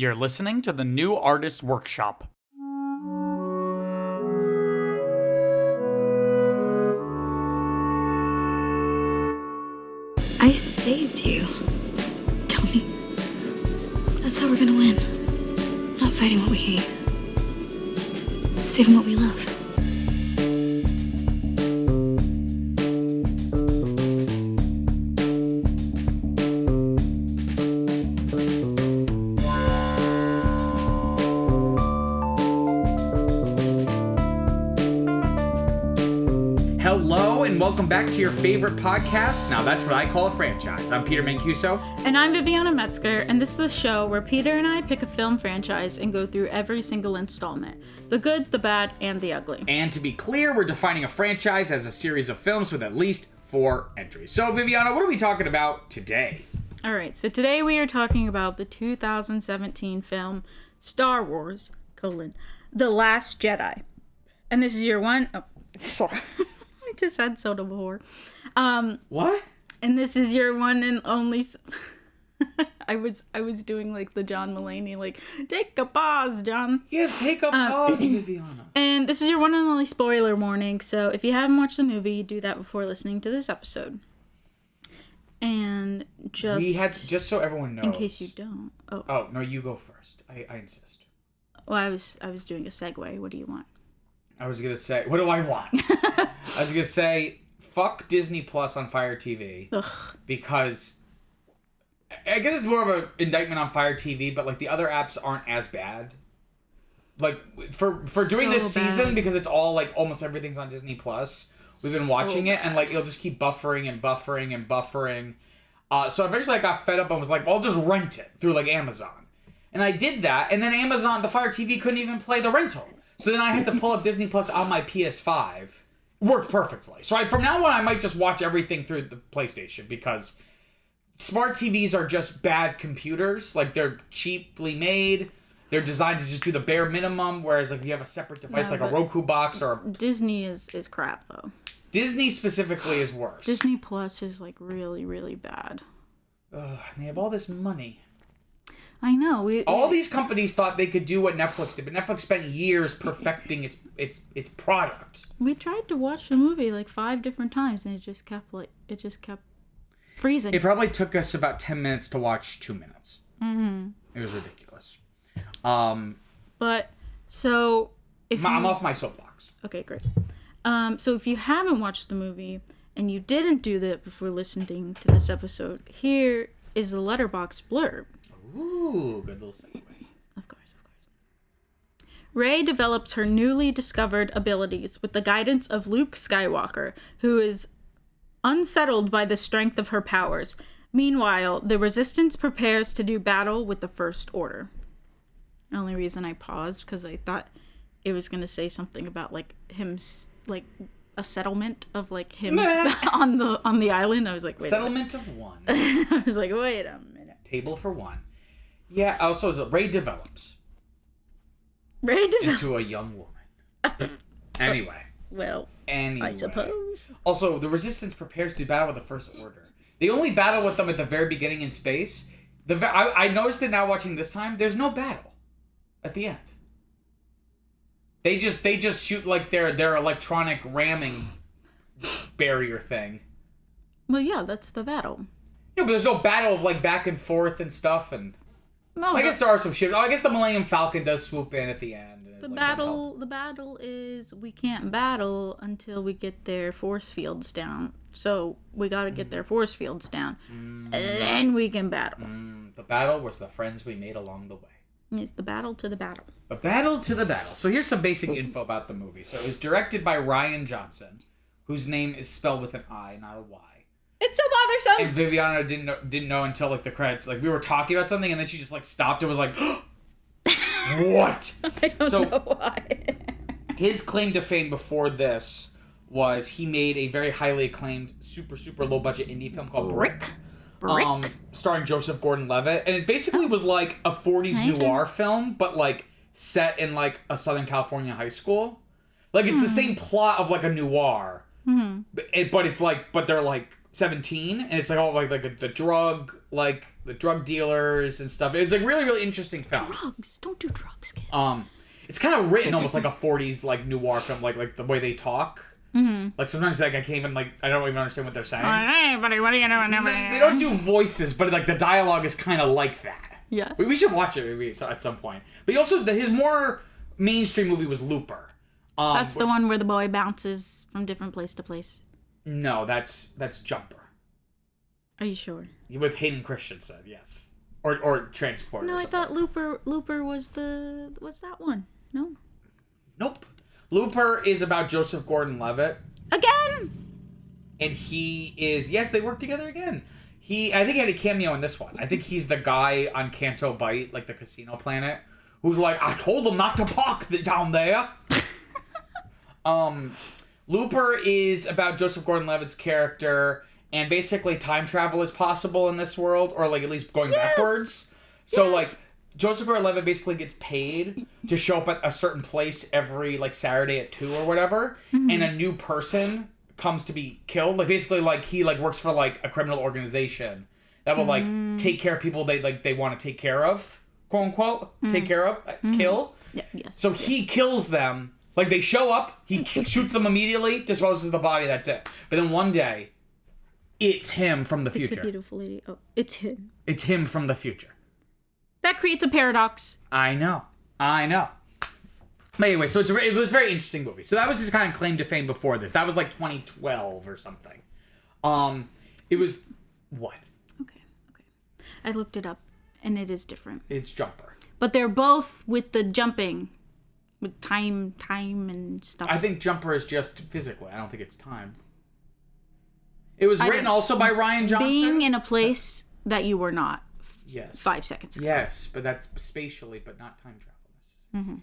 You're listening to the New Artist Workshop. I saved you. Tell me. That's how we're gonna win. Not fighting what we hate. Saving what we love. Hello and welcome back to your favorite podcast. Now that's what I call a franchise. I'm Peter Mancuso. And I'm Viviana Metzger, and this is the show where Peter and I pick a film franchise and go through every single installment. The good, the bad, and the ugly. And to be clear, we're defining a franchise as a series of films with at least 4 entries. So Viviana, what are we talking about today? Alright, so today we are talking about the 2017 film Star Wars, The Last Jedi. And this is your one... Oh, sorry. I just had soda before. What? And this is your one and only... I was doing like the John Mulaney, like, take a pause, John. Yeah, take a pause, Viviana. And this is your one and only spoiler warning, so if you haven't watched the movie, do that before listening to this episode. And just so everyone knows. in case you don't. Oh, no, you go first. I insist. Well, I was doing a segue. What do you want? I was going to say, what do I want? I was going to say, fuck Disney Plus on Fire TV. Ugh. Because I guess it's more of an indictment on Fire TV, but like the other apps aren't as bad. Like for doing this season, because it's all like almost everything's on Disney Plus. We've been watching it, and like it'll just keep buffering and buffering and buffering. So eventually I got fed up and was like, well, I'll just rent it through like Amazon. And I did that, and then Amazon, the Fire TV couldn't even play the rental. So then I had to pull up Disney Plus on my PS5. Worked perfectly. So from now on, I might just watch everything through the PlayStation, because smart TVs are just bad computers. Like, they're cheaply made. They're designed to just do the bare minimum, whereas like if you have a separate device, like a Roku box or Disney is crap, though. Disney specifically is worse. Disney Plus is like really, really bad. Ugh, and they have all this money. I know. All these companies thought they could do what Netflix did, but Netflix spent years perfecting its product. We tried to watch the movie like 5 different times, and it just kept freezing. It probably took us about 10 minutes to watch 2 minutes. Mm-hmm. It was ridiculous. But so if I'm off my soapbox. Okay, great. So if you haven't watched the movie and you didn't do that before listening to this episode, here is the Letterboxd blurb. Ooh, good little segue. Of course. Rey develops her newly discovered abilities with the guidance of Luke Skywalker, who is unsettled by the strength of her powers. Meanwhile, the Resistance prepares to do battle with the First Order. The only reason I paused because I thought it was going to say something about like him, like a settlement of like him on the island. I was like, wait. Settlement of one. I was like, wait a minute. Table for one. Yeah. Also, Rey develops into a young woman. Anyway. Well. I suppose. Also, the Resistance prepares to battle with the First Order. They only battle with them at the very beginning in space. I noticed it now watching this time. There's no battle at the end. They just shoot like their electronic ramming barrier thing. Well, yeah, that's the battle. Yeah, but there's no battle of like back and forth and stuff. And no, I guess there are some ships. I guess the Millennium Falcon does swoop in at the end. The battle is we can't battle until we get their force fields down. So we got to get their force fields down, and then we can battle. The battle was the friends we made along the way. It's the battle to the battle. The battle to the battle. So here's some basic info about the movie. So it was directed by Rian Johnson, whose name is spelled with an I, not a Y. It's so bothersome. And Viviana didn't know until like the credits. Like we were talking about something, and then she just like stopped and was like, "What?" I don't know why. His claim to fame before this was he made a very highly acclaimed, super low budget indie film called Brick. Starring Joseph Gordon-Levitt, and it basically was like a 40s noir film, but like set in like a Southern California high school. Like it's the same plot of like a noir, but it's like, but they're like 17, and it's like all like the drug, like the drug dealers and stuff. It's like really, really interesting film. Drugs. Don't do drugs, kids. It's kind of written almost like a 40s like noir film, like the way they talk. Mm-hmm. Like sometimes like I can't even like I don't even understand what they're saying. Hey, buddy, what are you doing? They don't do voices, but like the dialogue is kind of like that. Yeah. We should watch it maybe at some point. But he also his more mainstream movie was Looper. That's the one where the boy bounces from different place to place. No, that's Jumper. Are you sure? With Hayden Christensen, yes. Or Transporter. No, I thought Looper was that one. No. Nope. Looper is about Joseph Gordon-Levitt. Again! And he is... Yes, they work together again. I think he had a cameo in this one. I think he's the guy on Canto Bight, like the casino planet, who's like, I told them not to park down there. Looper is about Joseph Gordon-Levitt's character, and basically time travel is possible in this world, or like at least going backwards. So like... Joseph Gordon-Levitt basically gets paid to show up at a certain place every like Saturday at 2 or whatever, and a new person comes to be killed. Like basically, like he like works for like a criminal organization that will like take care of people they want to take care of, quote unquote, take care of, kill. Yeah, yes. So he kills them. Like they show up, he shoots them immediately, disposes the body. That's it. But then one day, it's him from the future. It's a beautiful lady. Oh, it's him. It's him from the future. That creates a paradox. I know. But anyway, so it was a very interesting movie. So that was his kind of claim to fame before this. That was like 2012 or something. It was what? Okay. I looked it up, and it is different. It's Jumper. But they're both with the jumping, with time and stuff. I think Jumper is just physically. I don't think it's time. It was written also by Rian Johnson. Being in a place that you were not. Yes. 5 seconds ago. Yes, but that's spatially, but not time travel.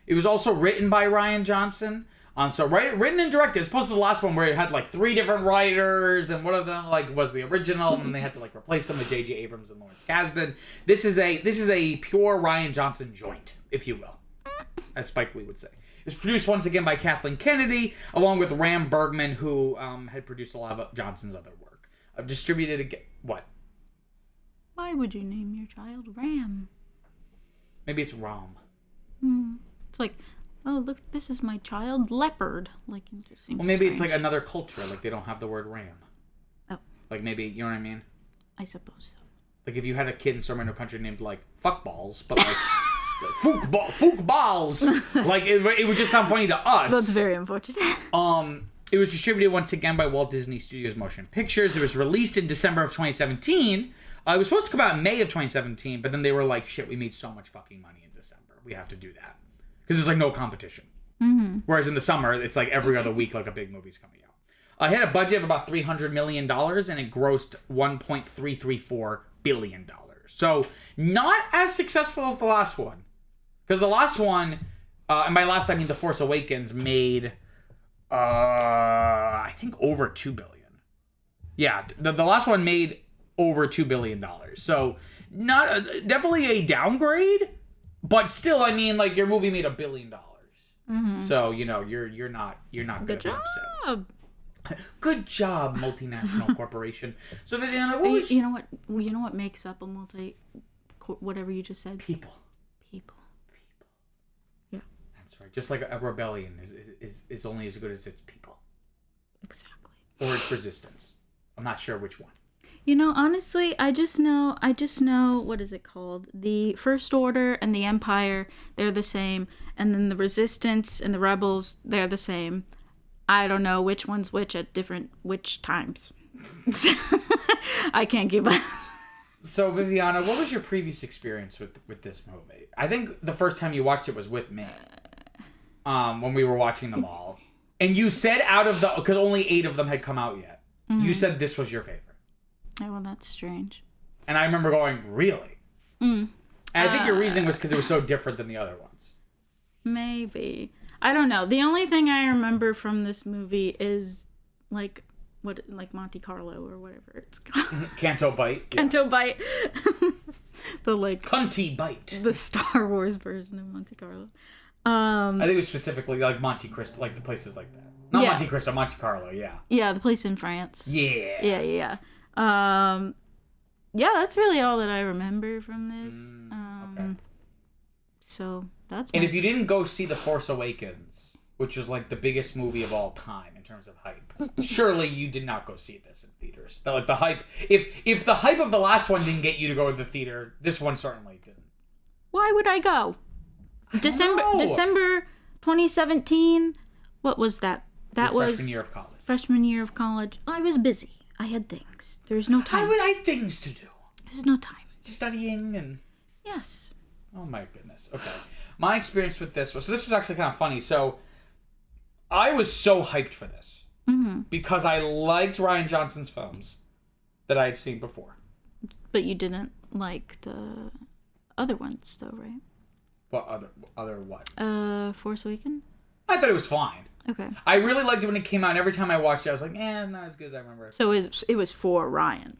It was also written by Rian Johnson. Written and directed, as opposed to the last one where it had like 3 different writers, and one of them like was the original, and then they had to like replace them with J.J. Abrams and Lawrence Kasdan. This is a pure Rian Johnson joint, if you will, as Spike Lee would say. It was produced once again by Kathleen Kennedy, along with Ram Bergman, who had produced a lot of Johnson's other work. Distributed again. What? Why would you name your child Ram? Maybe it's Ram. It's like, oh, look, this is my child Leopard. Like, it just seems maybe strange. it's like another culture. Like, they don't have the word ram. Oh. Like, maybe, you know what I mean? I suppose so. Like, if you had a kid in some random country named, like, Fuckballs, but, like, Fook Balls. Like, it would just sound funny to us. That's very unfortunate. It was distributed once again by Walt Disney Studios Motion Pictures. It was released in December of 2017. It was supposed to come out in May of 2017, but then they were like, shit, we made so much fucking money in December. We have to do that. Because there's like no competition. Whereas in the summer, it's like every other week, like a big movie's coming out. It had a budget of about $300 million, and it grossed $1.334 billion. So not as successful as the last one. Because the last one, and by last I mean The Force Awakens, made, I think over $2 billion. Yeah, the last one made over $2 billion. So not definitely a downgrade, but still, I mean, like your movie made $1 billion. So you know you're not Good gonna job. be upset. Good job, multinational corporation. So Viviana, You know what makes up a whatever you just said? People. Yeah. That's right. Just like a rebellion is only as good as its people. Exactly. Or its resistance. I'm not sure which one. You know, honestly, I just know, what is it called? The First Order and the Empire, they're the same. And then the Resistance and the Rebels, they're the same. I don't know which one's which at which times. I can't keep up. So, Viviana, what was your previous experience with this movie? I think the first time you watched it was with me. When we were watching them all. And you said because only 8 of them had come out yet. You said this was your favorite. Oh, well, that's strange. And I remember going, really? And I think your reasoning was because it was so different than the other ones. Maybe. I don't know. The only thing I remember from this movie is, like Monte Carlo or whatever it's called. Canto Bight. Yeah. Canto Bight. Cunty Bight. The Star Wars version of Monte Carlo. I think it was specifically like Monte Cristo, like the places like that. Not Monte Cristo, Monte Carlo, yeah. Yeah, the place in France. Yeah. Yeah. Yeah, that's really all that I remember from this. Okay. So that's. And if you didn't go see The Force Awakens, which was like the biggest movie of all time in terms of hype, surely you did not go see this in theaters. The hype, if the hype of the last one didn't get you to go to the theater, this one certainly didn't. Why would I go? December 2017. What was that? That was freshman year of college. Freshman year of college. I was busy. I had things. There's no time. I had things to do. There's no time. Studying and... Yes. Oh my goodness. Okay. My experience with this was actually kind of funny. So, I was so hyped for this. Mm-hmm. Because I liked Rian Johnson's films that I had seen before. But you didn't like the other ones, though, right? What other what? Force Awakens? I thought it was fine. Okay. I really liked it when it came out, and every time I watched it, I was like, not as good as I remember. So it was for Rian.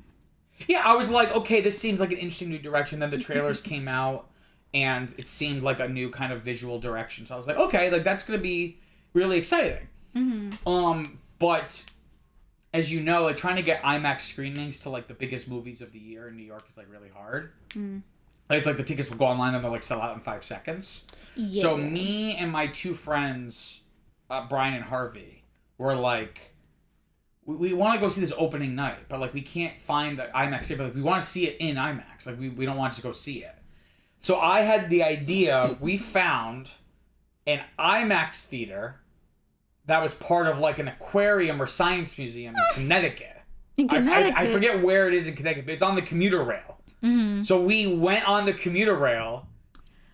Yeah, I was like, okay, this seems like an interesting new direction. Then the trailers came out, and it seemed like a new kind of visual direction. So I was like, okay, like that's gonna be really exciting. Mm-hmm. But as you know, like trying to get IMAX screenings to like the biggest movies of the year in New York is like really hard. Mm. Like, it's like the tickets will go online and they'll like sell out in 5 seconds. Yeah. So me and my two friends, Brian and Harvey, were like, we want to go see this opening night, but like we can't find an IMAX ticket. But like, we want to see it in IMAX. Like we don't want to go see it. So I had the idea. We found an IMAX theater that was part of like an aquarium or science museum in Connecticut. In Connecticut? I forget where it is in Connecticut, but it's on the commuter rail. Mm-hmm. So we went on the commuter rail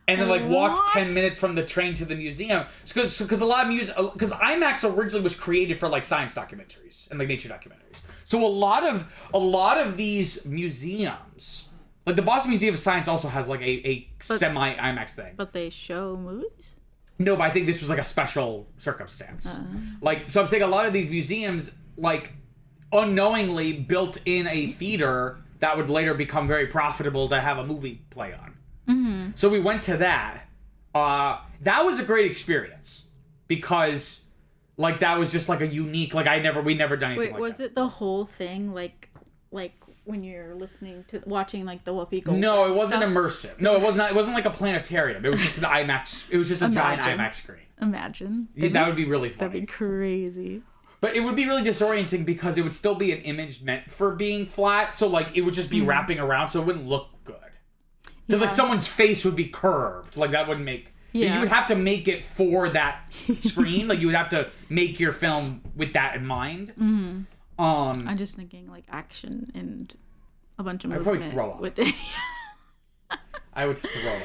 and then like walked 10 minutes from the train to the museum. Because a lot of because IMAX originally was created for like science documentaries and like nature documentaries. So a lot of these museums, like the Boston Museum of Science also has like a semi IMAX thing. But they show movies? No, but I think this was like a special circumstance. Like, so I'm saying a lot of these museums like unknowingly built in a theater that would later become very profitable to have a movie play on. Mm-hmm. So we went to that. That was a great experience because, like, that was just like a unique. Like, we never done anything. Wait, was it the whole thing like when you're watching like the Whoopi Goldberg? No, it wasn't immersive. No, it was not. It wasn't like a planetarium. It was just an IMAX. It was just a giant IMAX screen. Imagine. That would be really funny. That'd be crazy. But it would be really disorienting because it would still be an image meant for being flat. So, like, it would just be wrapping around, so it wouldn't look good. Because, like, someone's face would be curved. Like, that wouldn't make... Yeah. You would have to make it for that screen. Like, you would have to make your film with that in mind. Mm-hmm. I'm just thinking, like, action and a bunch of movement. I'd probably throw up. I would throw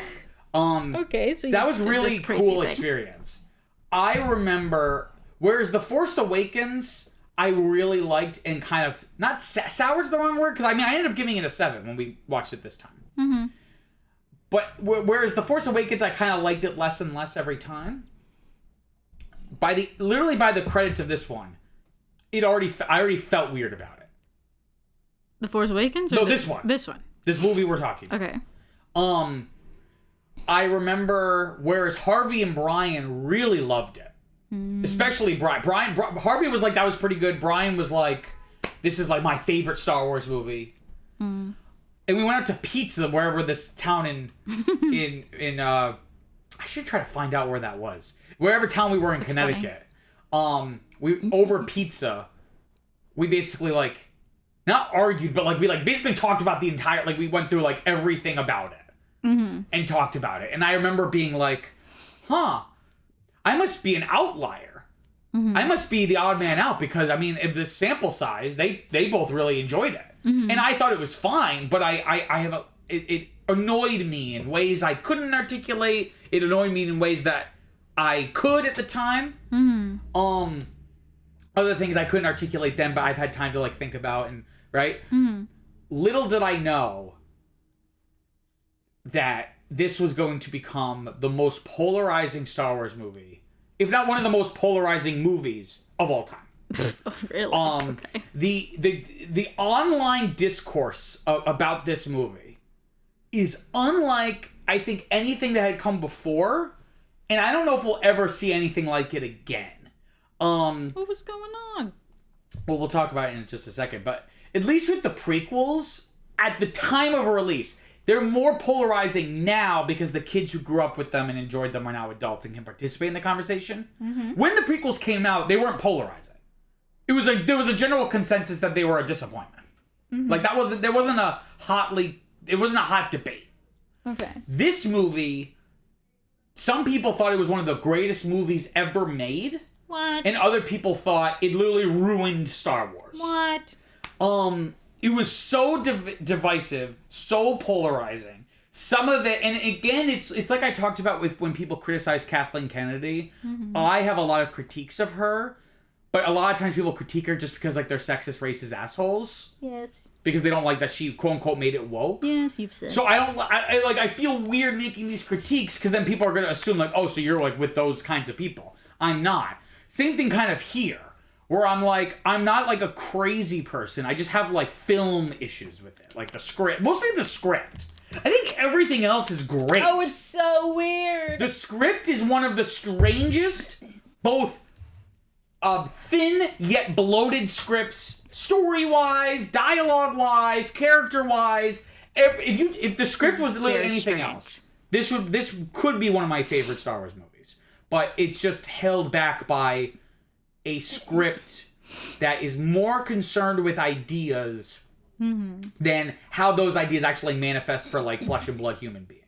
up. Okay, so that was really cool experience. I remember... Whereas The Force Awakens, I really liked and kind of... Not soured's the wrong word, because I ended up giving it a 7 when we watched it this time. Mm-hmm. But whereas The Force Awakens, I kind of liked it less and less every time. Literally by the credits of this one, I already felt weird about it. The Force Awakens? Or no, this one. This one. This movie we're talking about. Okay. I remember, whereas Harvey and Brian really loved it. Especially Brian. Harvey was like, that was pretty good. Brian was like, this is like my favorite Star Wars movie. And we went out to pizza wherever this town in I should try to find out where that was. Wherever town we were in Connecticut. We over pizza, we basically like not argued, but like we like basically talked about the entire, like we went through like everything about it and talked about it. And I remember being like, I must be an outlier. Mm-hmm. I must be the odd man out because, I mean, if the sample size, they both really enjoyed it. Mm-hmm. And I thought it was fine, but it annoyed me in ways I couldn't articulate. It annoyed me in ways that I could at the time. Mm-hmm. Other things I couldn't articulate then, but I've had time to like think about and, right? Mm-hmm. Little did I know that this was going to become the most polarizing Star Wars movie, if not one of the most polarizing movies of all time. Oh, really? Okay. The online discourse about this movie is unlike, I think, anything that had come before, and I don't know if we'll ever see anything like it again. What was going on? Well, we'll talk about it in just a second, but at least with the prequels, at the time of release, they're more polarizing now because the kids who grew up with them and enjoyed them are now adults and can participate in the conversation. Mm-hmm. When the prequels came out, they weren't polarizing. It was like there was a general consensus that they were a disappointment. Mm-hmm. Like there wasn't a hot debate. Okay. This movie, some people thought it was one of the greatest movies ever made. What? And other people thought it literally ruined Star Wars. What? It was so divisive, so polarizing. Some of it, and again, it's like I talked about with when people criticize Kathleen Kennedy. Mm-hmm. I have a lot of critiques of her, but a lot of times people critique her just because like they're sexist, racist assholes. Yes. Because they don't like that she quote unquote made it woke. Yes, you've said. So I feel weird making these critiques because then people are gonna assume like, oh, so you're like with those kinds of people. I'm not. Same thing kind of here. Where I'm like, I'm not like a crazy person. I just have like film issues with it. Like the script. Mostly the script. I think everything else is great. Oh, it's so weird. The script is one of the strangest, both thin yet bloated scripts, story-wise, dialogue-wise, character-wise. If the script was literally anything else, this could be one of my favorite Star Wars movies. But it's just held back by a script that is more concerned with ideas than how those ideas actually manifest for like flesh and blood human beings.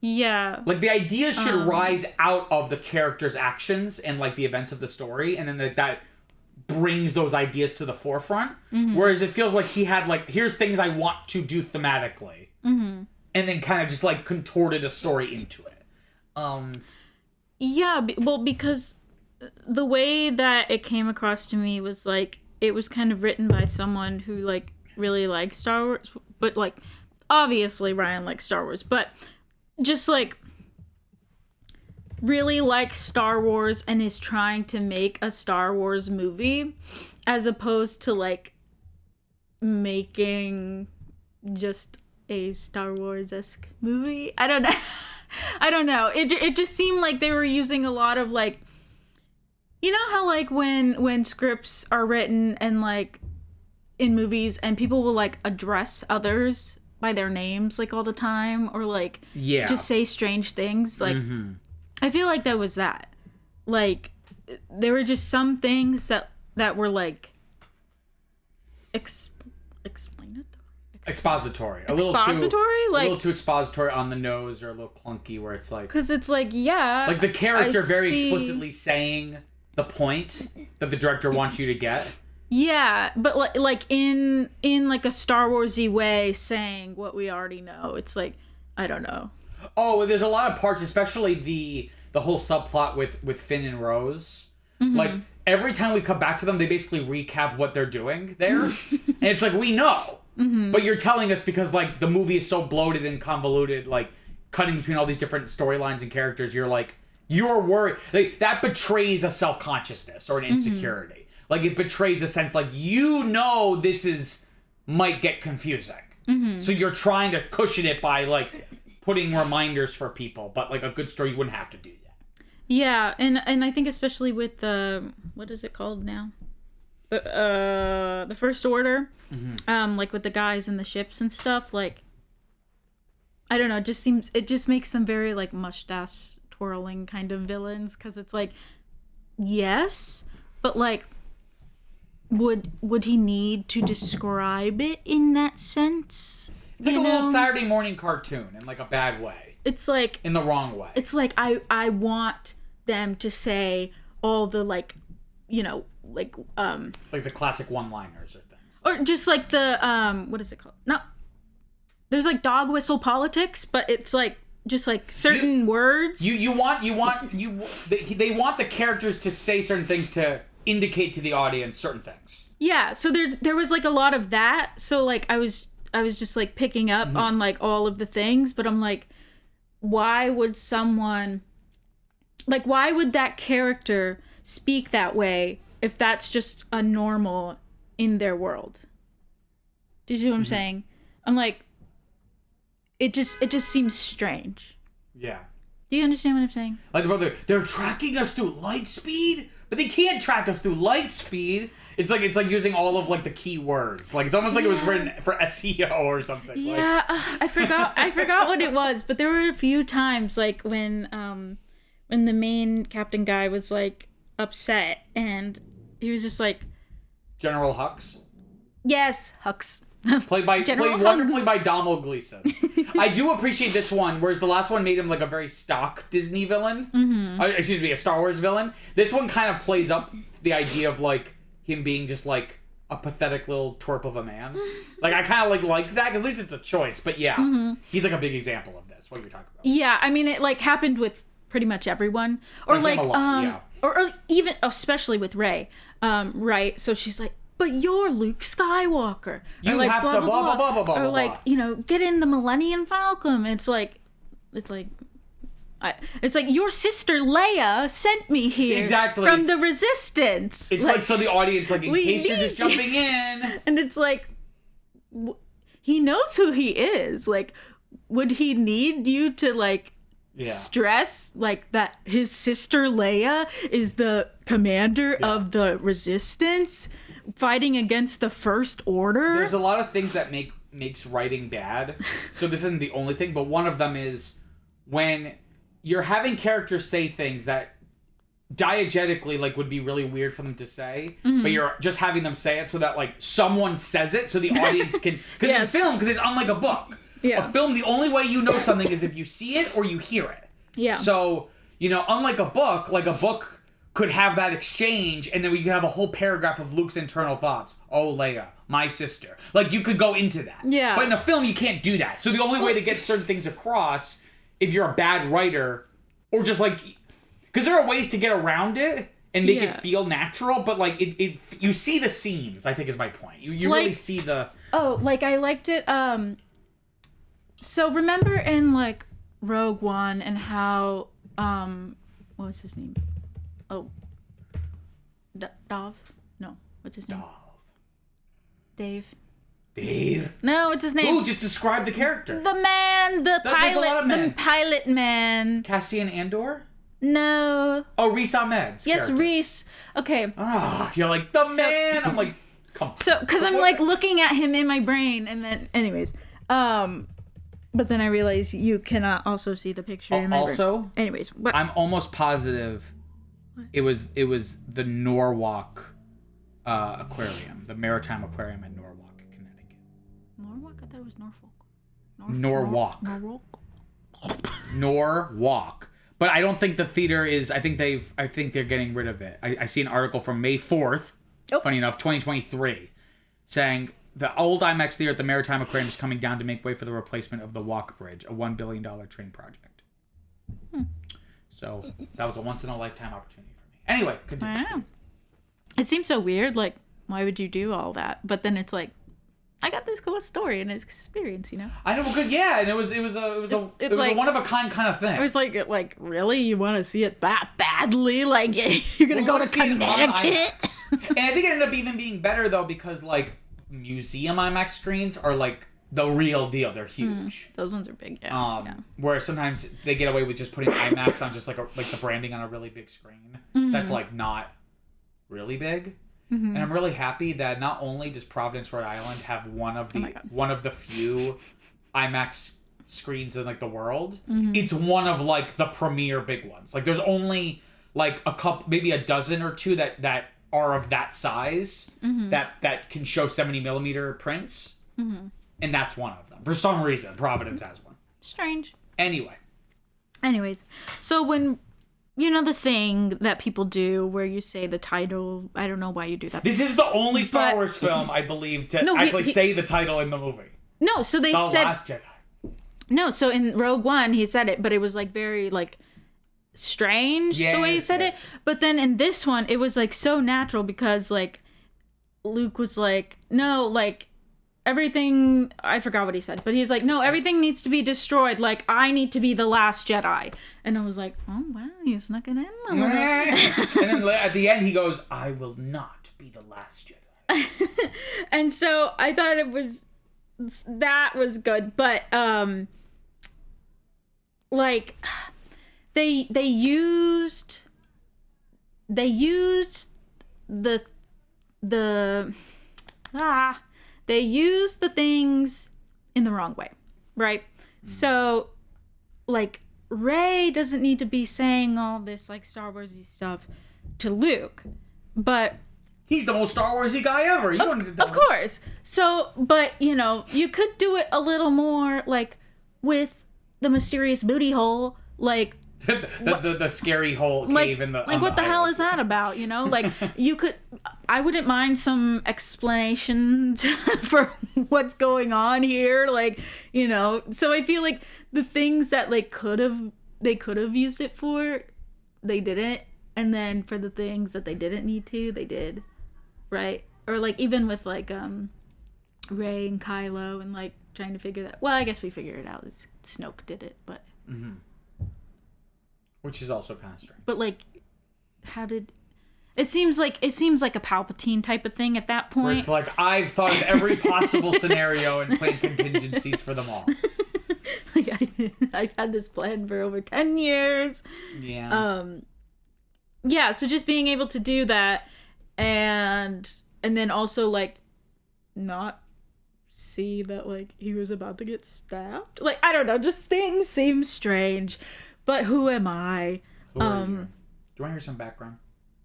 Yeah. Like the ideas should rise out of the character's actions and like the events of the story, and then that brings those ideas to the forefront. Mm-hmm. Whereas it feels like he had like, here's things I want to do thematically, and then kind of just like contorted a story into it. Yeah, well, because the way that it came across to me was like it was kind of written by someone who like really likes Star Wars, but like obviously Rian likes Star Wars, but just like really likes Star Wars and is trying to make a Star Wars movie as opposed to like making just a Star Wars-esque movie. I don't know. I don't know. It just seemed like they were using a lot of like, you know how like when scripts are written and like in movies and people will like address others by their names like all the time or like just say strange things, like I feel like that was that. Like there were just some things that were like expository. A little too expository on the nose or a little clunky where it's like, because it's like, yeah, like the character very explicitly saying the point that the director wants you to get. Yeah, but like in like a Star Warsy way, saying what we already know. It's like, I don't know. Oh, there's a lot of parts, especially the whole subplot with Finn and Rose. Mm-hmm. Like every time we come back to them, they basically recap what they're doing there, and it's like we know, but you're telling us because like the movie is so bloated and convoluted, like cutting between all these different storylines and characters. You're like, you're worried. Like that betrays a self-consciousness or an insecurity. Like it betrays a sense like, you know, this might get confusing. So you're trying to cushion it by like putting reminders for people, but like a good story, you wouldn't have to do that. Yeah, and I think especially with the, what is it called now? The First Order, like with the guys in the ships and stuff, like, I don't know, it just makes them very like mustache twirling kind of villains, because it's like, yes, but like, would he need to describe it in that sense? It's like a little Saturday morning cartoon in like a bad way. It's like, in the wrong way. It's like I want them to say all the like, you know, like the classic one-liners or things. Or just like the what is it called? No. There's like dog whistle politics, but it's like just like certain words. They want the characters to say certain things to indicate to the audience certain things. Yeah, so there was like a lot of that. So like I was just like picking up on like all of the things, but I'm like, why would that character speak that way if that's just a normal in their world? Do you see what I'm saying? I'm like, it just seems strange. Yeah. Do you understand what I'm saying? Like the brother, they're tracking us through light speed, but they can't track us through light speed. It's like using all of like the key words. Like it's almost like it was written for SEO or something. Yeah, I forgot what it was, but there were a few times like when the main captain guy was like upset and he was just like General Hux. Yes, Hux. Played wonderfully by Domhnall Gleeson. I do appreciate this one, whereas the last one made him like a very stock Disney villain. Excuse me, a Star Wars villain. This one kind of plays up the idea of like him being just like a pathetic little twerp of a man. Like I kind of like that. At least it's a choice. But yeah, he's like a big example of this. What you're talking about? Yeah, I mean it like happened with pretty much everyone, or like or even especially with Rey, right? So she's like, but you're Luke Skywalker. You like, have to blah, blah, blah, blah, blah, or like, you know, get in the Millennium Falcon. It's like your sister Leia sent me here from the Resistance. It's like so the audience, like in case you're just jumping in. And it's like, he knows who he is. Like, would he need you to like stress like that his sister Leia is the commander of the Resistance? Fighting against the First Order. There's a lot of things that makes writing bad. So this isn't the only thing, but one of them is when you're having characters say things that diegetically like would be really weird for them to say, but you're just having them say it so that like someone says it so the audience can. Because in film, because it's unlike a book. A film, the only way you know something is if you see it or you hear it. Yeah. So unlike a book, could have that exchange, and then we could have a whole paragraph of Luke's internal thoughts. Oh, Leia, my sister. Like, you could go into that. Yeah. But in a film, you can't do that. So the only way to get certain things across, if you're a bad writer, or just, like... Because there are ways to get around it and make it feel natural, but, like, you see the seams, I think is my point. You really see the... Oh, like, I liked it, So, remember in, like, Rogue One and how, what was his name? Oh, Dov? No, what's his name? Dave. No, what's his name? Ooh, just describe the character. The man, the pilot man. Cassian Andor? No. Oh, Rhys Ahmed. Yes, Rhys. Okay. You're like, the man! I'm like, come on. So, because I'm like looking at him in my brain, and then, anyways. But then I realized you cannot also see the picture in my brain. Anyways. But I'm almost positive it was the Norwalk Aquarium, the Maritime Aquarium in Norwalk, Connecticut. Norwalk? I thought it was Norfolk. Norwalk. Norwalk. But I don't think the theater is. I think they're getting rid of it. I see an article from May 4th, funny enough, 2023, saying the old IMAX theater at the Maritime Aquarium is coming down to make way for the replacement of the Walk Bridge, a $1 billion train project. So that was a once-in-a-lifetime opportunity for me. Anyway, continue. Wow. It seems so weird. Like, why would you do all that? But then it's like, I got this cool story and experience, you know. I know, good, yeah, and it was a one of a kind of thing. It was like really, you want to see it that badly? Like, you're gonna go to Connecticut? And I think it ended up even being better though because like museum IMAX screens are like the real deal. They're huge. Those ones are big. Yeah. Where sometimes they get away with just putting IMAX on just like the branding on a really big screen. That's like not really big. And I'm really happy that not only does Providence, Rhode Island have one of the few IMAX screens in like the world, it's one of like the premier big ones. Like there's only like a couple, maybe a dozen or two that are of that size that can show 70mm prints, and that's one of them. For some reason, Providence has one. Strange. Anyways, so when. You know the thing that people do where you say the title. I don't know why you do that. This is the only Star Wars film, I believe, to say the title in the movie. No, so they said... The Last Jedi. No, so in Rogue One, he said it, but it was like very like strange the way he said it. But then in this one, it was like so natural because like Luke was like, no, like... Everything, I forgot what he said, but he's like, no, everything needs to be destroyed. Like, I need to be the last Jedi. And I was like, oh, wow, you snuck it in. And then at the end, he goes, I will not be the last Jedi. And so I thought that was good. But, like, they used the they used the things in the wrong way, right? So, like, Rey doesn't need to be saying all this, like, Star Wars-y stuff to Luke, but... He's the most Star Wars-y guy ever. Of course. So, but, you know, you could do it a little more, like, with the mysterious booty hole, like... the scary hole cave like, in the... Like, what the hell is that about, you know? Like, you could... I wouldn't mind some explanations for what's going on here, like, you know? So I feel like the things that, like, they could have used it for, they didn't. And then for the things that they didn't need to, they did. Right? Or, like, even with, like, Rey and Kylo and, like, trying to figure that... Well, I guess we figured it out. Snoke did it, but... Mm-hmm. Which is also kind of strange. But, like, how did... It seems like a Palpatine type of thing at that point. Where it's like, I've thought of every possible scenario and planned contingencies for them all. Like, I've had this plan for over 10 years. Yeah. Yeah, so just being able to do that and then also, like, not see that, like, he was about to get stabbed. Like, I don't know, just things seem strange. But who am I? Who are you? Do you want to hear some background?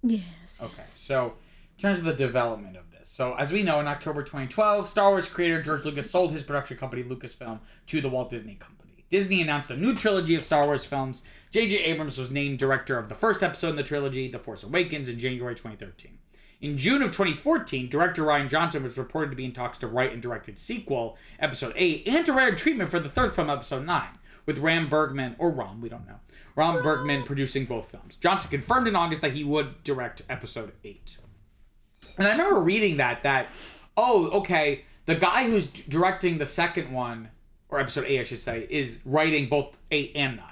Yes. Okay, so in terms of the development of this. So as we know, in October 2012, Star Wars creator George Lucas sold his production company Lucasfilm to the Walt Disney Company. Disney announced a new trilogy of Star Wars films. J.J. Abrams was named director of the first episode in the trilogy, The Force Awakens, in January 2013. In June of 2014, director Rian Johnson was reported to be in talks to write and direct its sequel, Episode 8, and to write a treatment for the third film, Episode 9, with Ram Bergman, or Rom, we don't know, Ron Bergman producing both films. Johnson confirmed in August that he would direct Episode 8. And I remember reading that, oh, okay, the guy who's directing the second one, or Episode 8, I should say, is writing both 8 and 9.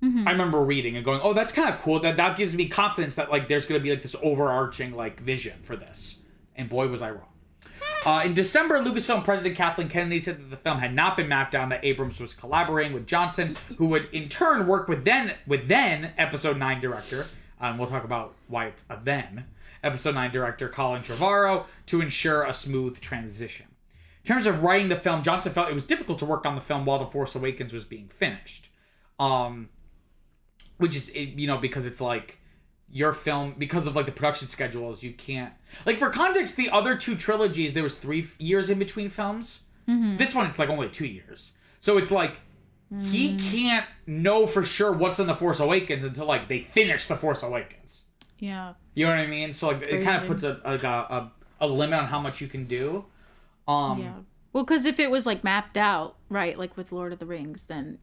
Mm-hmm. I remember reading and going, oh, that's kind of cool. That gives me confidence that, like, there's going to be, like, this overarching, like, vision for this. And boy, was I wrong. In December, Lucasfilm president Kathleen Kennedy said that the film had not been mapped down, that Abrams was collaborating with Johnson, who would in turn work with then Episode 9 director, we'll talk about why it's a then, Episode 9 director Colin Trevorrow, to ensure a smooth transition. In terms of writing the film, Johnson felt it was difficult to work on the film while The Force Awakens was being finished. Which is, you know, because it's like, your film, because of, like, the production schedules, you can't... Like, for context, the other two trilogies, there was 3 years in between films. Mm-hmm. This one, it's, like, only 2 years. So it's, like, he can't know for sure what's in The Force Awakens until, like, they finish The Force Awakens. Yeah. You know what I mean? So, like, it kind of puts a limit on how much you can do. Yeah. Well, because if it was, like, mapped out, right, like with Lord of the Rings, then...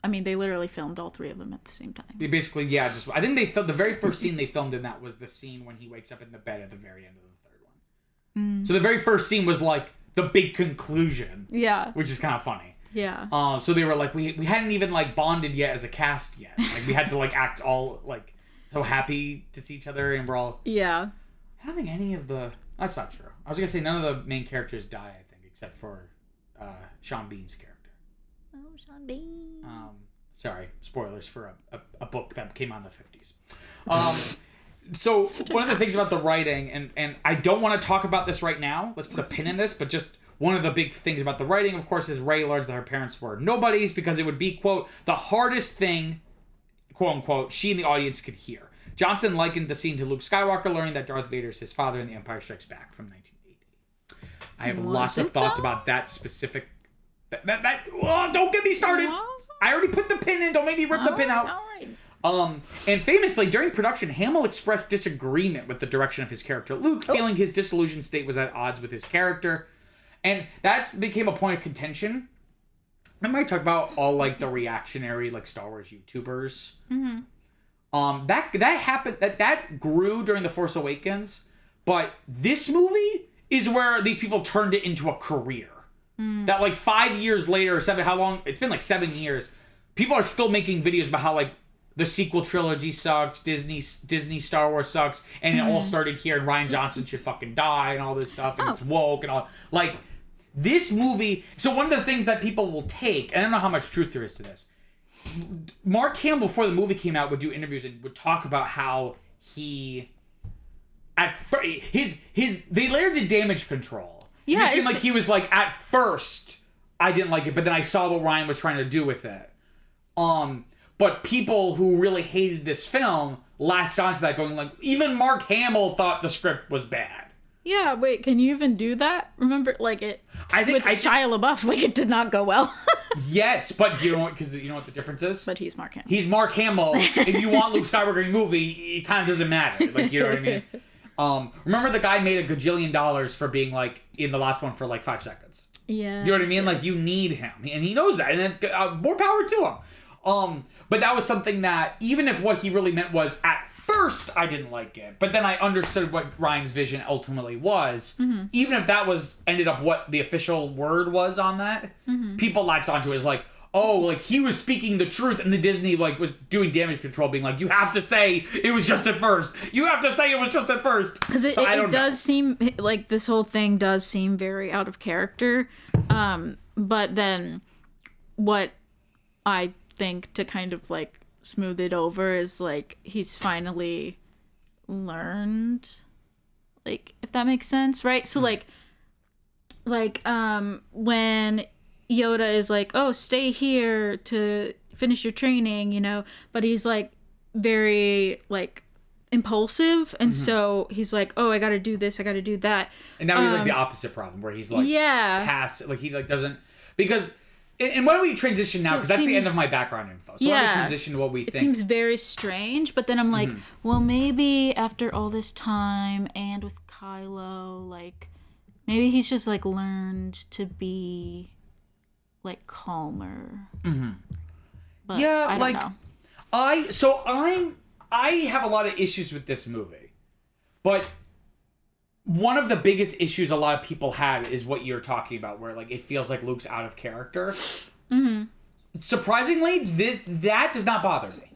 I mean, they literally filmed all 3 of them at the same time. Basically, yeah. I think they filmed the very first scene they filmed in that was the scene when he wakes up in the bed at the very end of the third one. So the very first scene was like the big conclusion. Yeah. Which is kind of funny. Yeah. So they were like, we hadn't even like bonded yet as a cast yet. Like we had to like act all like so happy to see each other, and we're all. Yeah. I don't think any of the. That's not true. I was gonna say none of the main characters die. I think except for Sean Bean's character. Oh, Sean Bean. Sorry, spoilers for a book that came out in the 50s. So one of the things about the writing, and I don't want to talk about this right now. Let's put a pin in this, but just one of the big things about the writing, of course, is Rey learns that her parents were nobodies because it would be, quote, the hardest thing, quote unquote, she and the audience could hear. Johnson likened the scene to Luke Skywalker learning that Darth Vader is his father in The Empire Strikes Back from 1980. I have lots of thoughts about that specific. Don't get me started. I already put the pin in. Don't make me rip the pin out. All right. And famously, during production, Hamill expressed disagreement with the direction of his character Luke, feeling his disillusioned state was at odds with his character. And that became a point of contention. Remember I talked about all, like, the reactionary, like, Star Wars YouTubers? Mm-hmm. That happened, that grew during The Force Awakens, but this movie is where these people turned it into a career. That, like, 5 years later, or 7, how long? It's been, like, 7 years. People are still making videos about how, like, the sequel trilogy sucks, Disney Star Wars sucks, and it all started here, and Rian Johnson should fucking die, and all this stuff, and it's woke, and all. Like, this movie... So one of the things that people will take, and I don't know how much truth there is to this, Mark Hamill, before the movie came out, would do interviews and would talk about how he they layered in damage control. Yeah, it seemed like he was like, at first I didn't like it, but then I saw what Ryan was trying to do with it. But people who really hated this film latched onto that, going like, even Mark Hamill thought the script was bad. Yeah, wait, can you even do that? Remember, like, with Shia LaBeouf, like, it did not go well. Yes, but you know what? Because you know what the difference is? But he's Mark Hamill. He's Mark Hamill. If you want Luke Skywalker in a movie, it kind of doesn't matter. Like, you know what I mean? Remember the guy made $1 gajillion for being, like, in the last one for, like, 5 seconds. Yeah. You know what I mean? Like, you need him. And he knows that. And then, more power to him. But that was something that, even if what he really meant was, at first I didn't like it, but then I understood what Ryan's vision ultimately was, even if that ended up what the official word was on that, people latched onto it as like, oh, like he was speaking the truth, and the Disney like was doing damage control, being like, you have to say it was just at first. You have to say it was just at first. Because it does seem like this whole thing does seem very out of character. But then what I think to kind of like smooth it over is like he's finally learned, like, if that makes sense, right? So like when Yoda is like, oh, stay here to finish your training, you know, but he's like very like impulsive, and so he's like, oh, I gotta do this, I gotta do that, and now he's like the opposite problem where he's like passive, like he like doesn't, because and why don't we transition now, because that's the end of my background info, so why don't we transition to what we think. It seems very strange, but then I'm like, well, maybe after all this time and with Kylo, like maybe he's just like learned to be like calmer. But yeah, I don't know. I have a lot of issues with this movie, but one of the biggest issues a lot of people had is what you're talking about, where like it feels like Luke's out of character. Surprisingly, that does not bother me.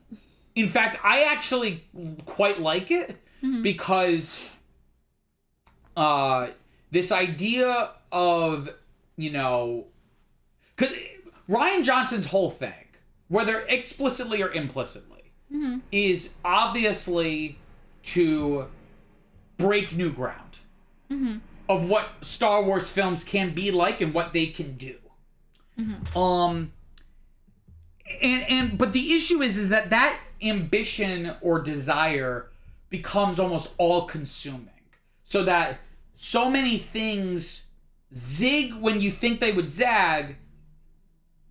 In fact, I actually quite like it, because this idea of, you know, because Rian Johnson's whole thing, whether explicitly or implicitly, is obviously to break new ground of what Star Wars films can be like and what they can do. But the issue is that ambition or desire becomes almost all-consuming, so that so many things zig when you think they would zag,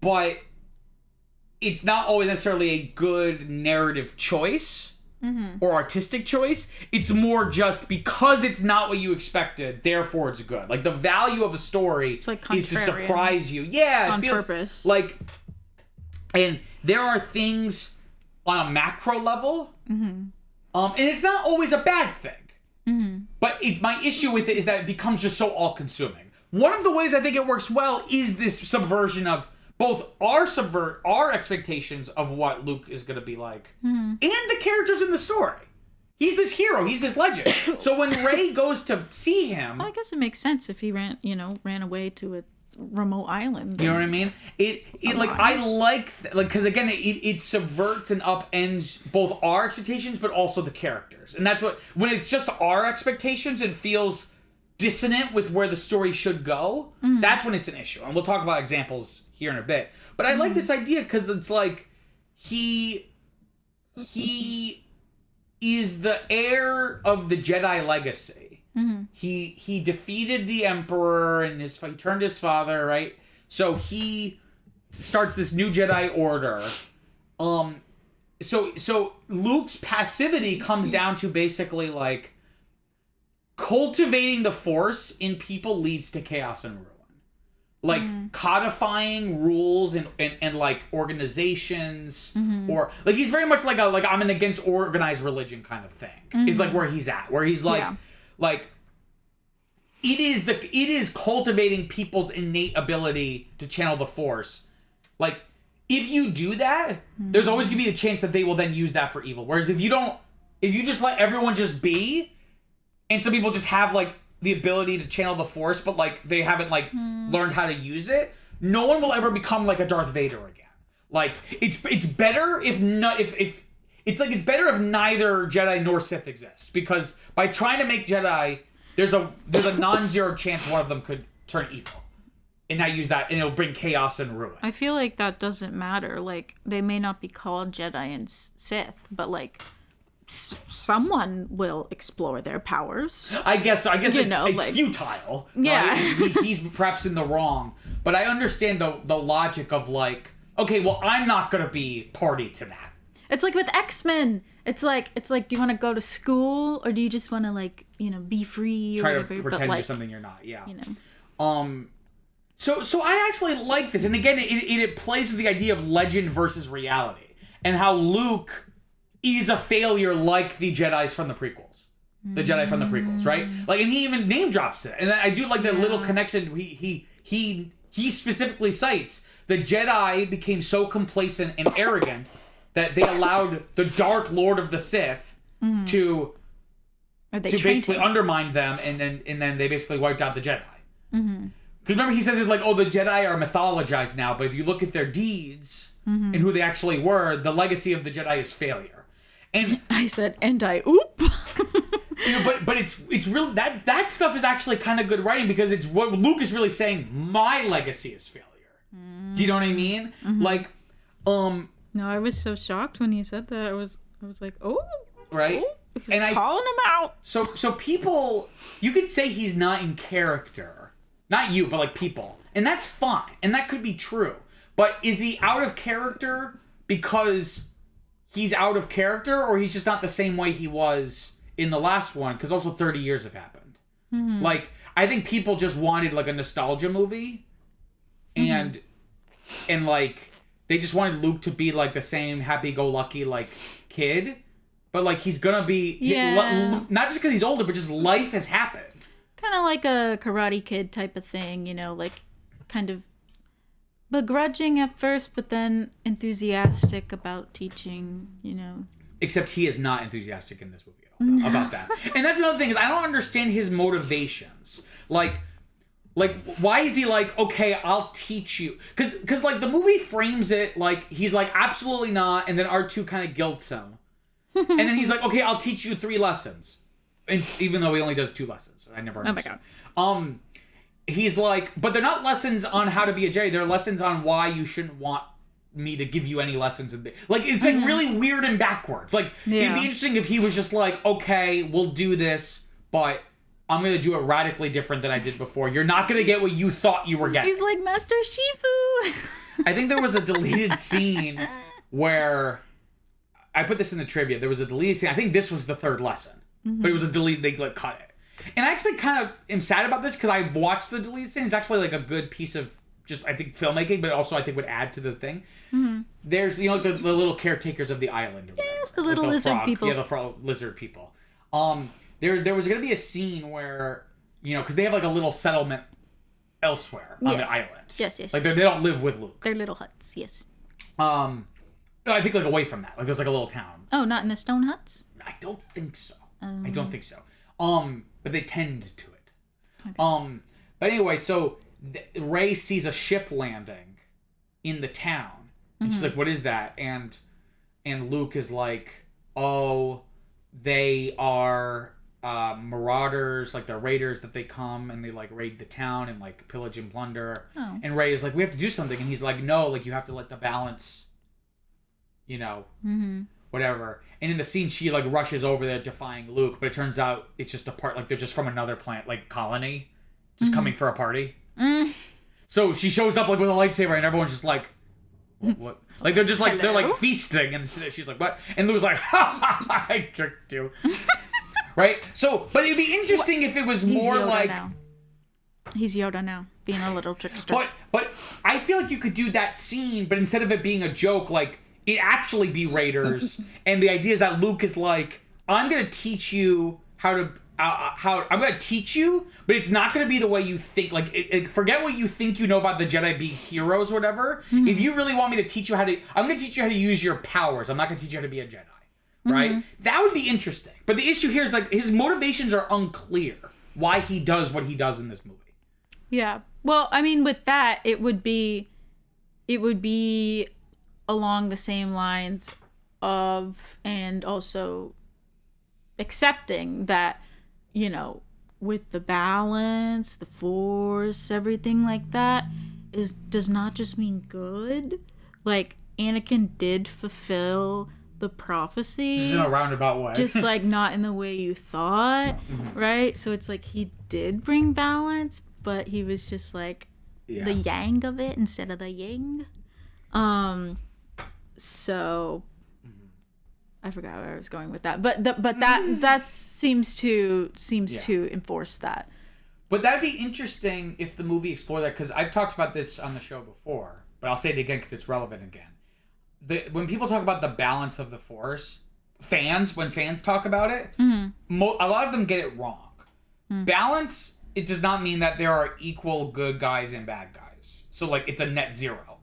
but it's not always necessarily a good narrative choice or artistic choice. It's more just because it's not what you expected, therefore it's good. Like, the value of a story is to surprise you. Yeah, on it feels purpose. like, and there are things on a macro level, and it's not always a bad thing. But my issue with it is that it becomes just so all-consuming. One of the ways I think it works well is this subversion of both our expectations of what Luke is going to be like, and the characters in the story. He's this hero. He's this legend. So when Rey goes to see him, well, I guess it makes sense if he ran away to a remote island. You know what I mean? It like, I like because again it subverts and upends both our expectations but also the characters, and that's what, when it's just our expectations and feels dissonant with where the story should go, that's when it's an issue. And we'll talk about examples here in a bit. But I like this idea because it's like he is the heir of the Jedi legacy. He defeated the Emperor and he turned his father, right? So he starts this new Jedi Order. So Luke's passivity comes down to basically like cultivating the Force in people leads to chaos and ruin. Like codifying rules and like organizations, or like he's very much like I'm an against organized religion kind of thing. Is like where he's at, where he's like like it is cultivating people's innate ability to channel the Force. Like, if you do that, there's always gonna be a chance that they will then use that for evil. Whereas if you just let everyone just be, and some people just have like the ability to channel the Force, but like they haven't like learned how to use it, no one will ever become like a Darth Vader again. Like it's better if not if it's like it's better if neither Jedi nor Sith exists, because by trying to make Jedi, there's a non-zero chance one of them could turn evil, and not use that, and it'll bring chaos and ruin. I feel like that doesn't matter. Like, they may not be called Jedi and Sith, but like someone will explore their powers. I guess it's futile. Yeah. Right? He's perhaps in the wrong, but I understand the logic of like, okay, well, I'm not gonna be party to that. It's like with X-Men. It's like, do you want to go to school, or do you just want to, like, be free or Try whatever? to pretend but, you're something you're not. Yeah. So I actually like this, and again, it plays with the idea of legend versus reality, and how Luke is a failure, like the Jedi's from the prequels, the Jedi from the prequels, right? Like, and he even name drops it, and I do like that little connection. He specifically cites the Jedi became so complacent and arrogant that they allowed the Dark Lord of the Sith to basically undermine them, and then they basically wiped out the Jedi. Because remember, he says it's like, oh, the Jedi are mythologized now, but if you look at their deeds and who they actually were, the legacy of the Jedi is failure. And I said, and I oop. but it's real, that stuff is actually kind of good writing, because it's what Luke is really saying. My legacy is failure. Do you know what I mean? Like, No, I was so shocked when he said that. I was like, oh, right? He's And calling him out. So people, you could say he's not in character, not you, but like people, and that's fine, and that could be true. But is he out of character because he's out of character, or he's just not the same way he was in the last one? Because also 30 years have happened. Like, I think people just wanted like a nostalgia movie, and like they just wanted Luke to be like the same happy-go-lucky like kid, but like he's gonna be not just because he's older, but just life has happened. Kind of like a Karate Kid type of thing, like kind of begrudging at first, but then enthusiastic about teaching, Except he is not enthusiastic in this movie at all about that. And that's another thing, is I don't understand his motivations. Like why is he like, okay, I'll teach you? Because like the movie frames it like he's like, absolutely not, and then R2 kind of guilts him. And then he's like, okay, I'll teach you 3 lessons. And even though he only does 2 lessons. I never understand. Oh my God. He's like, but they're not lessons on how to be a Jedi. They're lessons on why you shouldn't want me to give you any lessons. Like, it's like really weird and backwards. Like, it'd be interesting if he was just like, okay, we'll do this, but I'm going to do it radically different than I did before. You're not going to get what you thought you were getting. He's like Master Shifu. I think there was a deleted scene where, I put this in the trivia, there was a deleted scene. I think this was the 3rd lesson, but it was a deleted, they like cut it. And I actually kind of am sad about this, because I watched the deleted scene. It's actually like a good piece of just, I think, filmmaking, but also I think would add to the thing. There's, like the little caretakers of the island. Or whatever. Yes, the little like lizard people. Yeah, the lizard people. There was going to be a scene where, because they have like a little settlement elsewhere on the island. Yes. Like they don't live with Luke. They're little huts, yes. I think like away from that. Like there's like a little town. Oh, not in the stone huts? I don't think so. I don't think so. But they tend to it. Okay. But anyway, so Rey sees a ship landing in the town, and she's like, "What is that?" And Luke is like, "Oh, they are marauders, like they're raiders that they come and they like raid the town and like pillage and plunder." Oh. And Rey is like, "We have to do something," and he's like, "No, like you have to let the balance, whatever." And in the scene, she like rushes over there defying Luke, but it turns out it's just a part, like they're just from another planet, like colony, just coming for a party. So she shows up like with a lightsaber, and everyone's just like, what? Like they're just like they're like feasting, and she's like, what? And Luke's like, ha, I tricked you, right? So, but it'd be interesting if it was more Yoda like now. He's Yoda now, being a little trickster. But I feel like you could do that scene, but instead of it being a joke, like it actually be raiders, and the idea is that Luke is like, I'm gonna teach you how to. I'm going to teach you, but it's not going to be the way you think. Like, forget what you think you know about the Jedi being heroes or whatever. If you really want me to teach you I'm going to teach you how to use your powers. I'm not going to teach you how to be a Jedi. Right? That would be interesting. But the issue here is, like, his motivations are unclear. Why he does what he does in this movie. Yeah. Well, I mean, with that, it would be along the same lines of, and also accepting that, you know, with the balance, the force, everything like that does not just mean good. Like, Anakin did fulfill the prophecy. Just in a roundabout way. Just, like, not in the way you thought, right? So it's like he did bring balance, but he was just, like, the yang of it instead of the yin. So I forgot where I was going with that, but that seems to enforce that. But that'd be interesting if the movie explored that, because I've talked about this on the show before, but I'll say it again because it's relevant again. When people talk about the balance of the Force, when fans talk about it, a lot of them get it wrong. Balance, it does not mean that there are equal good guys and bad guys. So, like, it's a net zero.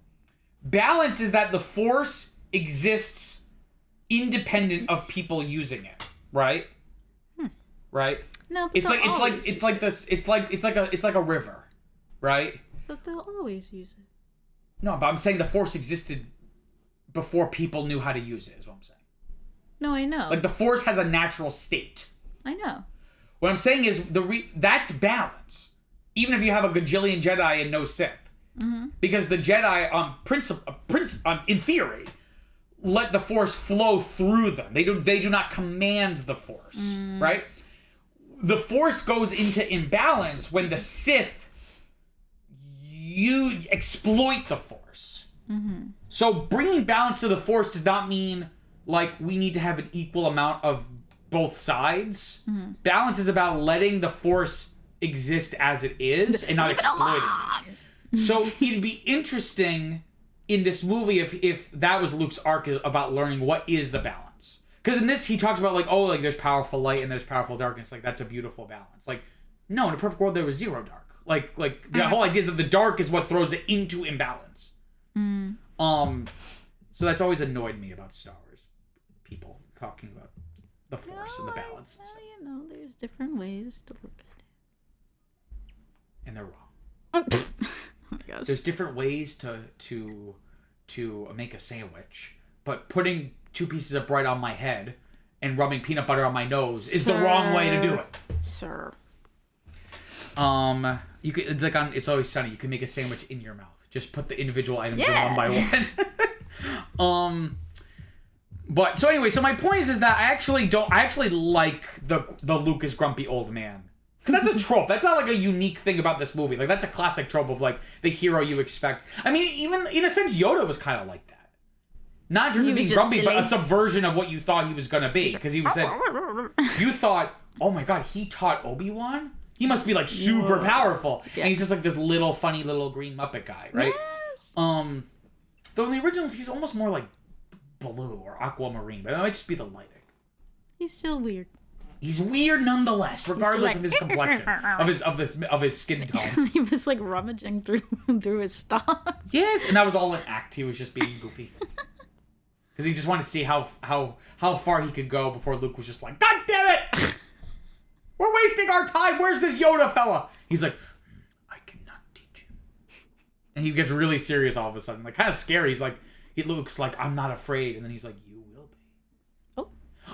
Balance is that the Force exists independent of people using it, right? Right? No, but it's like a river, right? But they'll always use it. No, but I'm saying the Force existed before people knew how to use it, is what I'm saying. No, I know. Like, the Force has a natural state. I know. What I'm saying is that's balance. Even if you have a gajillion Jedi and no Sith. Because the Jedi, in theory, let the Force flow through them. They do not command the Force, right? The Force goes into imbalance when the Sith exploit the Force. So bringing balance to the Force does not mean, like, we need to have an equal amount of both sides. Balance is about letting the Force exist as it is and not exploiting it. So it'd be interesting in this movie if that was Luke's arc about learning what is the balance. Because in this, he talks about, like, oh, like, there's powerful light and there's powerful darkness. Like, that's a beautiful balance. Like, no, in a perfect world, there was zero dark. Like the whole idea is that the dark is what throws it into imbalance. So that's always annoyed me about Star Wars people talking about the Force and the balance. Well, you know, there's different ways to look at it. And they're wrong. Oh my gosh. There's different ways to make a sandwich, but putting 2 pieces of bread on my head and rubbing peanut butter on my nose is the wrong way to do it. Sir. You could, like, on It's Always Sunny, you can make a sandwich in your mouth. Just put the individual items in one by one. But so anyway, so my point is that I actually like the Luke is grumpy old man. Because that's a trope. That's not, like, a unique thing about this movie. Like, that's a classic trope of, like, the hero you expect. I mean, even in a sense, Yoda was kind of like that. Not just being grumpy, but a subversion of what you thought he was going to be. Because he said, you thought, oh my god, he taught Obi-Wan? He must be, like, super powerful. Yeah. And he's just, like, this little funny little green Muppet guy, right? Yes. Though in the originals, he's almost more like blue or aquamarine. But it might just be the lighting. He's still weird. He's weird nonetheless, regardless of his complexion, of his skin tone. He was, like, rummaging through his stuff. Yes, and that was all an act. He was just being goofy. Because he just wanted to see how far he could go before Luke was just like, God damn it! We're wasting our time. Where's this Yoda fella? He's like, I cannot teach you. And he gets really serious all of a sudden, like, kind of scary. He's like, Luke's like, I'm not afraid, and then he's like, you will be. Oh.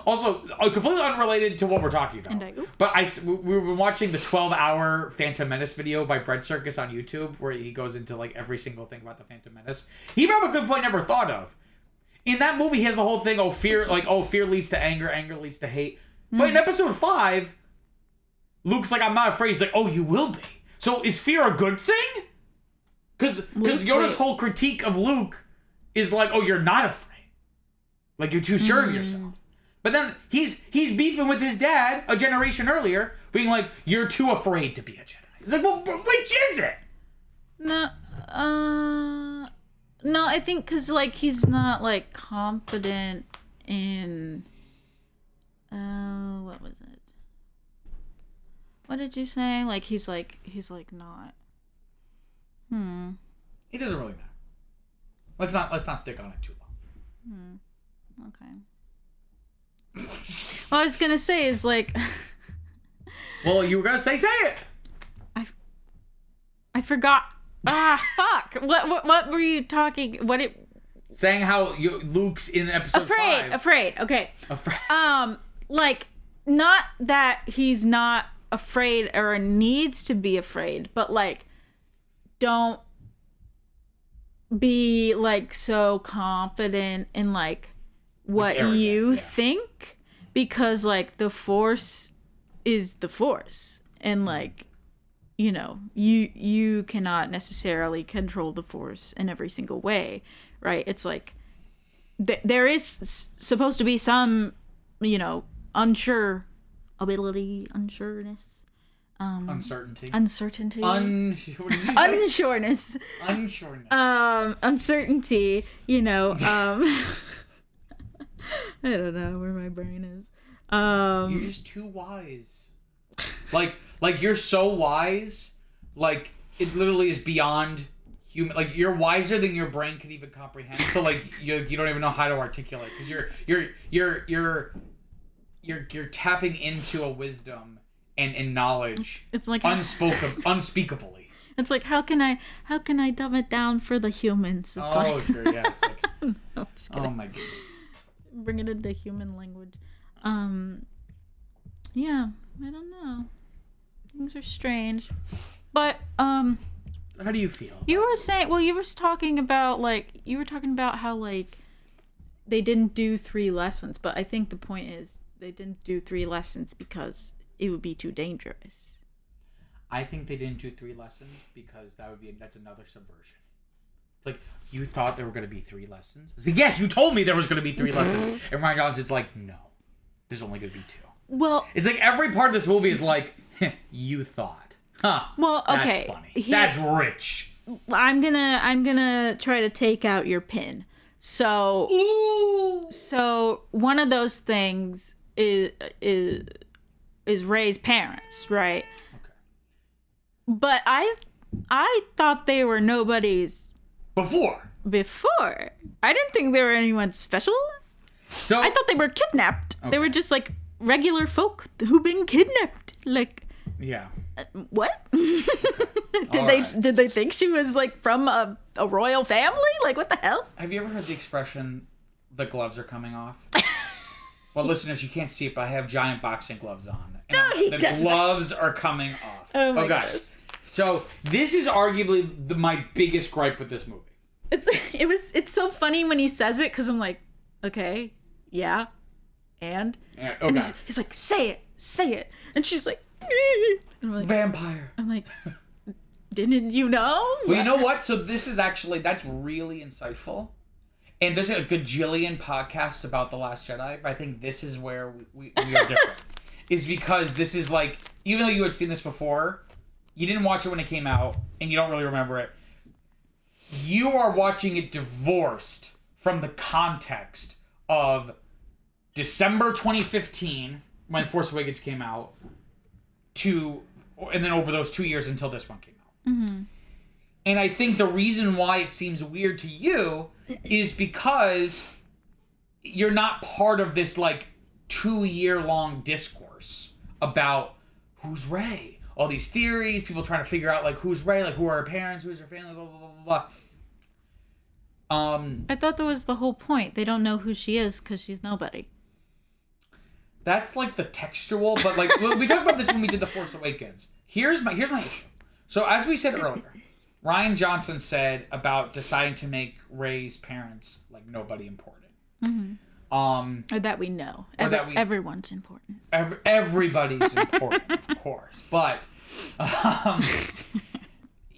Also, completely unrelated to what we're talking about. But we were watching the 12-hour Phantom Menace video by Bread Circus on YouTube, where he goes into, like, every single thing about the Phantom Menace. He brought up a good point I never thought of. In that movie, he has the whole thing, fear leads to anger, anger leads to hate. But in episode 5, Luke's like, I'm not afraid. He's like, oh, you will be. So is fear a good thing? Because Yoda's whole critique of Luke is like, oh, you're not afraid. Like, you're too sure of yourself. But then he's beefing with his dad a generation earlier, being like, you're too afraid to be a Jedi. He's like, well, which is it? No, I think because, like, he's not, like, confident in... what was it? What did you say? Like, he's not... It doesn't really matter. Let's not stick on it too long. Okay. What I was gonna say is, like... Well, you were gonna say it! I forgot... fuck! What were you talking... saying how Luke's in episode 5. Afraid. Okay. Afraid. Like, not that he's not afraid or needs to be afraid, but like, don't be like so confident in like what you think, because like the Force is the Force, and like, you know, you cannot necessarily control the Force in every single way, right? It's like there is supposed to be some, you know, unsureness, Uncertainty. Unsureness. Uncertainty, you know. I don't know where my brain is. You're just too wise. Like you're so wise, like it literally is beyond human. Like you're wiser than your brain could even comprehend. So like you don't even know how to articulate, because you're tapping into a wisdom and knowledge. It's like unspeakably. It's like, how can I dumb it down for the humans? It's Sure, yeah. It's like, no, I'm just kidding. oh my goodness. Bring it into human language. Yeah, I don't know. Things are strange. But, how do you feel? you were talking about how, like, they didn't do 3 lessons, but I think the point is they didn't do 3 lessons because it would be too dangerous. I think they didn't do 3 lessons because that's another subversion. It's like, you thought there were going to be 3 lessons? It's like, yes, you told me there was going to be 3 lessons. And Rian Johnson's like, no, there's only going to be 2. Well, it's like every part of this movie is like, you thought. Huh. Well, okay. That's funny. That's rich. I'm gonna try to take out your pin. So, ooh. So one of those things is Rey's parents, right? Okay. But I thought they were nobody's before. I didn't think they were anyone special. So I thought they were kidnapped. Okay. They were just like regular folk who've been kidnapped. Like, yeah. What? Did they think she was like from a royal family? Like, what the hell? Have you ever heard the expression, the gloves are coming off? Well, listeners, you can't see it, but I have giant boxing gloves on. And the gloves are coming off. Oh my gosh. So this is arguably my biggest gripe with this movie. It's so funny when he says it, because I'm like, okay, yeah, and he's like, say it, and she's like, and I'm like, vampire. I'm like, didn't you know? Well, you know what? So this is that's really insightful. And there's a gajillion podcasts about The Last Jedi, but I think this is where we are different. Is because this is like, even though you had seen this before, you didn't watch it when it came out, and you don't really remember it. You are watching it divorced from the context of December 2015, when Force Awakens came out, and then over those 2 years until this one came out. Mm-hmm. And I think the reason why it seems weird to you is because you're not part of this like 2-year-long discourse about who's Rey. All these theories, people trying to figure out like who's Rey, like who are her parents, who's her family, blah blah blah blah blah. I thought that was the whole point. They don't know who she is because she's nobody. That's like the textual, but like we talked about this when we did The Force Awakens. Here's my issue. So as we said earlier, Rian Johnson said about deciding to make Rey's parents like nobody important. Mm-hmm. Or that we know. Everyone's important. Everybody's important, of course. But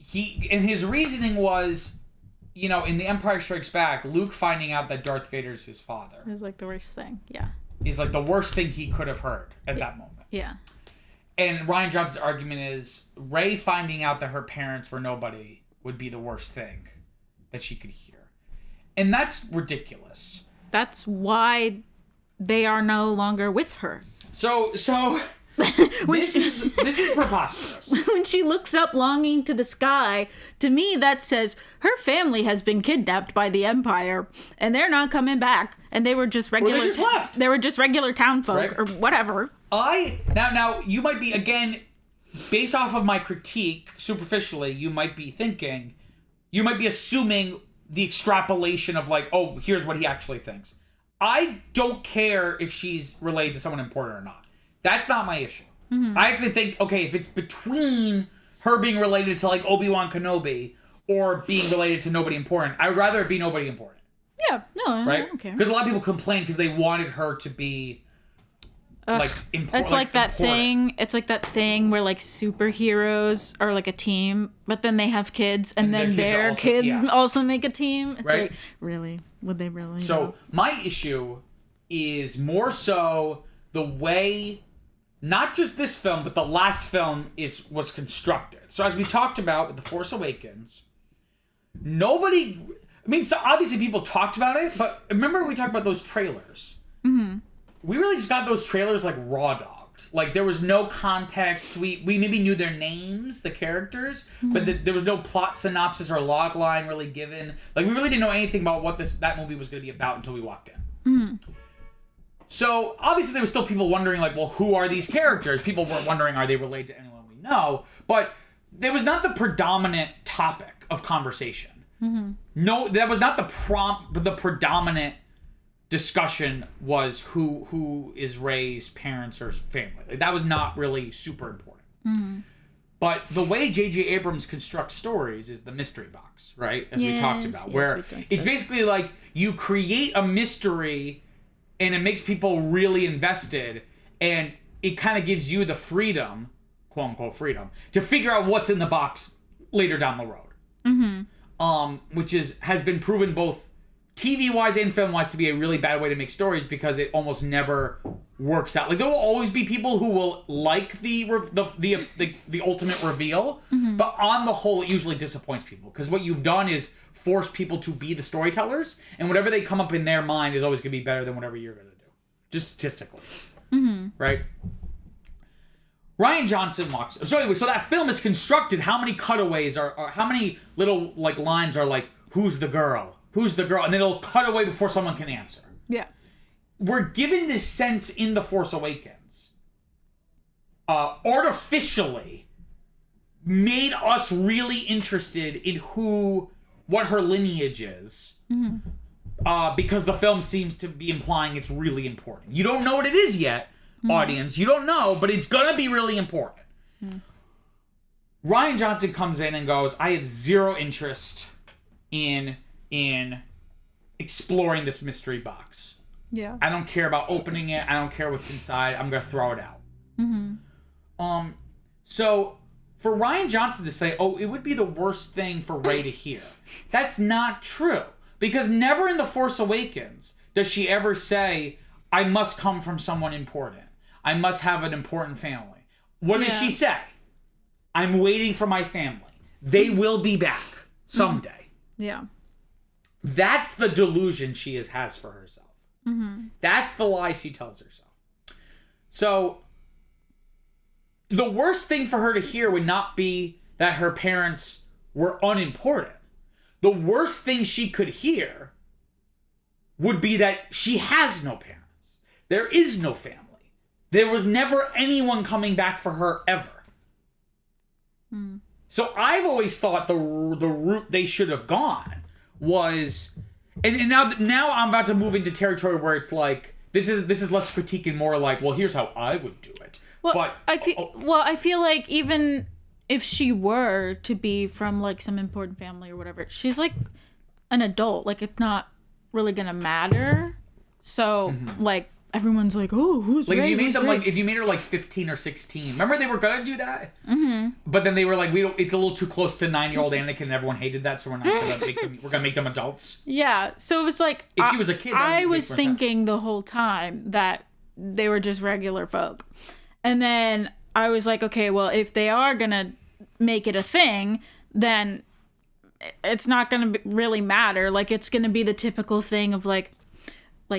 his reasoning was, you know, in The Empire Strikes Back, Luke finding out that Darth Vader's his father is like the worst thing. Yeah. Is like the worst thing he could have heard at that moment. Yeah. And Rian Johnson's argument is Rey finding out that her parents were nobody would be the worst thing that she could hear. And that's ridiculous. That's why they are no longer with her. So this is preposterous. When she looks up longing to the sky, to me that says her family has been kidnapped by the Empire and they're not coming back, and they were just regular. Or they just left. They were just regular town folk, right? or whatever. Now you might be, again, based off of my critique, superficially, you might be assuming the extrapolation of like, oh, here's what he actually thinks. I don't care if she's related to someone important or not. That's not my issue. I actually think, okay, if it's between her being related to like Obi-Wan Kenobi or being related to nobody important, I'd rather it be nobody important. Yeah, no, Right? I don't care. Because a lot of people complain because they wanted her to be like important. It's like that thing. It's like that thing where like superheroes are like a team, but then they have kids, and then their kids also make a team. It's right? like, really? Would they really? So my issue is more so the way, not just this film, but the last film was constructed. So as we talked about with The Force Awakens, nobody. I mean, so obviously people talked about it, but remember we talked about those trailers. Mm-hmm. We really just got those trailers like raw dogged. Like there was no context. We maybe knew their names, the characters, but there was no plot synopsis or log line really given. Like we really didn't know anything about what that movie was going to be about until we walked in. Mm-hmm. So obviously there were still people wondering like, well, who are these characters? People weren't wondering, are they related to anyone we know? But there was not the predominant topic of conversation. Mm-hmm. No, that was not the predominant discussion was who is Rey's parents or family. Like, that was not really super important. Mm-hmm. But the way J.J. Abrams constructs stories is the mystery box, right? As we talked about, where it's basically like you create a mystery and it makes people really invested, and it kind of gives you the freedom, quote unquote freedom, to figure out what's in the box later down the road. Mm-hmm. Which has been proven both TV-wise and film-wise to be a really bad way to make stories because it almost never works out. Like there will always be people who will like the ultimate reveal, mm-hmm. but on the whole, it usually disappoints people because what you've done is force people to be the storytellers, and whatever they come up in their mind is always going to be better than whatever you're going to do, just statistically, mm-hmm. right? Rian Johnson walks. So anyway, so that film is constructed. How many cutaways are how many little like lines are like, who's the girl? Who's the girl? And then it'll cut away before someone can answer. Yeah. We're given this sense in The Force Awakens, artificially made us really interested in what her lineage is, mm-hmm. Because the film seems to be implying it's really important. You don't know what it is yet, mm-hmm. audience. You don't know, but it's gonna be really important. Mm. Rian Johnson comes in and goes, I have zero interest in exploring this mystery box. Yeah. I don't care about opening it. I don't care what's inside. I'm gonna throw it out. Mm-hmm. So for Rian Johnson to say, oh, it would be the worst thing for Rey to hear, that's not true. Because never in The Force Awakens does she ever say, I must come from someone important. I must have an important family. What does she say? I'm waiting for my family. They will be back someday. Yeah. That's the delusion she has for herself. Mm-hmm. That's the lie she tells herself. So, the worst thing for her to hear would not be that her parents were unimportant. The worst thing she could hear would be that she has no parents. There is no family. There was never anyone coming back for her ever. Mm. So I've always thought the route they should have gone was, and now I'm about to move into territory where it's like this is less critique and more like, well, here's how I would do it. Well, but I feel like even if she were to be from like some important family or whatever, she's like an adult. Like it's not really gonna matter. So mm-hmm. like everyone's like, oh, who's like Rey? If you made her like 15 or 16. Remember they were gonna do that, mm-hmm. but then they were like, it's a little too close to 9-year-old Anakin, and everyone hated that, so we're gonna make them adults. Yeah, so it was like if she was a kid, I was thinking the whole time that they were just regular folk, and then I was like, okay, well, if they are gonna make it a thing, then it's not gonna really matter. Like it's gonna be the typical thing of like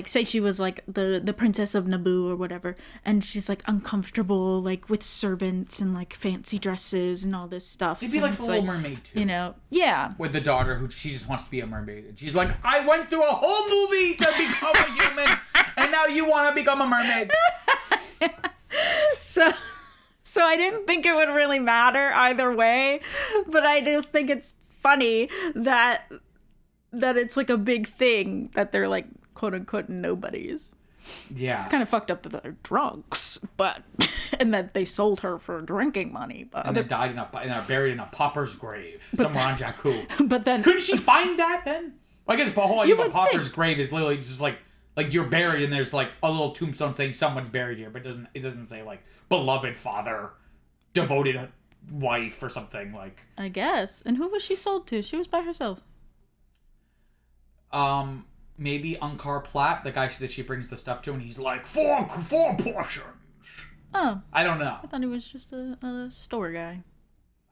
say she was like the princess of Naboo or whatever, and she's like uncomfortable like with servants and like fancy dresses and all this stuff. It'd be like The Little Mermaid too. You know, yeah. With the daughter who she just wants to be a mermaid, and she's like, I went through a whole movie to become a human, and now you want to become a mermaid. So I didn't think it would really matter either way, but I just think it's funny that that it's like a big thing that they're like quote unquote nobodies. Yeah. Kind of fucked up that they're drunks, but and that they sold her for drinking money, but And they died and are buried in a pauper's grave somewhere on Jakku. But then couldn't she find that then? I guess the whole idea of a pauper's grave is literally just like you're buried and there's like a little tombstone saying someone's buried here, but it doesn't say like beloved father, devoted wife or something like. I guess. And who was she sold to? She was by herself. Maybe Unkar Platt, the guy that she brings the stuff to, and he's like, four portions. Oh. I don't know. I thought he was just a store guy.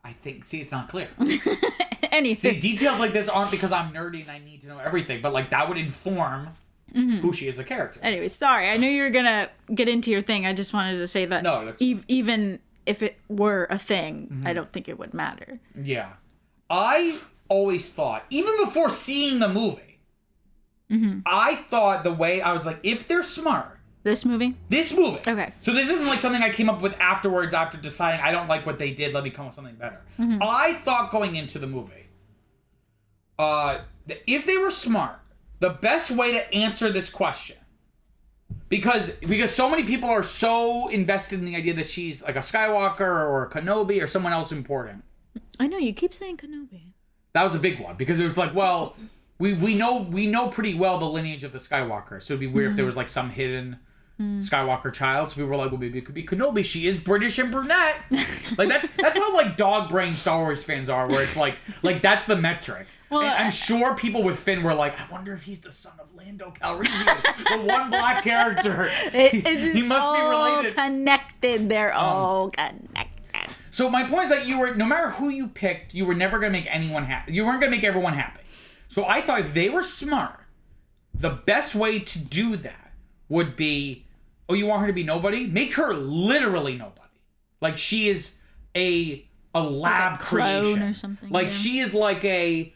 I think, see, it's not clear. Anyway. See, details like this aren't because I'm nerdy and I need to know everything, but like that would inform who she is as a character. Anyway, sorry. I knew you were going to get into your thing. I just wanted to say that even if it were a thing, I don't think it would matter. Yeah. I always thought, even before seeing the movie, I thought the way I was like, if they're smart. This movie? Okay. So this isn't like something I came up with afterwards after deciding I don't like what they did, let me come up with something better. I thought going into the movie, if they were smart, the best way to answer this question, because so many people are so invested in the idea that she's like a Skywalker or a Kenobi or someone else important. I know, you keep saying Kenobi. That was a big one, because it was like, well, we know pretty well the lineage of the Skywalker, so it'd be weird if there was like some hidden Skywalker child. So we were like, well, maybe it could be Kenobi. She is British and brunette. Like that's how like dog brain Star Wars fans are, where it's like that's the metric. Well, and I'm sure people with Finn were like, I wonder if he's the son of Lando Calrissian, the one black character. He must be related. Connected. They're all connected. So my point is that no matter who you picked, you were never gonna make anyone happy. You weren't gonna make everyone happy. So I thought if they were smart, the best way to do that would be, oh, you want her to be nobody? Make her literally nobody. Like she is a lab like a creation or something. Like she is like if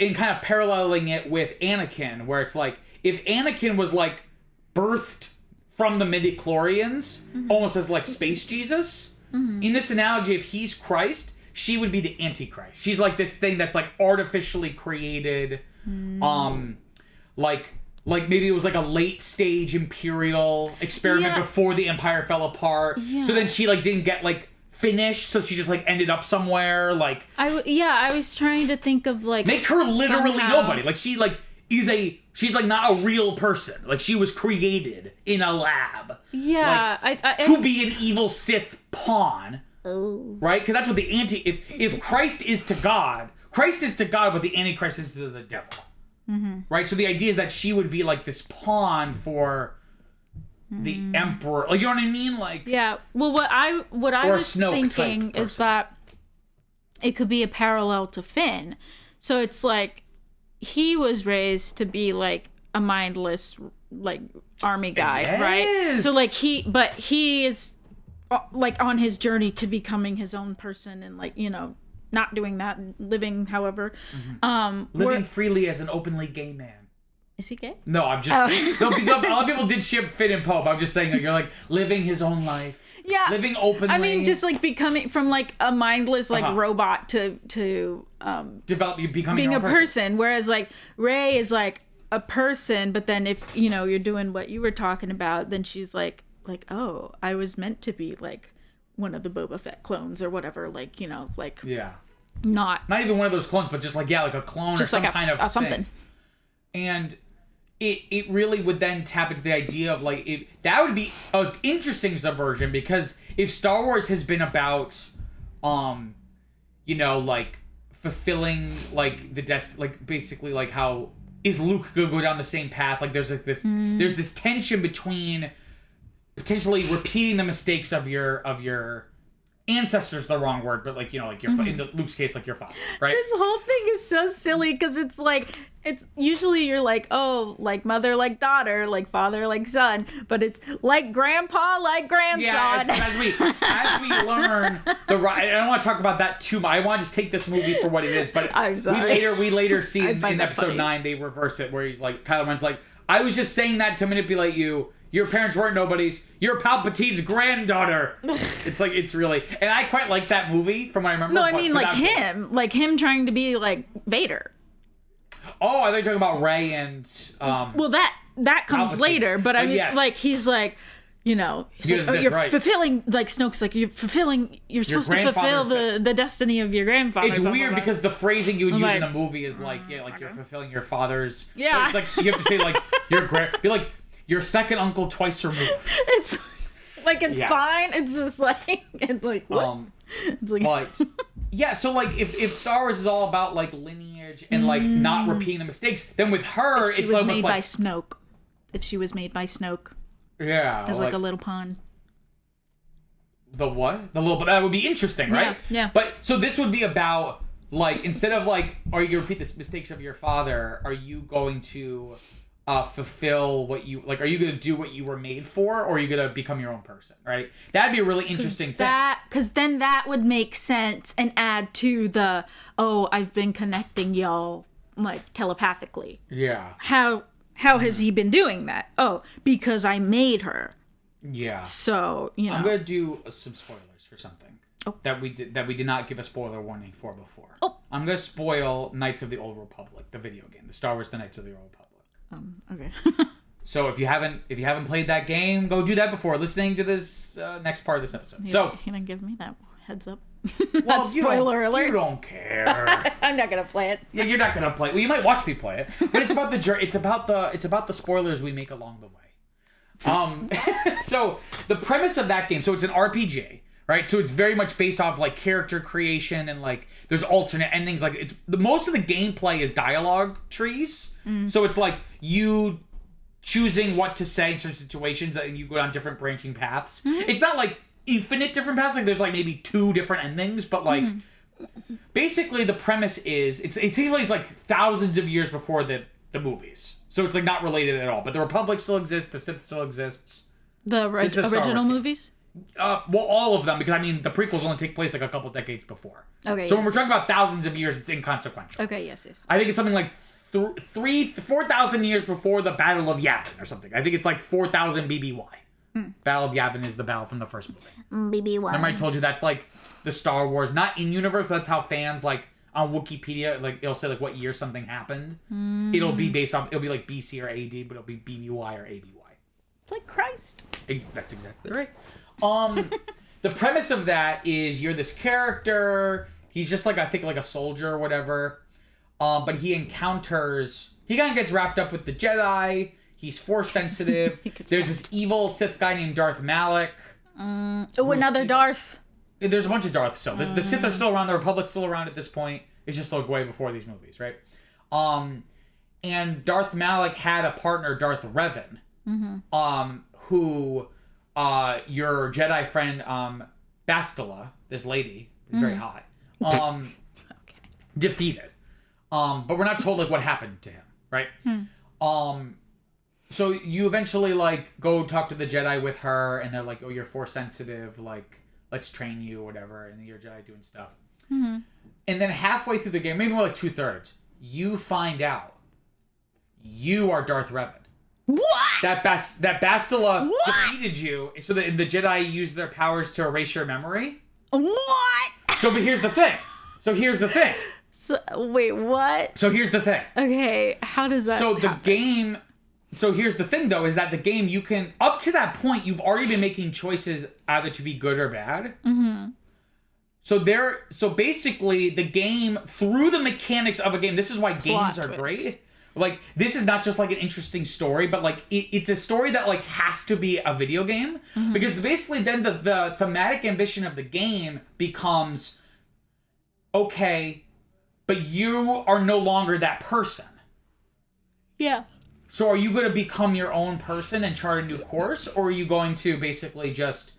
in kind of paralleling it with Anakin, where it's like if Anakin was like birthed from the midichlorians, almost as like space Jesus. In this analogy, if he's Christ, she would be the Antichrist. She's like this thing that's like artificially created, like maybe it was like a late stage imperial experiment before the Empire fell apart. Yeah. So then she like didn't get like finished, so she just like ended up somewhere like. I was trying to think of like make her literally nobody. Like she like she's like not a real person. Like she was created in a lab. Yeah, like, to be an evil Sith pawn. Oh. Right? Because that's what if Christ is to God, but the Antichrist is to the devil. Right? So the idea is that she would be like this pawn for the Emperor. Like, you know what I mean? Like, yeah. Well, what I was thinking is that it could be a parallel to Finn. So it's like he was raised to be like a mindless like army guy, right? So like he is like on his journey to becoming his own person and like, you know, not doing that, living however. Living freely as an openly gay man. Is he gay? No, I'm just... a lot of people did ship Finn and Pope. I'm just saying that you're like living his own life. Yeah. Living openly. I mean, just like becoming from like a mindless like robot to becoming being a person. Whereas like Rey is like a person, but then if, you know, you're doing what you were talking about, then she's like, oh, I was meant to be like one of the Boba Fett clones or whatever, like, you know, like not even one of those clones, but just like like a clone just or some like kind of something. Thing. And it really would then tap into the idea of like that would be an interesting subversion, because if Star Wars has been about you know, like fulfilling like the like basically like how is Luke gonna go down the same path, like there's like this there's this tension between potentially repeating the mistakes of your ancestors, the wrong word, but like, you know, like your in the Luke's case, like your father, right? This whole thing is so silly because it's like, it's usually you're like, oh, like mother like daughter, like father like son, but it's like grandpa like grandson. Yeah, as we learn the right. I don't want to talk about that too much. I want to just take this movie for what it is, but I'm sorry. we later see in episode funny. 9 they reverse it, where he's like, Kylo Ren's like, I was just saying that to manipulate you. Your parents weren't nobodies. You're Palpatine's granddaughter. It's like, it's really... And I quite like that movie from what I remember. No, I mean like him trying to be like Vader. Oh, I thought you were talking about Rey and Well, that comes Palpatine. later, but I mean, yes. it's like he's like, you know, he's like, That's you're right. fulfilling, like Snoke's like, you're supposed to fulfill the destiny of your grandfather. It's weird because the phrasing you would use in a movie is like, you're fulfilling your father's. Yeah. It's like you have to say like be like your second uncle twice removed. It's like it's fine. It's just like it's like what? It's like, But yeah, so like if Star Wars is all about like lineage and like not repeating the mistakes, then with her if she it's was almost made like by Snoke. If she was made by Snoke. yeah, As like a little pawn. The what? The little, but that would be interesting, right? Yeah. But so this would be about like instead of like, are you gonna repeat the mistakes of your father? Are you going to fulfill what you like? Are you gonna do what you were made for, or are you gonna become your own person? Right? That'd be a really interesting thing. Because then that would make sense and add to the I've been connecting y'all like telepathically. Yeah. How has he been doing that? Oh, because I made her. Yeah. So, you know. I'm gonna do some spoilers for something that we did not give a spoiler warning for before. I'm gonna spoil Knights of the Old Republic, the video game, the Star Wars: The Knights of the Old Republic. Okay. So if you haven't played that game, go do that before listening to this next part of this episode. So he didn't give me that heads up. well, That's spoiler alert. You don't care. I'm not gonna play it. Yeah, you're not gonna play. Well, you might watch me play it, but it's about the spoilers we make along the way. So the premise of that game, so it's an RPG, right? So it's very much based off like character creation and like there's alternate endings. Like most of the gameplay is dialogue trees. So it's like you choosing what to say in certain situations that you go down different branching paths. It's not like infinite different paths. Like there's like maybe 2 different endings, but like basically the premise is it takes place like thousands of years before the movies. So it's like not related at all. But the Republic still exists. The Sith still exists. The original movies? Well, all of them, because I mean the prequels only take place like a couple decades before. Okay. So when we're talking about thousands of years, it's inconsequential. Okay. Yes. I think it's something like 4,000 years before the Battle of Yavin or something. I think it's like 4,000 BBY. Battle of Yavin is the battle from the first movie. BBY. Remember I told you that's like the Star Wars, not in universe, but that's how fans like on Wikipedia, like it'll say like what year something happened. It'll be based off, it'll be like BC or AD, but it'll be BBY or ABY. It's like Christ. That's exactly right. The premise of that is you're this character. He's just like, I think like a soldier or whatever. But he kind of gets wrapped up with the Jedi. He's force sensitive. There's this evil Sith guy named Darth Malak. Another Darth. There's a bunch of Darths still. The Sith are still around. The Republic's still around at this point. It's just like way before these movies, right? And Darth Malak had a partner, Darth Revan, who your Jedi friend Bastila, this lady, is very hot, defeated. But we're not told like what happened to him, right? So you eventually like go talk to the Jedi with her, and they're like, "Oh, you're force sensitive. Like, let's train you, or whatever." And you're Jedi doing stuff. And then halfway through the game, maybe more like 2/3, you find out you are Darth Revan. What? That Bastila defeated you, so that the Jedi used their powers to erase your memory. What? So, but here's the thing. So here's the thing. Wait, what? So here's the thing. Okay, how does that So the happen? game... So here's the thing, though, is that the game, you can... Up to that point, you've already been making choices either to be good or bad. So basically, the game, through the mechanics of a game... This is why games are great. Like, this is not just, like, an interesting story, but, like, it's a story that, like, has to be a video game. Because basically, then the thematic ambition of the game becomes... Okay... But you are no longer that person. Yeah. So are you going to become your own person and chart a new course? Or are you going to basically just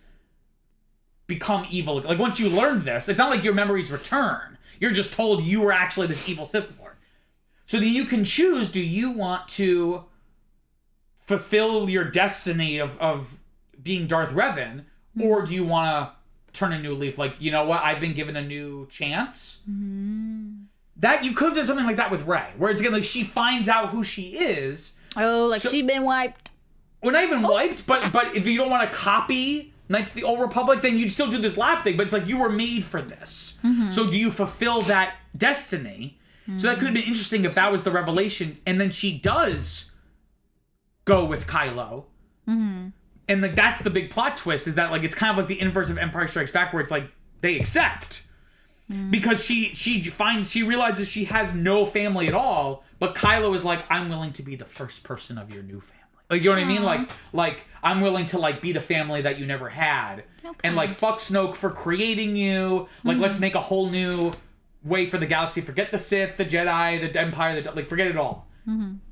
become evil? Like, once you learned this, it's not like your memories return. You're just told you were actually this evil Sith Lord. So then you can choose, do you want to fulfill your destiny of being Darth Revan? Or do you want to turn a new leaf? Like, you know what? I've been given a new chance. That you could have done something like that with Rey, where it's again like she finds out who she is. Oh, like she been wiped. Well, not even wiped, but if you don't want to copy Knights of the Old Republic, then you'd still do this lap thing. But it's like you were made for this. So do you fulfill that destiny? So that could have been interesting if that was the revelation, and then she does go with Kylo. And like that's the big plot twist, is that like it's kind of like the inverse of Empire Strikes Back, where it's like they accept. Because she realizes she has no family at all, but Kylo is like, I'm willing to be the first person of your new family. Like, you know what I mean? Like I'm willing to like be the family that you never had. Okay. And like fuck Snoke for creating you. Like let's make a whole new way for the galaxy. Forget the Sith, the Jedi, the Empire, like forget it all.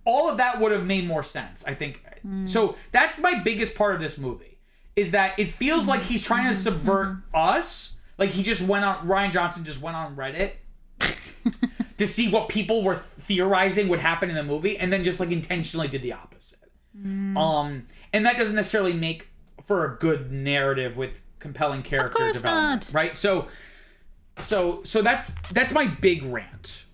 All of that would have made more sense, I think. So that's my biggest part of this movie, is that it feels like he's trying to subvert us. Like Rian Johnson just went on Reddit to see what people were theorizing would happen in the movie, and then just like intentionally did the opposite. And that doesn't necessarily make for a good narrative with compelling character development, right? So that's my big rant.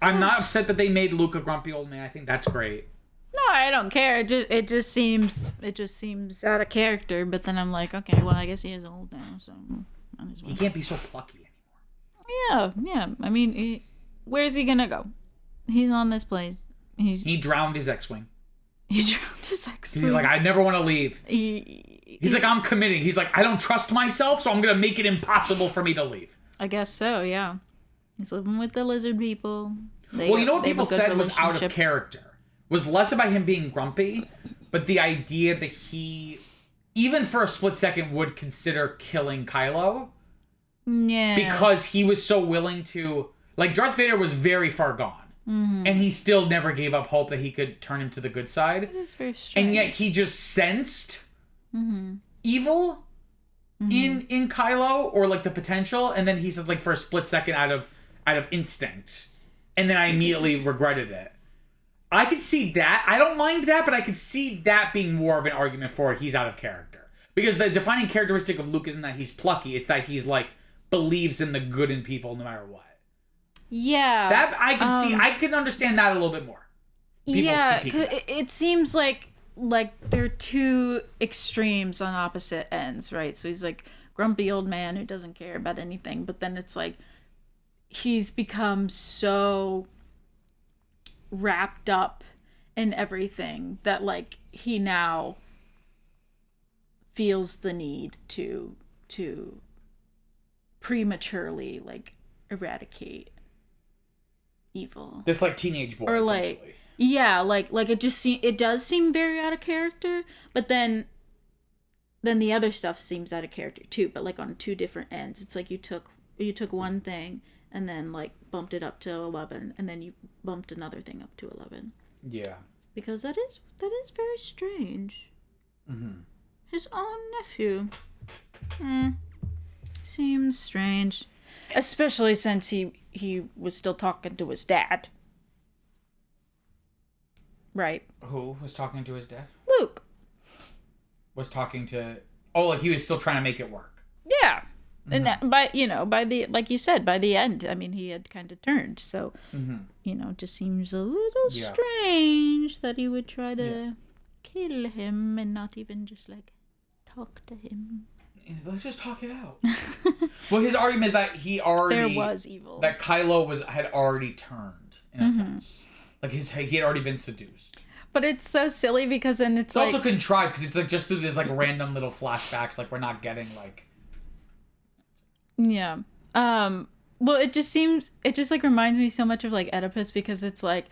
I'm not upset that they made Luke a grumpy old man. I think that's great. No, I don't care. It just seems out of character. But then I'm like, okay, well, I guess he is old now, so might as well. He can't be so plucky anymore. Yeah. I mean, where's he gonna go? He's on this place. He drowned his X-wing. He's like, I never want to leave. He's like, I'm committing. He's like, I don't trust myself, so I'm gonna make it impossible for me to leave. I guess so. Yeah. He's living with the lizard people. Well, you know what people said was out of character? Was less about him being grumpy, but the idea that he, even for a split second, would consider killing Kylo. Yeah. Because he was so willing to... Like, Darth Vader was very far gone. And he still never gave up hope that he could turn him to the good side. It is very strange. And yet he just sensed evil in Kylo, or like the potential, and then he says, like, for a split second out of instinct. And then I immediately regretted it. I could see that. I don't mind that, but I could see that being more of an argument for he's out of character. Because the defining characteristic of Luke isn't that he's plucky, it's that he's like believes in the good in people no matter what. Yeah. That I can see. I can understand that a little bit more. It seems like there are two extremes on opposite ends, right? So he's like grumpy old man who doesn't care about anything, but then it's like he's become so wrapped up in everything that like he now feels the need to prematurely like eradicate evil. This like teenage boy, or like it does seem very out of character, but then the other stuff seems out of character too, but like on two different ends. It's like you took one thing and then like bumped it up to 11, and then you bumped another thing up to 11. Yeah. Because that is very strange. His own nephew. Seems strange. Especially since he was still talking to his dad. Right. Who was talking to his dad? Luke. Was talking to... Oh, like he was still trying to make it work. Yeah. And by the, like you said, by the end, I mean, he had kind of turned. So, it just seems a little strange that he would try to kill him and not even just like talk to him. Let's just talk it out. Well, his argument is that there was evil. That Kylo had already turned, in a sense. Like he had already been seduced. But it's so silly because then it's like... also contrived because it's like just through this like random little flashbacks, like we're not getting like... Yeah. Well, it just like reminds me so much of like Oedipus, because it's like,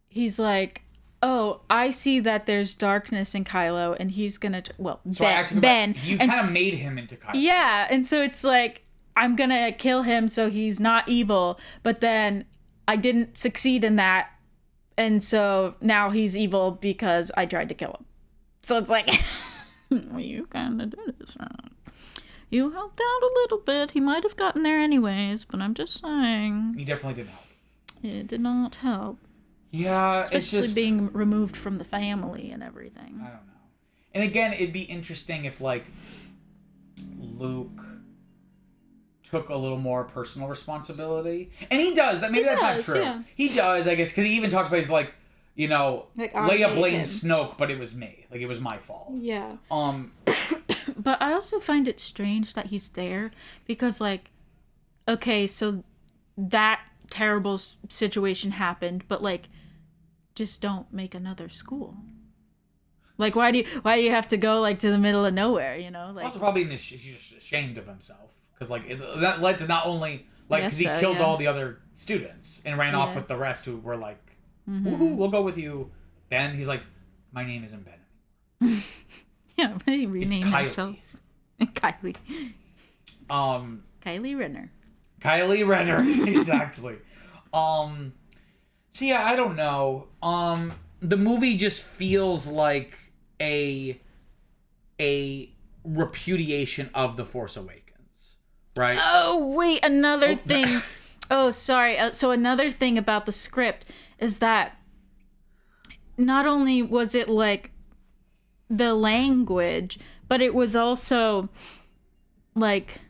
he's like, oh, I see that there's darkness in Kylo and he's gonna, Ben. You kind of made him into Kylo. Yeah. And so it's like, I'm gonna kill him so he's not evil, but then I didn't succeed in that. And so now he's evil because I tried to kill him. So it's like, well, you kind of did this wrong. You helped out a little bit. He might have gotten there anyways, but I'm just saying. He definitely didn't help. It did not help. Yeah, especially it's just... being removed from the family and everything. I don't know. And again, it'd be interesting if, like, Luke took a little more personal responsibility. And he does. Maybe that's not true. Yeah. He does, I guess, because he even talks about, he's like, you know, like, Leia blamed Snoke, but it was me. Like, it was my fault. Yeah. But I also find it strange that he's there because, like, okay, so that terrible situation happened, but like, just don't make another school. Like, why do you have to go like to the middle of nowhere? You know, like also probably he's just ashamed of himself because like that led to not only like because he killed all the other students and ran off with the rest who were like, woohoo, we'll go with you. Ben, he's like, my name isn't Ben. Yeah, but he renamed himself. Kylie. Kylie Renner. Kylie Renner, exactly. So yeah, I don't know. The movie just feels like a repudiation of The Force Awakens, right? Oh wait, another thing. Oh, sorry. So another thing about the script is that not only was it like the language, but it was also like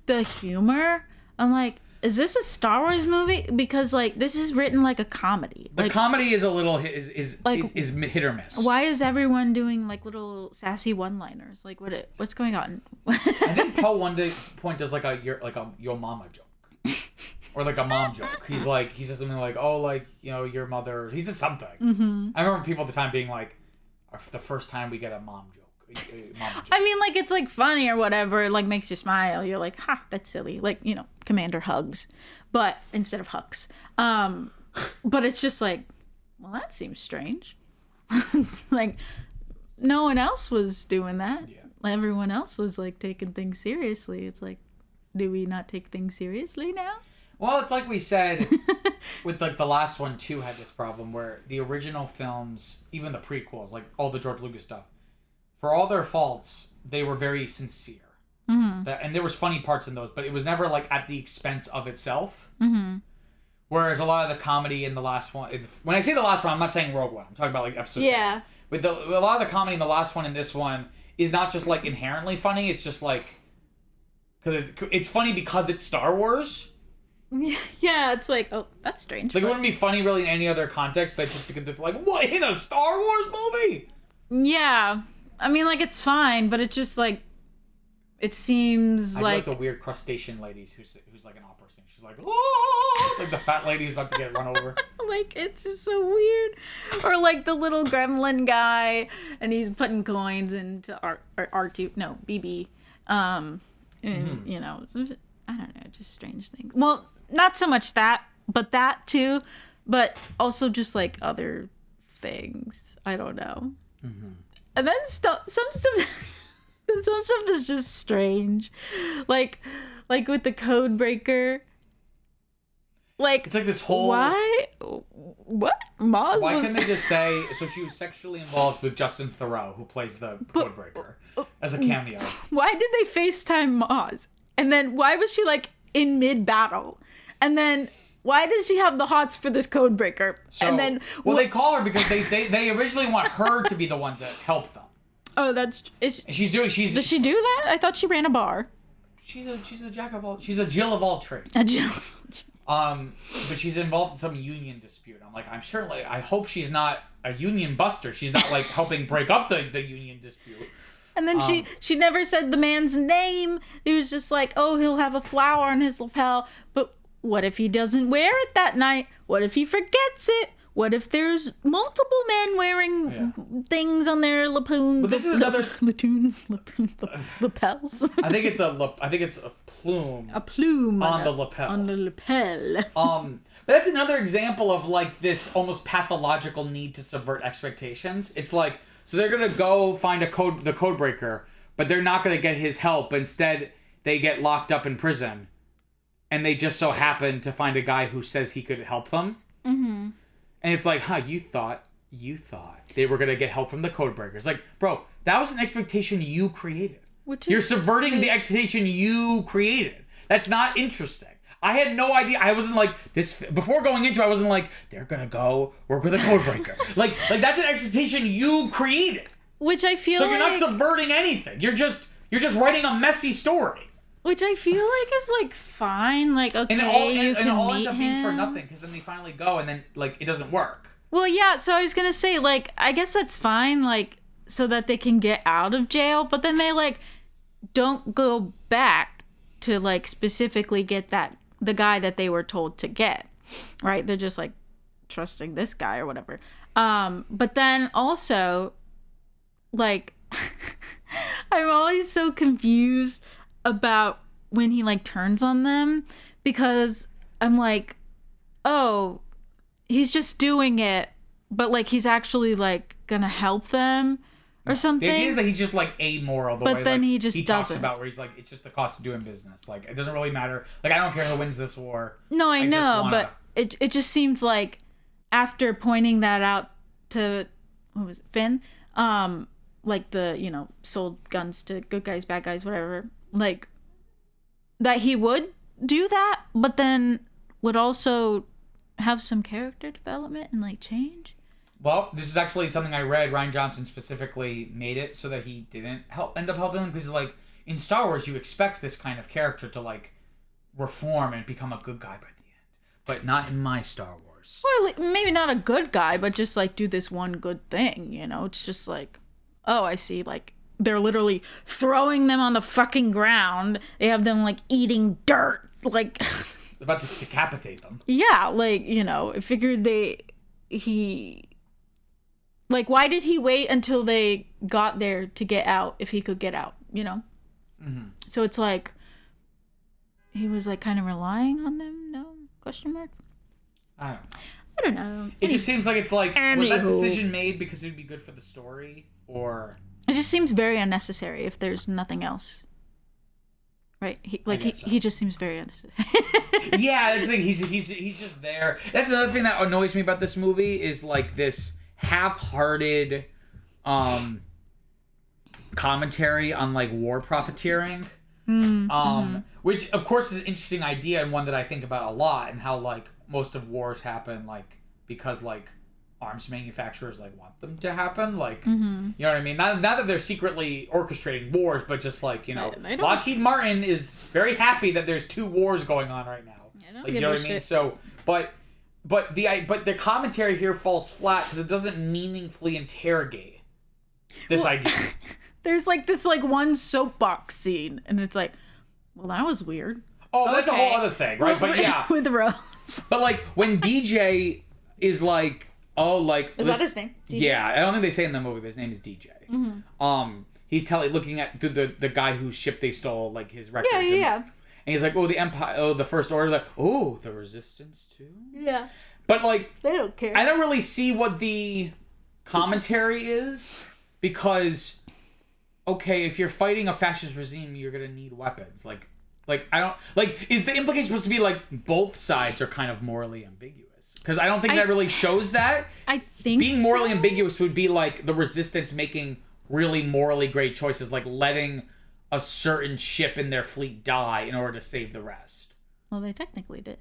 the humor. I'm like, is this a Star Wars movie? Because like this is written like a comedy. The like, comedy is a little is hit or miss. Why is everyone doing like little sassy one-liners? Like what's going on? I think Poe one point does like a your mama joke. Or like a mom joke. He says something like, "Oh, like, you know, your mother." He says something. Mm-hmm. I remember people at the time being like, "The first time we get a mom joke." I mean, like, it's like funny or whatever. It like makes you smile. You're like, "Ha, that's silly." Like, you know, Commander hugs, but instead of hucks. But it's just like, well, that seems strange. Like, no one else was doing that. Yeah. Everyone else was like taking things seriously. It's like, do we not take things seriously now? Well, it's like we said with like the last one too had this problem where the original films, even the prequels, like all the George Lucas stuff, for all their faults, they were very sincere. Mm-hmm. And there was funny parts in those, but it was never like at the expense of itself. Mm-hmm. Whereas a lot of the comedy in the last one, when I say the last one, I'm not saying Rogue One. I'm talking about like episode 7. With a lot of the comedy in the last one and this one is not just like inherently funny. It's just like because it's funny because it's Star Wars. Yeah, it's like, oh, that's strange. Like, it wouldn't be funny really in any other context, but just because it's like, what, in a Star Wars movie? Yeah. I mean, like, it's fine, but it just, like, it seems like the weird crustacean lady who's like an opera singer. She's like, oh! Like the fat lady who's about to get run over. Like, it's just so weird. Or, like, the little gremlin guy, and he's putting coins into BB. And, you know, I don't know, just strange things. Well, not so much that, but that too, but also just like other things. I don't know. Mm-hmm. And then some stuff is just strange, like with the code breaker. Like, it's like this whole what Maz why was... can't they just say so she was sexually involved with Justin Theroux, who plays the code breaker, as a cameo? Why did they FaceTime Maz? And then why was she like in mid battle? And then why does she have the hots for this code breaker? So, and then they call her because they originally want her to be the one to help them. Oh, does she do that? I thought she ran a bar. She's a jack of all. She's a Jill of all trades. A Jill. But she's involved in some union dispute. I'm like, I hope she's not a union buster. She's not like helping break up the union dispute. And then she never said the man's name. It was just like, oh, he'll have a flower on his lapel. But what if he doesn't wear it that night? What if he forgets it? What if there's multiple men wearing things on their lapels? But this is another lapels. I think it's a plume. A plume on the lapel. On the lapel. But that's another example of like this almost pathological need to subvert expectations. It's like, so they're gonna go find the code breaker, but they're not gonna get his help. Instead, they get locked up in prison, and they just so happen to find a guy who says he could help them. Mm-hmm. And it's like, you thought they were gonna get help from the code breakers. Like, bro, that was an expectation you created. You're subverting the expectation you created. That's not interesting. I had no idea. I wasn't like this before going into. I wasn't like they're gonna go work with a code breaker. like that's an expectation you created. Which I feel. So you're not subverting anything. You're just writing a messy story. Which I feel like is like fine. Like, okay, and it all ends up being for nothing because then they finally go and then like it doesn't work. Well, yeah. So I was gonna say like I guess that's fine. Like so that they can get out of jail, but then they like don't go back to like specifically get the guy that they were told to get. right? They're just like trusting this guy or whatever. But then also, like, I'm always so confused about when he like turns on them, because I'm like, oh, he's just doing it, but like he's actually like gonna help them or something. The idea is that he's just like amoral. But then he just talks doesn't. about where he's like, it's just the cost of doing business. Like, it doesn't really matter. Like, I don't care who wins this war. No, I know, but it just seemed like after pointing that out to, what was it, Finn? Like the, you know, sold guns to good guys, bad guys, whatever. Like, that he would do that, but then would also have some character development and like change. Well, this is actually something I read. Rian Johnson specifically made it so that he didn't end up helping them, because like in Star Wars you expect this kind of character to like reform and become a good guy by the end, but not in my Star Wars. Or like, maybe not a good guy, but just like do this one good thing, you know? It's just like, oh, I see, like they're literally throwing them on the fucking ground. They have them like eating dirt, like about to decapitate them. Yeah, like, you know, I figured he like, why did he wait until they got there to get out if he could get out, you know? Mm-hmm. So it's like he was like kind of relying on them. No question mark. I don't know. It just seems like it's like, was that decision made because it would be good for the story, or it just seems very unnecessary if there's nothing else. Right? He just seems very unnecessary. Yeah, that's the thing. He's just there. That's another thing that annoys me about this movie is like this half-hearted commentary on like war profiteering. Which of course is an interesting idea and one that I think about a lot, and how like most of wars happen like because like arms manufacturers like want them to happen, like you know what I mean, not that they're secretly orchestrating wars, but just like, you know, Lockheed Martin is very happy that there's 2 wars going on right now, like, you know what I mean. So but the commentary here falls flat because it doesn't meaningfully interrogate this idea. There's like this like one soapbox scene, and it's like, well, that was weird. Oh, okay. That's a whole other thing, right? But yeah, with Rose. But like when DJ is like, oh, like is that his name? DJ? Yeah, I don't think they say in the movie, but his name is DJ. He's looking at through the guy whose ship they stole, like his records. Yeah. And he's like, oh, the Empire, oh, the First Order, like, oh, the Resistance too. Yeah. But like, they don't care. I don't really see what the commentary is, because okay, if you're fighting a fascist regime, you're gonna need weapons. Like I don't like. Is the implication supposed to be like both sides are kind of morally ambiguous? Because I don't think that really shows that. I think being morally ambiguous would be like the Resistance making really morally great choices, like letting a certain ship in their fleet die in order to save the rest. Well, they technically did.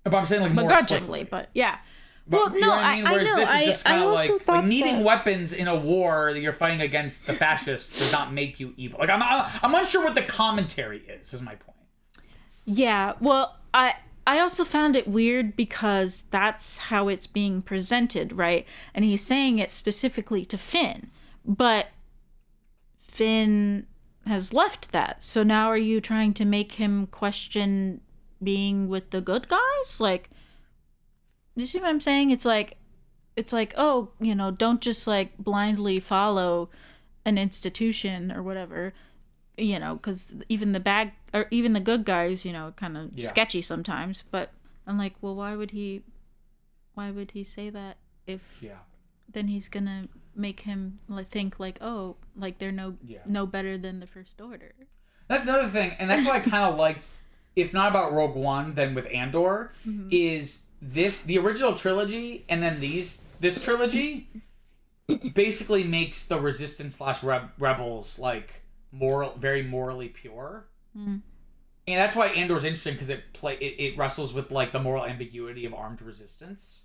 But I'm saying like more begrudgingly, but yeah. But, well, no, you know what I mean? Whereas I know. this is just kind of like needing that weapons in a war that you're fighting against the fascists does not make you evil. Like I'm unsure what the commentary is my point. Yeah, well, I also found it weird because that's how it's being presented, right? And he's saying it specifically to Finn, but Finn has left that. So now are you trying to make him question being with the good guys? Like, you see what I'm saying? It's like, oh, you know, don't just like blindly follow an institution or whatever, you know, because even the good guys, you know, kind of sketchy sometimes. But I'm like, well, why would he say that if then he's gonna make him think like, oh, like they're no better than the First Order. That's another thing, and that's what I kind of liked, if not about Rogue One, then with Andor, is the original trilogy, and then this trilogy basically makes the Resistance / rebels like very morally pure, and that's why Andor's interesting, because it wrestles with like the moral ambiguity of armed resistance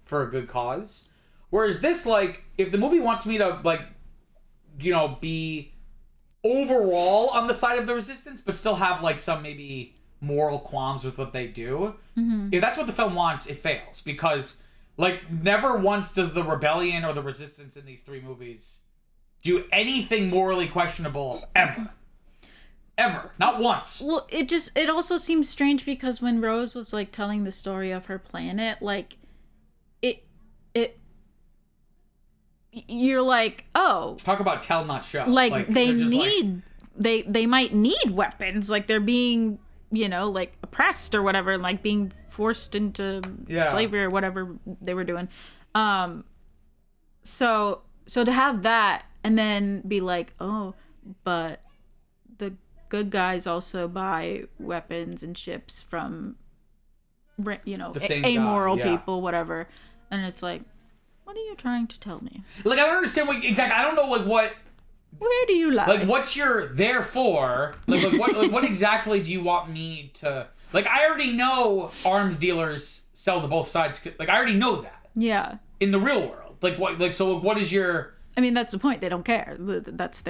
for a good cause. Whereas this, like, if the movie wants me to like, you know, be overall on the side of the Resistance, but still have like some maybe moral qualms with what they do, if that's what the film wants, it fails, because like never once does the rebellion or the Resistance in these 3 movies do anything morally questionable ever. Ever. Not once. Well, it also seems strange because when Rose was like telling the story of her planet, like you're like, oh, talk about tell not show. Like they need they might need weapons, like they're being, like oppressed or whatever, like being forced into slavery or whatever they were doing. So to have that and then be like, oh, but the good guys also buy weapons and ships from, amoral people, whatever. And it's like, what are you trying to tell me? Like, I don't understand what exactly. I don't know, like, what. Where do you lie? Like, what you're there for? What exactly do you want me to? Like, I already know arms dealers sell to both sides. Like, I already know that. Yeah. In the real world, like what? Like, so what is your? I mean, that's the point. They don't care. That's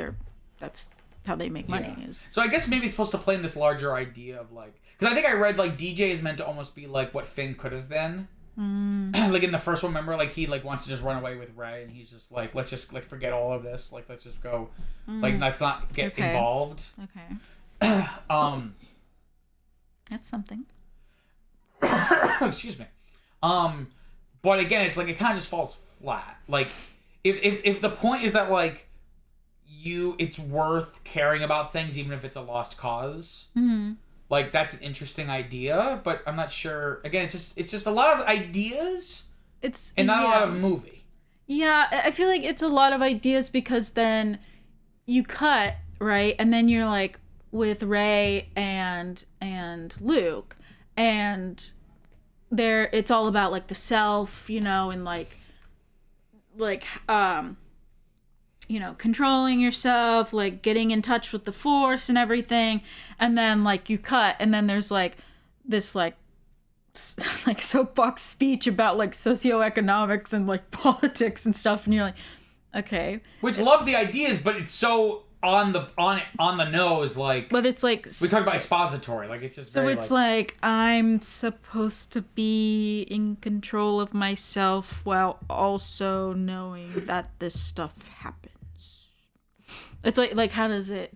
how they make money. Yeah. Is so I guess maybe it's supposed to play in this larger idea of like, because I think I read like DJ is meant to almost be like what Finn could have been. Like in the first one, remember, like he like wants to just run away with Rey, and he's just like, let's just like forget all of this, like let's just go, like let's not get involved. Okay. That's something. Excuse me. But again, it's like it kind of just falls flat. Like if the point is that like it's worth caring about things even if it's a lost cause. Mm-hmm. Like, that's an interesting idea, but I'm not sure. Again, it's just a lot of ideas and not a lot of movie. Yeah, I feel like it's a lot of ideas because then you cut, right? And then you're like with Rey and Luke, and it's all about like the self, and controlling yourself, like getting in touch with the Force and everything. And then like you cut, and then there's like this like soapbox speech about like socioeconomics and like politics and stuff. And you're like, okay. Which love the ideas, but it's so on the nose, like. But it's like. We talk about expository, like it's just. So very, it's like I'm supposed to be in control of myself while also knowing that this stuff happens. It's like how does it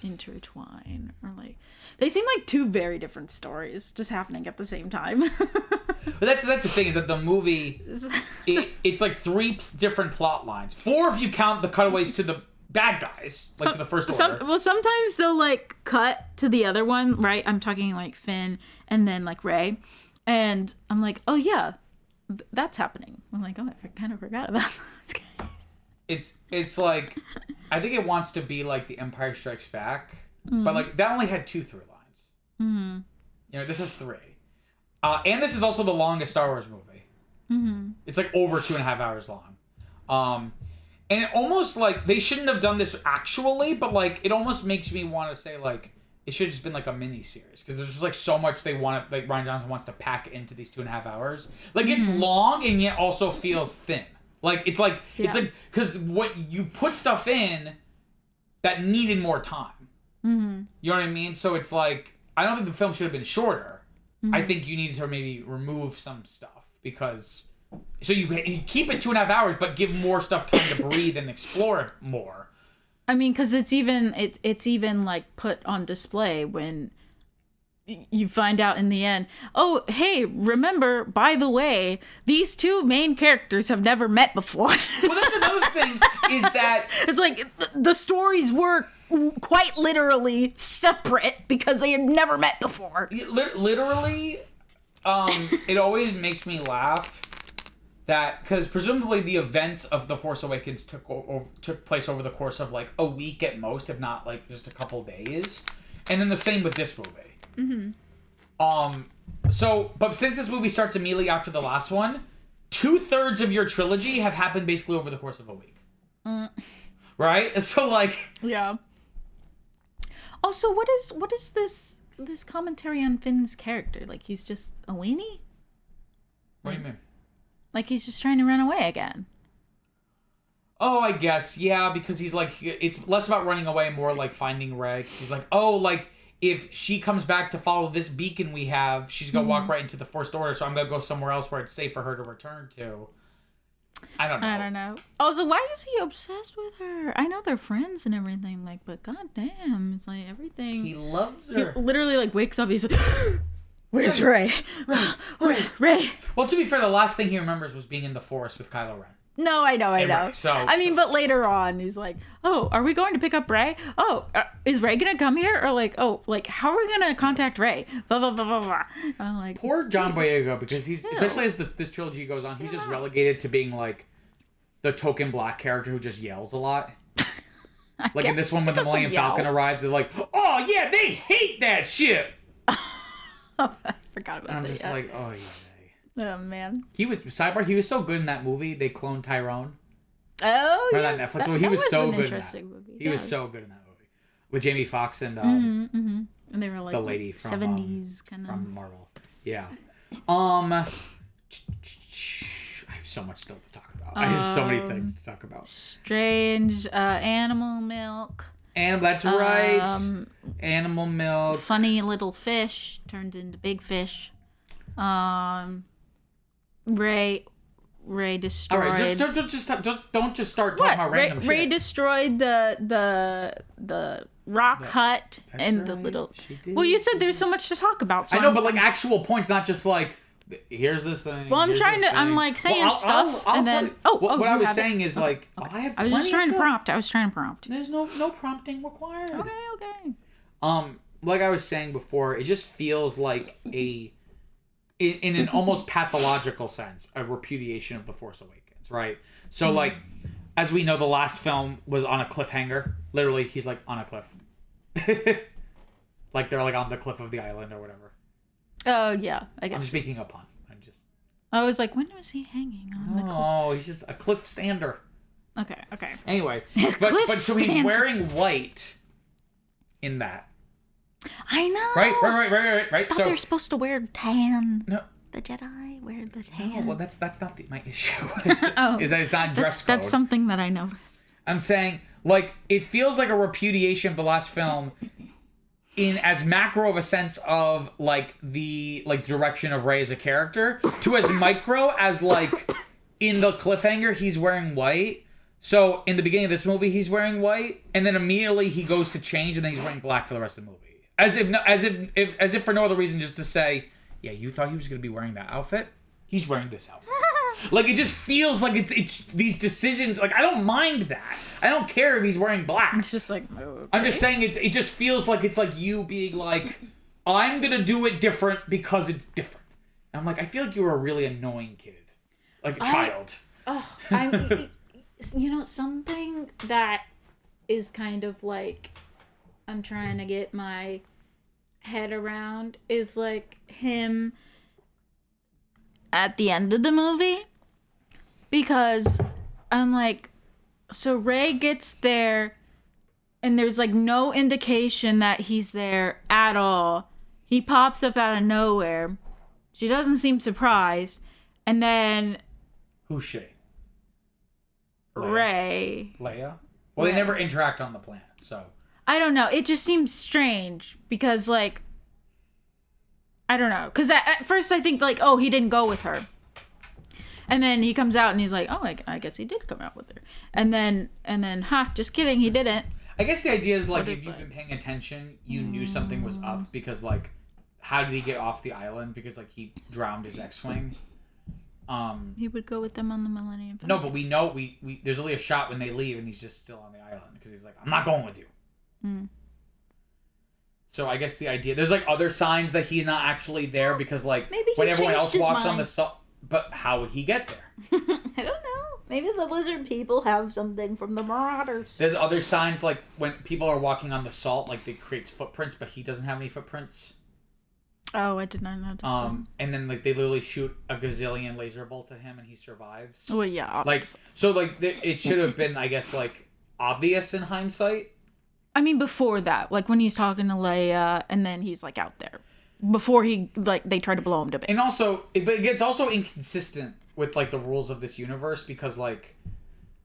intertwine? Or like they seem like two very different stories just happening at the same time. But that's the thing, is that the movie it's like 3 different plot lines. 4 if you count the cutaways to the bad guys, like to the First Order. Sometimes they'll like cut to the other one, right? I'm talking like Finn and then like Rey, and I'm like, oh yeah, that's happening. I'm like, oh, I kind of forgot about this guy. It's like, I think it wants to be like The Empire Strikes Back, but like that only had 2 through lines. Mm-hmm. This is 3, and this is also the longest Star Wars movie. Mm-hmm. It's like over 2.5 hours long, and it almost like they shouldn't have done this actually, but like it almost makes me want to say like it should have just been like a mini series, because there's just like so much they want, like Rian Johnson wants to pack into these 2.5 hours. Like it's long and yet also feels thin. It's like because what you put stuff in that needed more time. Mm-hmm. You know what I mean? So it's like, I don't think the film should have been shorter. Mm-hmm. I think you needed to maybe remove some stuff, because so you keep it 2.5 hours, but give more stuff time to breathe and explore it more. I mean, because it's even like put on display when you find out in the end, oh, hey, remember, by the way, these 2 main characters have never met before. Well, that's another thing, is that... It's like, the stories were quite literally separate because they had never met before. Literally, it always makes me laugh that, because presumably the events of The Force Awakens took place over the course of like a week at most, if not like just a couple days. And then the same with this movie. Mm-hmm. But since this movie starts immediately after the last one, 2/3 of your trilogy have happened basically over the course of a week. Right? So like, yeah. Also, what is this commentary on Finn's character? Like he's just a weenie? What do you mean? Like he's just trying to run away again. Oh, I guess, yeah, because he's like, it's less about running away, more like finding Rey. He's like, oh, like, if she comes back to follow this beacon we have, she's gonna walk right into the First Order, so I'm gonna go somewhere else where it's safe for her to return to. I don't know. I don't know. Also, why is he obsessed with her? I know they're friends and everything, like, but goddamn, it's like everything. He loves He her. literally like wakes up. He's like, "Where's Ray? Ray?" Well, to be fair, the last thing he remembers was being in the forest with Kylo Ren. No, I know. Right, I mean, but later on, he's like, "Oh, are we going to pick up Ray? Oh, is Ray gonna come here? Or like, oh, like, how are we gonna contact Ray?" Blah blah blah blah blah. I'm like, Poor John Boyega, because he's especially as this trilogy goes on, he's just relegated to being like the token black character who just yells a lot. Like in this one, when the Millennium Falcon arrives, they're like, "Oh yeah, they hate that shit." I forgot about that. And I'm just like, "Oh yeah." Oh man. He was so good in that movie. They cloned Tyrone. Oh Or yes, that Netflix movie. He was so good in that. Movie. He was so good in that movie with Jamie Foxx and And they were like the lady from 70s kind of from Marvel. Yeah. I have so much still to talk about. I have so many things to talk about. strange animal milk. And that's right. Animal milk. Funny little fish turned into big fish. Ray destroyed. All right, don't just start talking about random shit. Ray destroyed the rock hut and the little. Well, you said there's so much to talk about. So I know, but like actual points, not just like here's this thing. Well, I'm trying to. I'm like saying stuff, and then what I was saying is like I have. I was just trying to prompt. I was trying to prompt. There's no prompting required. Okay. Like I was saying before, it just feels like in an almost pathological sense, a repudiation of The Force Awakens, right? So, like, as we know, the last film was on a cliffhanger. Literally, he's, like, on a cliff. Like, they're, like, on the cliff of the island or whatever. Oh, yeah, I guess. I'm just making a pun. I was like, when was he hanging on the cliff? Oh, he's just a cliff stander. Okay. Anyway, but so he's wearing white in that. I know. Right. I thought they're supposed to wear tan. No. The Jedi wear the tan. No, well, that's not my issue. Oh, it's not dress code. That's something that I noticed. I'm saying, like, it feels like a repudiation of the last film in as macro of a sense of, like, the, like, direction of Rey as a character to as micro as, like, in the cliffhanger, he's wearing white. So, in the beginning of this movie, he's wearing white, and then immediately he goes to change, and then he's wearing black for the rest of the movie. As if for no other reason, just to say, yeah, you thought he was going to be wearing that outfit? He's wearing this outfit. Like, it just feels like it's these decisions. Like, I don't mind that. I don't care if he's wearing black. It's just like, okay. I'm just saying it just feels like it's like you being like, I'm going to do it different because it's different. And I'm like, I feel like you were a really annoying kid. Like a child. I'm, something that is kind of like, I'm trying to get my head around is like him at the end of the movie, because I'm like, so Rey gets there and there's like no indication that he's there at all. He pops up out of nowhere. She doesn't seem surprised, and then Who's she? Rey. Leia? Well, they never interact on the planet, so I don't know. It just seems strange because, like, I don't know. Because at first I think, like, oh, he didn't go with her. And then he comes out and he's like, oh, I guess he did come out with her. And then, just kidding, he didn't. I guess the idea is, like, if you've been paying attention, you knew something was up because, like, how did he get off the island? Because, like, he drowned his X-Wing. He would go with them on the Millennium Falcon. No, but we know, there's only a shot when they leave and he's just still on the island because he's like, I'm not going with you. So I guess the idea, there's like other signs that he's not actually there because like when everyone else walks on the salt, but how would he get there? I don't know. Maybe the lizard people have something from the Marauders. There's other signs like when people are walking on the salt, like they create footprints, but he doesn't have any footprints. Oh, I did not notice that. And then like they literally shoot a gazillion laser bolts at him and he survives. Well, yeah, obviously. Like so like it should have been, I guess, like obvious in hindsight. I mean, before that, like when he's talking to Leia, and then he's like out there before he like they try to blow him to bits. And also, but it gets also inconsistent with like the rules of this universe because like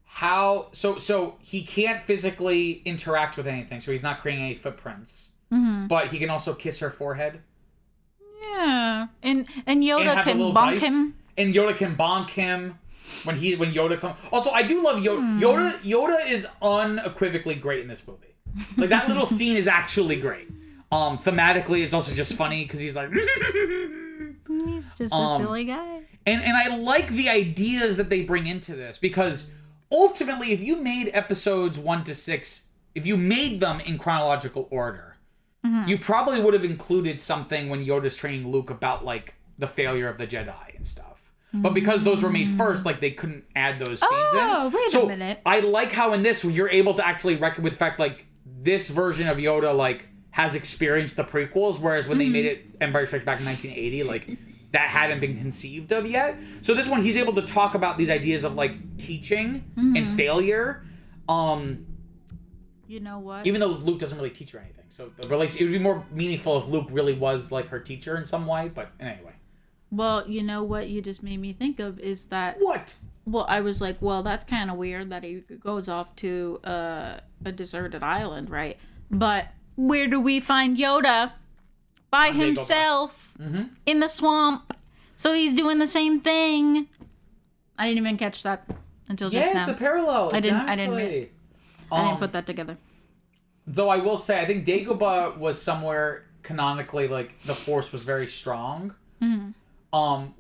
how so he can't physically interact with anything, so he's not creating any footprints. But he can also kiss her forehead. Yeah, and Yoda can bonk him. And Yoda can bonk him. When Yoda comes. Also, I do love Yoda. Yoda is unequivocally great in this movie. Like, that little scene is actually great. Thematically, it's also just funny because he's like... He's just a silly guy. And I like the ideas that they bring into this, because ultimately, if you made episodes 1 to 6, if you made them in chronological order, you probably would have included something when Yoda's training Luke about, like, the failure of the Jedi and stuff. But because those were made first, like, they couldn't add those scenes in. Oh, wait a minute. I like how in this, you're able to actually reckon with the fact, like, this version of Yoda, like, has experienced the prequels, whereas when they made it Empire Strikes Back in 1980, like, that hadn't been conceived of yet. So this one, he's able to talk about these ideas of, like, teaching and failure. You know what? Even though Luke doesn't really teach her anything. So the relationship, it would be more meaningful if Luke really was, like, her teacher in some way, but anyway. Well, you know what you just made me think of is that... What? Well, I was like, well, that's kind of weird that he goes off to a deserted island, right? But where do we find Yoda? By himself in the swamp. So he's doing the same thing. I didn't even catch that until just now. Yes, the parallel. I didn't put that together. Though I will say, I think Dagobah was somewhere canonically, like, the Force was very strong.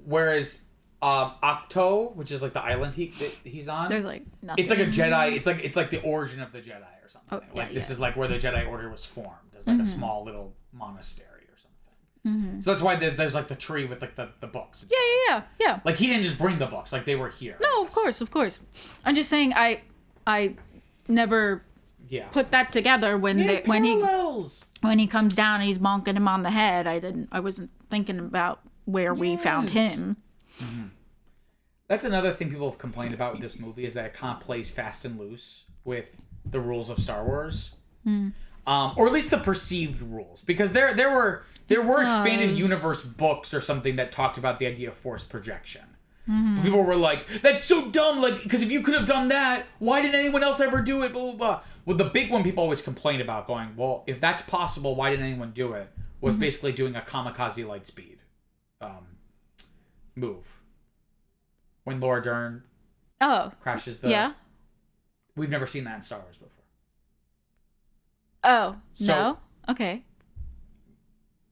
Whereas Octo, which is like the island he's on, there's like nothing. It's like a Jedi. It's like the origin of the Jedi or something. Oh, yeah, this is like where the Jedi Order was formed as like a small little monastery or something. So that's why there's like the tree with like the books. Yeah. Like, he didn't just bring the books; like, they were here. No, of course. I'm just saying I never put that together when he comes down and he's bonking him on the head. I wasn't thinking about where we found him. That's another thing people have complained about with this movie, is that it kind of plays fast and loose with the rules of Star Wars, or at least the perceived rules, because there were expanded universe books or something that talked about the idea of Force projection. But people were like, "That's so dumb! Like, because if you could have done that, why didn't anyone else ever do it?" Blah blah blah. Well, the big one people always complain about, going, "Well, if that's possible, why didn't anyone do it?" Was basically doing a kamikaze light speed move. When Laura Dern crashes the... Yeah. We've never seen that in Star Wars before. Oh, no? Okay.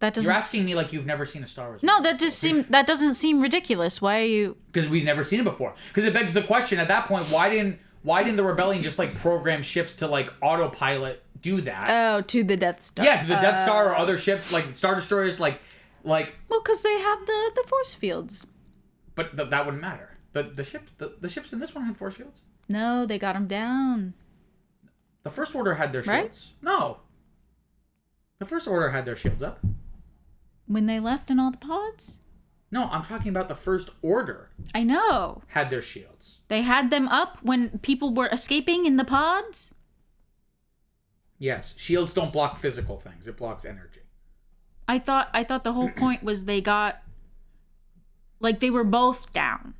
That doesn't... You're asking me like you've never seen a Star Wars No, before. that doesn't seem ridiculous. Why are you... Because we've never seen it before. Because it begs the question, at that point, why didn't the Rebellion just, like, program ships to, like, autopilot do that? Oh, to the Death Star. Yeah, to the Death Star or other ships, like Star Destroyers, like... Well, because they have the force fields. But that wouldn't matter. The ships in this one had force fields? No, they got them down. The First Order had their shields. Right? No. The First Order had their shields up. When they left in all the pods? No, I'm talking about the First Order. I know. Had their shields. They had them up when people were escaping in the pods? Yes. Shields don't block physical things. It blocks energy. I thought the whole point was they got... Like, they were both down.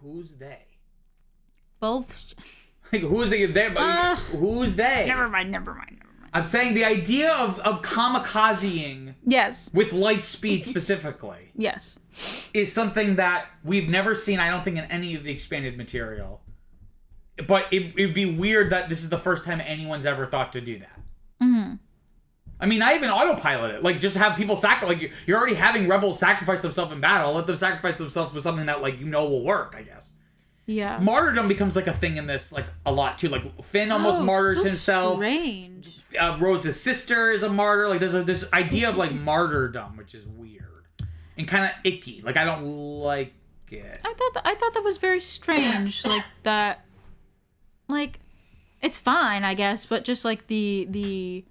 Who's they? Both. Like, who's they? Who's they? Never mind. I'm saying the idea of kamikazing. Yes. With light speed specifically. Yes. Is something that we've never seen, I don't think, in any of the expanded material. But it'd be weird that this is the first time anyone's ever thought to do that. I mean, not even autopilot it. Like, just have people sacrifice. Like, you're already having rebels sacrifice themselves in battle. Let them sacrifice themselves for something that, like, will work, I guess. Yeah. Martyrdom becomes, like, a thing in this, like, a lot, too. Like, Finn almost martyrs himself. Strange. Rose's sister is a martyr. Like, there's this idea of, like, martyrdom, which is weird. And kind of icky. Like, I don't like it. I thought that was very strange. Like, that... Like, it's fine, I guess, but just, like, the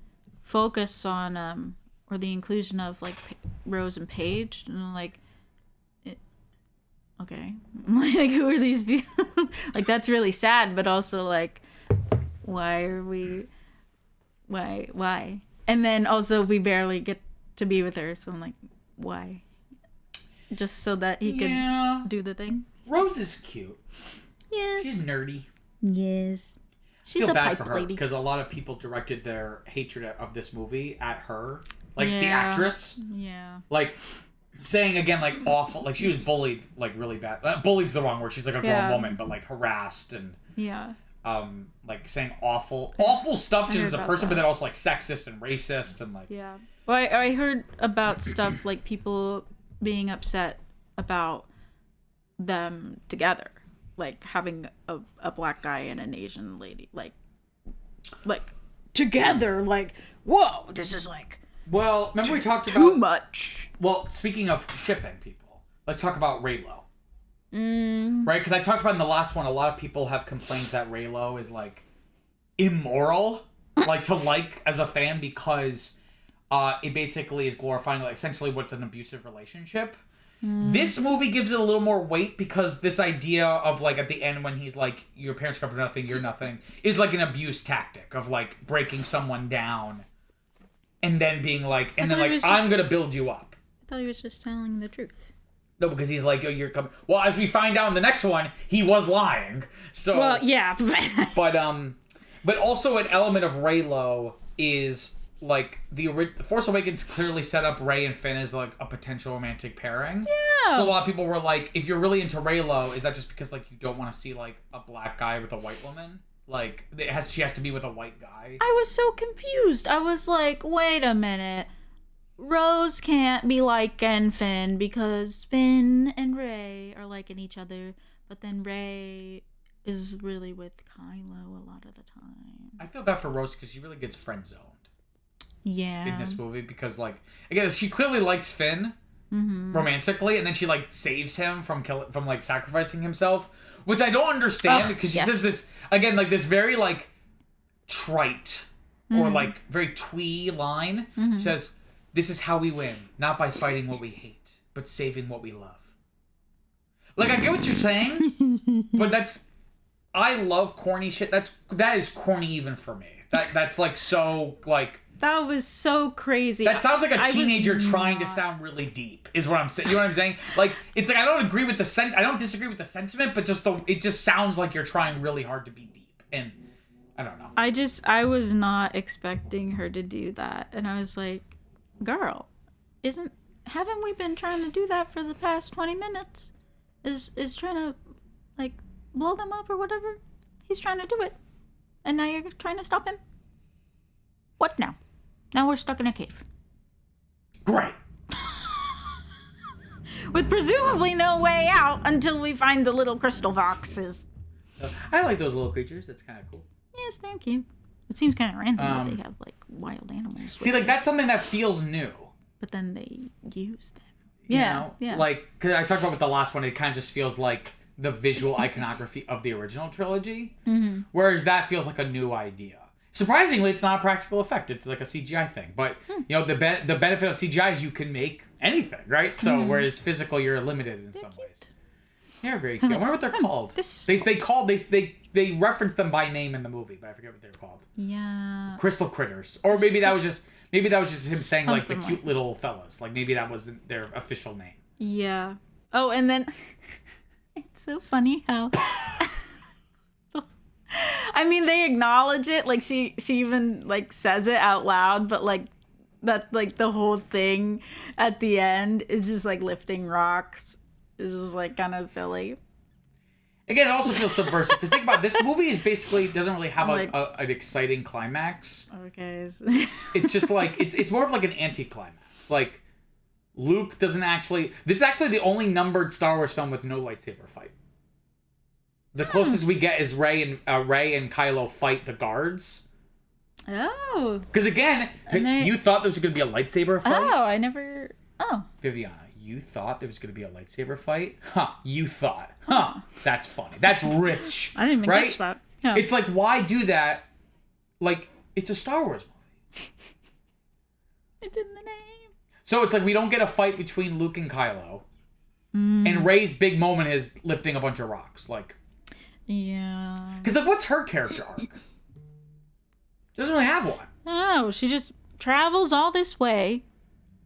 focus on or the inclusion of like Rose and Paige, and like okay, like, who are these people? Like, that's really sad, but also like, why and then also we barely get to be with her, so I'm like, why? Just so that he can do the thing. Rose is cute. Yes, she's nerdy. Yes. She's feel a bad pipe for her lady. because a lot of people directed their hatred of this movie at her, like the actress. Yeah. Like, saying again like awful, like she was bullied like really bad. Bullied's the wrong word. She's like a grown woman, but like harassed and like saying awful stuff just as a person, but then also like sexist and racist and like Well, I heard about stuff like people being upset about them together, like having a black guy and an Asian lady like together, like whoa, this is like remember we talked about too much. Well, speaking of shipping people, let's talk about Raylo. Right, because I talked about in the last one, a lot of people have complained that Raylo is like immoral, like to like as a fan, because it basically is glorifying like essentially what's an abusive relationship. This movie gives it a little more weight because this idea of like at the end when he's like your parents come for nothing, you're nothing, is like an abuse tactic of like breaking someone down and then being like, and then like I'm gonna build you up. I thought he was just telling the truth. No, because he's like, yo, you're coming. Well, as we find out in the next one, he was lying. So, well, yeah. but also an element of Raylo is like the Force Awakens clearly set up Rey and Finn as like a potential romantic pairing. Yeah. So a lot of people were like, if you're really into Raylo, is that just because like you don't want to see like a black guy with a white woman? Like she has to be with a white guy. I was so confused. I was like, wait a minute. Rose can't be liking Finn because Finn and Rey are liking each other, but then Rey is really with Kylo a lot of the time. I feel bad for Rose because she really gets friend zoned. Yeah. In this movie, because like again, she clearly likes Finn romantically, and then she like saves him from like sacrificing himself, which I don't understand because she says this again like this very like trite or like very twee line. She says, "This is how we win, not by fighting what we hate, but saving what we love." Like, I get what you're saying, but I love corny shit. That is corny even for me. That's like so like. That was so crazy. That sounds like a teenager trying to sound really deep. Is what I'm saying. You know what I'm saying? Like, it's like I don't agree with the I don't disagree with the sentiment, but it just sounds like you're trying really hard to be deep, and I don't know. I was not expecting her to do that, and I was like, girl, haven't we been trying to do that for the past 20 minutes? Is trying to like blow them up or whatever? He's trying to do it. And now you're trying to stop him? What now? Now we're stuck in a cave. Great. With presumably no way out until we find the little crystal foxes. I like those little creatures. That's kind of cool. Yes, thank you. It seems kind of random that they have like wild animals. See, like that's something that feels new. But then they use them. Yeah. Like, because I talked about with the last one, it kind of just feels like the visual iconography of the original trilogy. Whereas that feels like a new idea. Surprisingly, it's not a practical effect. It's like a CGI thing. But, you know, the benefit of CGI is you can make anything, right? So, whereas physical, you're limited in some ways. They're very cute. I wonder what they're called. They reference them by name in the movie, but I forget what they're called. Yeah. Crystal critters. Or maybe that was just him saying like the cute little fellas. Like maybe that wasn't their official name. Yeah. Oh, and then it's so funny how I mean, they acknowledge it. Like she even like says it out loud, but like that like the whole thing at the end is just like lifting rocks. It's just like kind of silly. Again, it also feels subversive because think about it, this movie is basically doesn't really have an exciting climax. Okay. It's just like it's more of like an anti-climax. Like Luke doesn't actually. This is actually the only numbered Star Wars film with no lightsaber fight. The closest we get is Rey and Kylo fight the guards. Oh. Because again, you thought there was going to be a lightsaber fight. Oh, I never. Oh. Viviana, you thought there was going to be a lightsaber fight? Huh? You thought? Huh? That's funny. That's rich. I didn't even catch that. Yeah. It's like, why do that? Like, it's a Star Wars movie. It's in the name. So it's like we don't get a fight between Luke and Kylo, and Rey's big moment is lifting a bunch of rocks. Like, yeah. Because like, what's her character arc? She doesn't really have one. No, she just travels all this way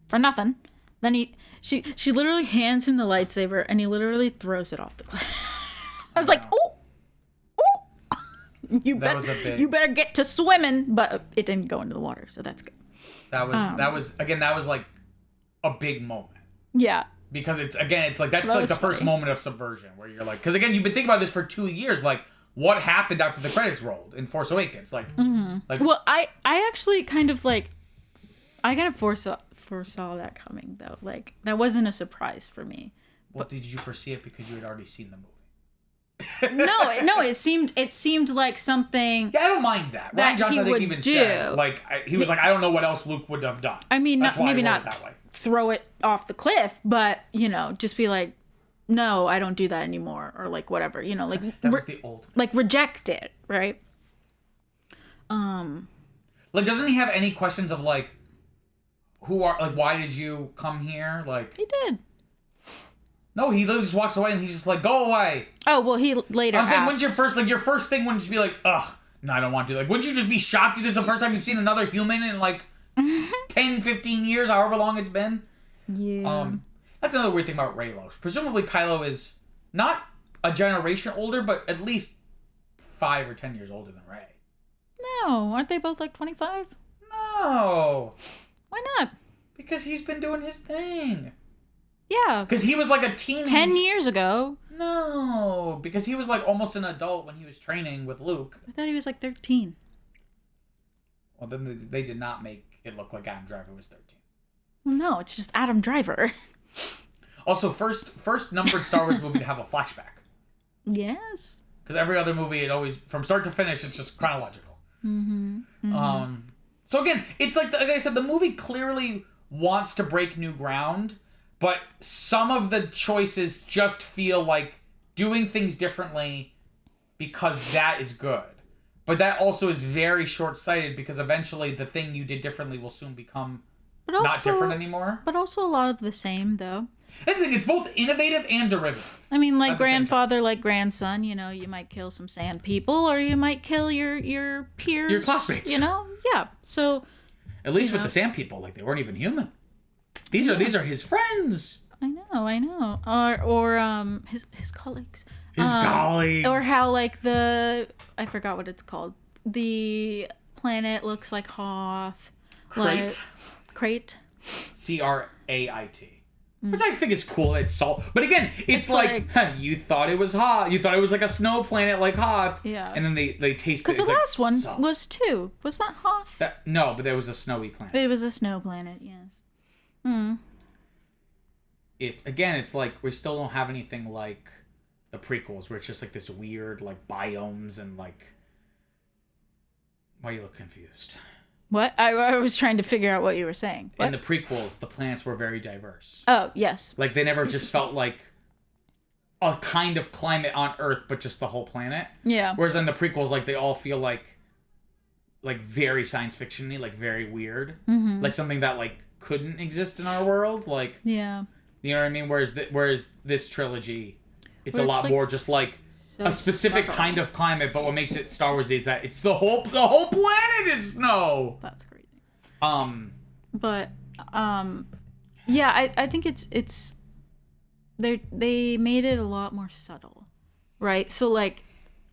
for nothing. Then she literally hands him the lightsaber, and he literally throws it off the cliff. I was like, oh, you better get to swimming, but it didn't go into the water, so that's good. That was like a big moment. Yeah. Because it's like that's That like was the first funny. moment of subversion where you're like, because again, you've been thinking about this for 2 years, like what happened after the credits rolled in Force Awakens, like, like Well, I actually kind of like, I kind of foresaw that coming though. Like that wasn't a surprise for me. well, did you foresee it because you had already seen the movie? No, it seemed like something. Yeah, I don't mind that. That Rian Johnson, he I think, would even do. said, like, he was like, I don't know what else Luke would have done. I mean, That's why I maybe wrote it not that way. throw it off the cliff, but just be like, no, I don't do that anymore, or like whatever, like That was the old. like reject it, right? Like, doesn't he have any questions of like, why did you come here? Like, He did. no, he literally just walks away and he's just like, go away. Oh well, he later. I'm saying, asks, when's your first thing wouldn't just be like, ugh, no, I don't want to. Like, wouldn't you just be shocked because the first time you've seen another human in like 10, 15 years, however long it's been? Yeah. That's another weird thing about Reylo. Presumably Kylo is not a generation older, but at least 5 or 10 years older than Rey. No, aren't they both like 25? No. Why not? Because he's been doing his thing. Yeah. Because he was like a teenager. 10 years ago. No. Because he was like almost an adult when he was training with Luke. I thought he was like 13. Well, then they did not make it look like Adam Driver was 13. Well, no, it's just Adam Driver. Also, first numbered Star Wars movie to have a flashback. Yes. Because every other movie, it always, from start to finish, it's just chronological. So again, it's like I said, the movie clearly wants to break new ground, but some of the choices just feel like doing things differently because that is good. But that also is very short-sighted because eventually the thing you did differently will soon become not different anymore. But also a lot of the same, though. I think it's both innovative and derivative. I mean, like At the same grandfather, like grandson, you might kill some sand people, or you might kill your peers. Your classmates. Yeah. So... At least with the sand people, like they weren't even human. These are his friends. I know. Or his colleagues. His colleagues. Or how like I forgot what it's called. The planet looks like Hoth. Crate. Crate. Crait. Which I think is cool. It's salt. But again, it's like you thought it was Hoth. You thought it was like a snow planet like Hoth. Yeah. And then they taste it. Because the last one salt. was 2. Was that Hoth? No, but there was a snowy planet. It was a snow planet, yes. It's like we still don't have anything like the prequels where it's just like this weird like biomes and like. Why do you look confused? What? I was trying to figure out what you were saying. What? In the prequels, the planets were very diverse. Oh, yes. Like, they never just felt like a kind of climate on Earth, but just the whole planet. Yeah. Whereas in the prequels, like, they all feel like very science fiction-y, like, very weird. Mm-hmm. Like, something that, like, couldn't exist in our world. Like, yeah. You know what I mean? Whereas this trilogy, it's Where a it's, lot like, more just, like, so a specific subtle. kind of climate, but what makes it Star Wars is that it's the whole planet is snow. That's crazy. But yeah, I think it's they made it a lot more subtle, right? So like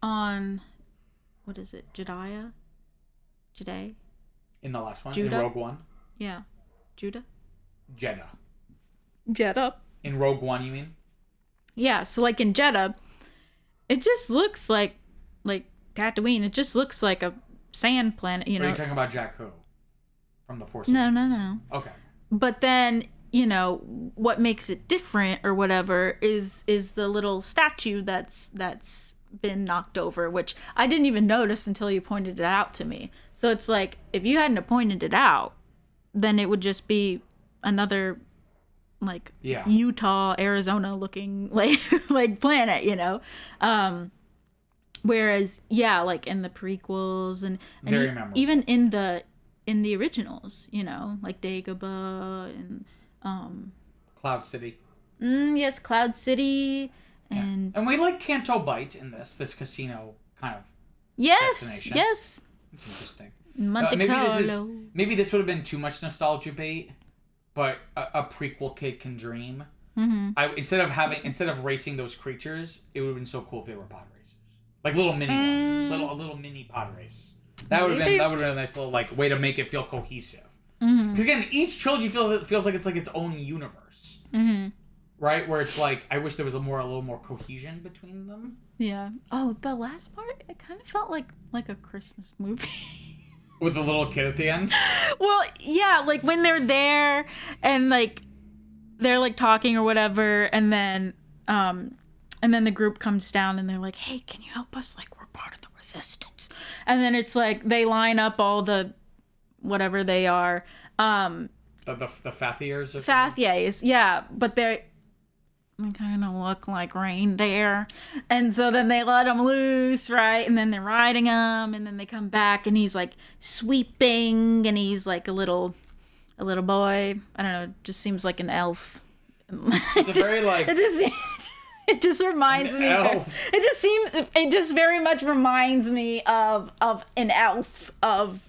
on what is it, Jedi? In the last one, Judah? in Rogue One, Yeah, Judah. Jeddah. In Rogue One, you mean? Yeah, so like in Jeddah, it just looks like Tatooine. It just looks like a sand planet, Or are you talking about Jakku from the Force No. Okay. But then, what makes it different or whatever is the little statue that's been knocked over, which I didn't even notice until you pointed it out to me. So it's like, if you hadn't have pointed it out, then it would just be another Utah, Arizona looking like planet, whereas like in the prequels and Very memorable. even in the originals, like Dagobah and Cloud City. Yes, Cloud City and we like Canto Bight in this casino kind of yes. It's interesting. Monte Carlo. Maybe this would have been too much nostalgia bait, but a prequel kid can dream. Mm-hmm. Instead of racing those creatures, it would have been so cool if they were pod racers, like little mini ones, a little mini pod race. That would have been a nice little like way to make it feel cohesive. Because again, each trilogy feels like it's like its own universe. Right? Where it's like, I wish there was a little more cohesion between them. Yeah. Oh, the last part, it kind of felt like a Christmas movie. With the little kid at the end? Well, yeah, like when they're there and like they're like talking or whatever, and then the group comes down and they're like, "Hey, can you help us? Like, we're part of the resistance." And then it's like they line up all the whatever they are. The Fathiers? Fathiers, yeah, but they kind of look like reindeer, and so then they let them loose, right? And then they're riding them, and then they come back, and he's like sweeping, and he's like a little boy. I don't know, it just seems like an elf. It's a very like it just reminds me. Elf. It just very much reminds me of an elf, of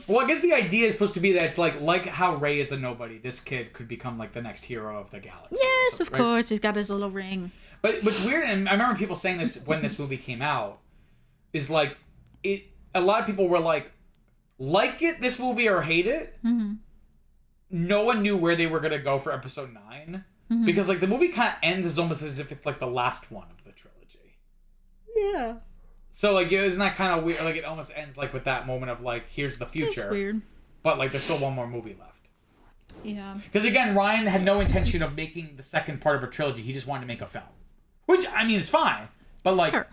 Well, I guess the idea is supposed to be that it's like how Rey is a nobody. This kid could become like the next hero of the galaxy. Yes, of course. He's got his little ring. But what's weird, and I remember people saying this when this movie came out, is like it. A lot of people were like it this movie or hate it. No one knew where they were gonna go for episode 9 because like the movie kind of ends as almost as if it's like the last one of the trilogy. Yeah. So, like, isn't that kind of weird? Like, it almost ends, like, with that moment of, like, here's the future. It's weird. But, like, there's still one more movie left. Yeah. Because, again, Rian had no intention of making the second part of a trilogy. He just wanted to make a film. Which, I mean, is fine. But, like... Sure.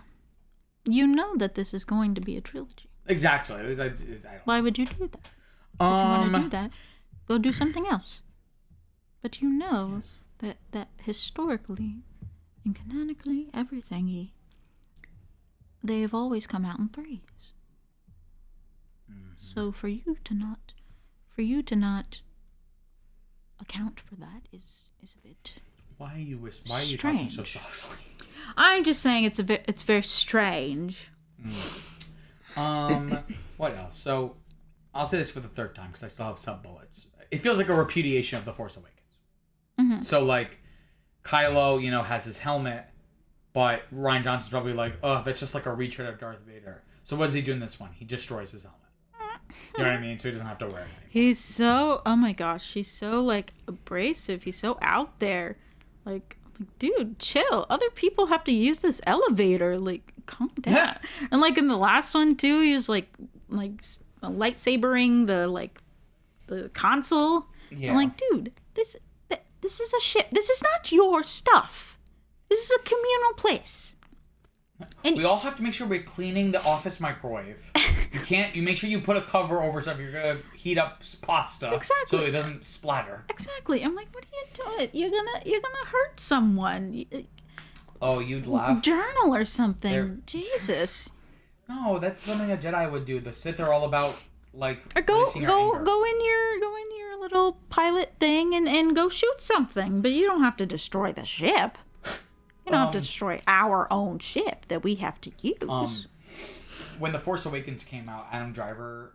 You know that this is going to be a trilogy. Exactly. I don't Why would you do that? If you want to do that, go do something else. But you know that historically and canonically, everything they have always come out in 3s. So for you to not account for that is a bit. Why are you talking so softly? I'm just saying it's very strange. What else? So I'll say this for the third time because I still have sub bullets. It feels like a repudiation of The Force Awakens. So like Kylo, has his helmet. But Rian Johnson's probably like, oh, that's just like a retread of Darth Vader. So what does he do in this one? He destroys his helmet. You know what I mean? So he doesn't have to wear it anymore. He's so, oh my gosh, he's so like abrasive. He's so out there. Like dude, chill. Other people have to use this elevator. Like, calm down. And like in the last one too, he was like lightsabering the console. Yeah. I'm like, dude, this is a ship. This is not your stuff. This is a communal place. And we all have to make sure we're cleaning the office microwave. You make sure you put a cover over stuff. You're going to heat up pasta. Exactly. So it doesn't splatter. Exactly. I'm like, what are you doing? You're gonna hurt someone. Oh, you'd laugh? Journal or something. Jesus. No, that's something a Jedi would do. The Sith are all about like or go in your little pilot thing and go shoot something, but you don't have to destroy the ship. You don't have to destroy our own ship that we have to use. When The Force Awakens came out, Adam Driver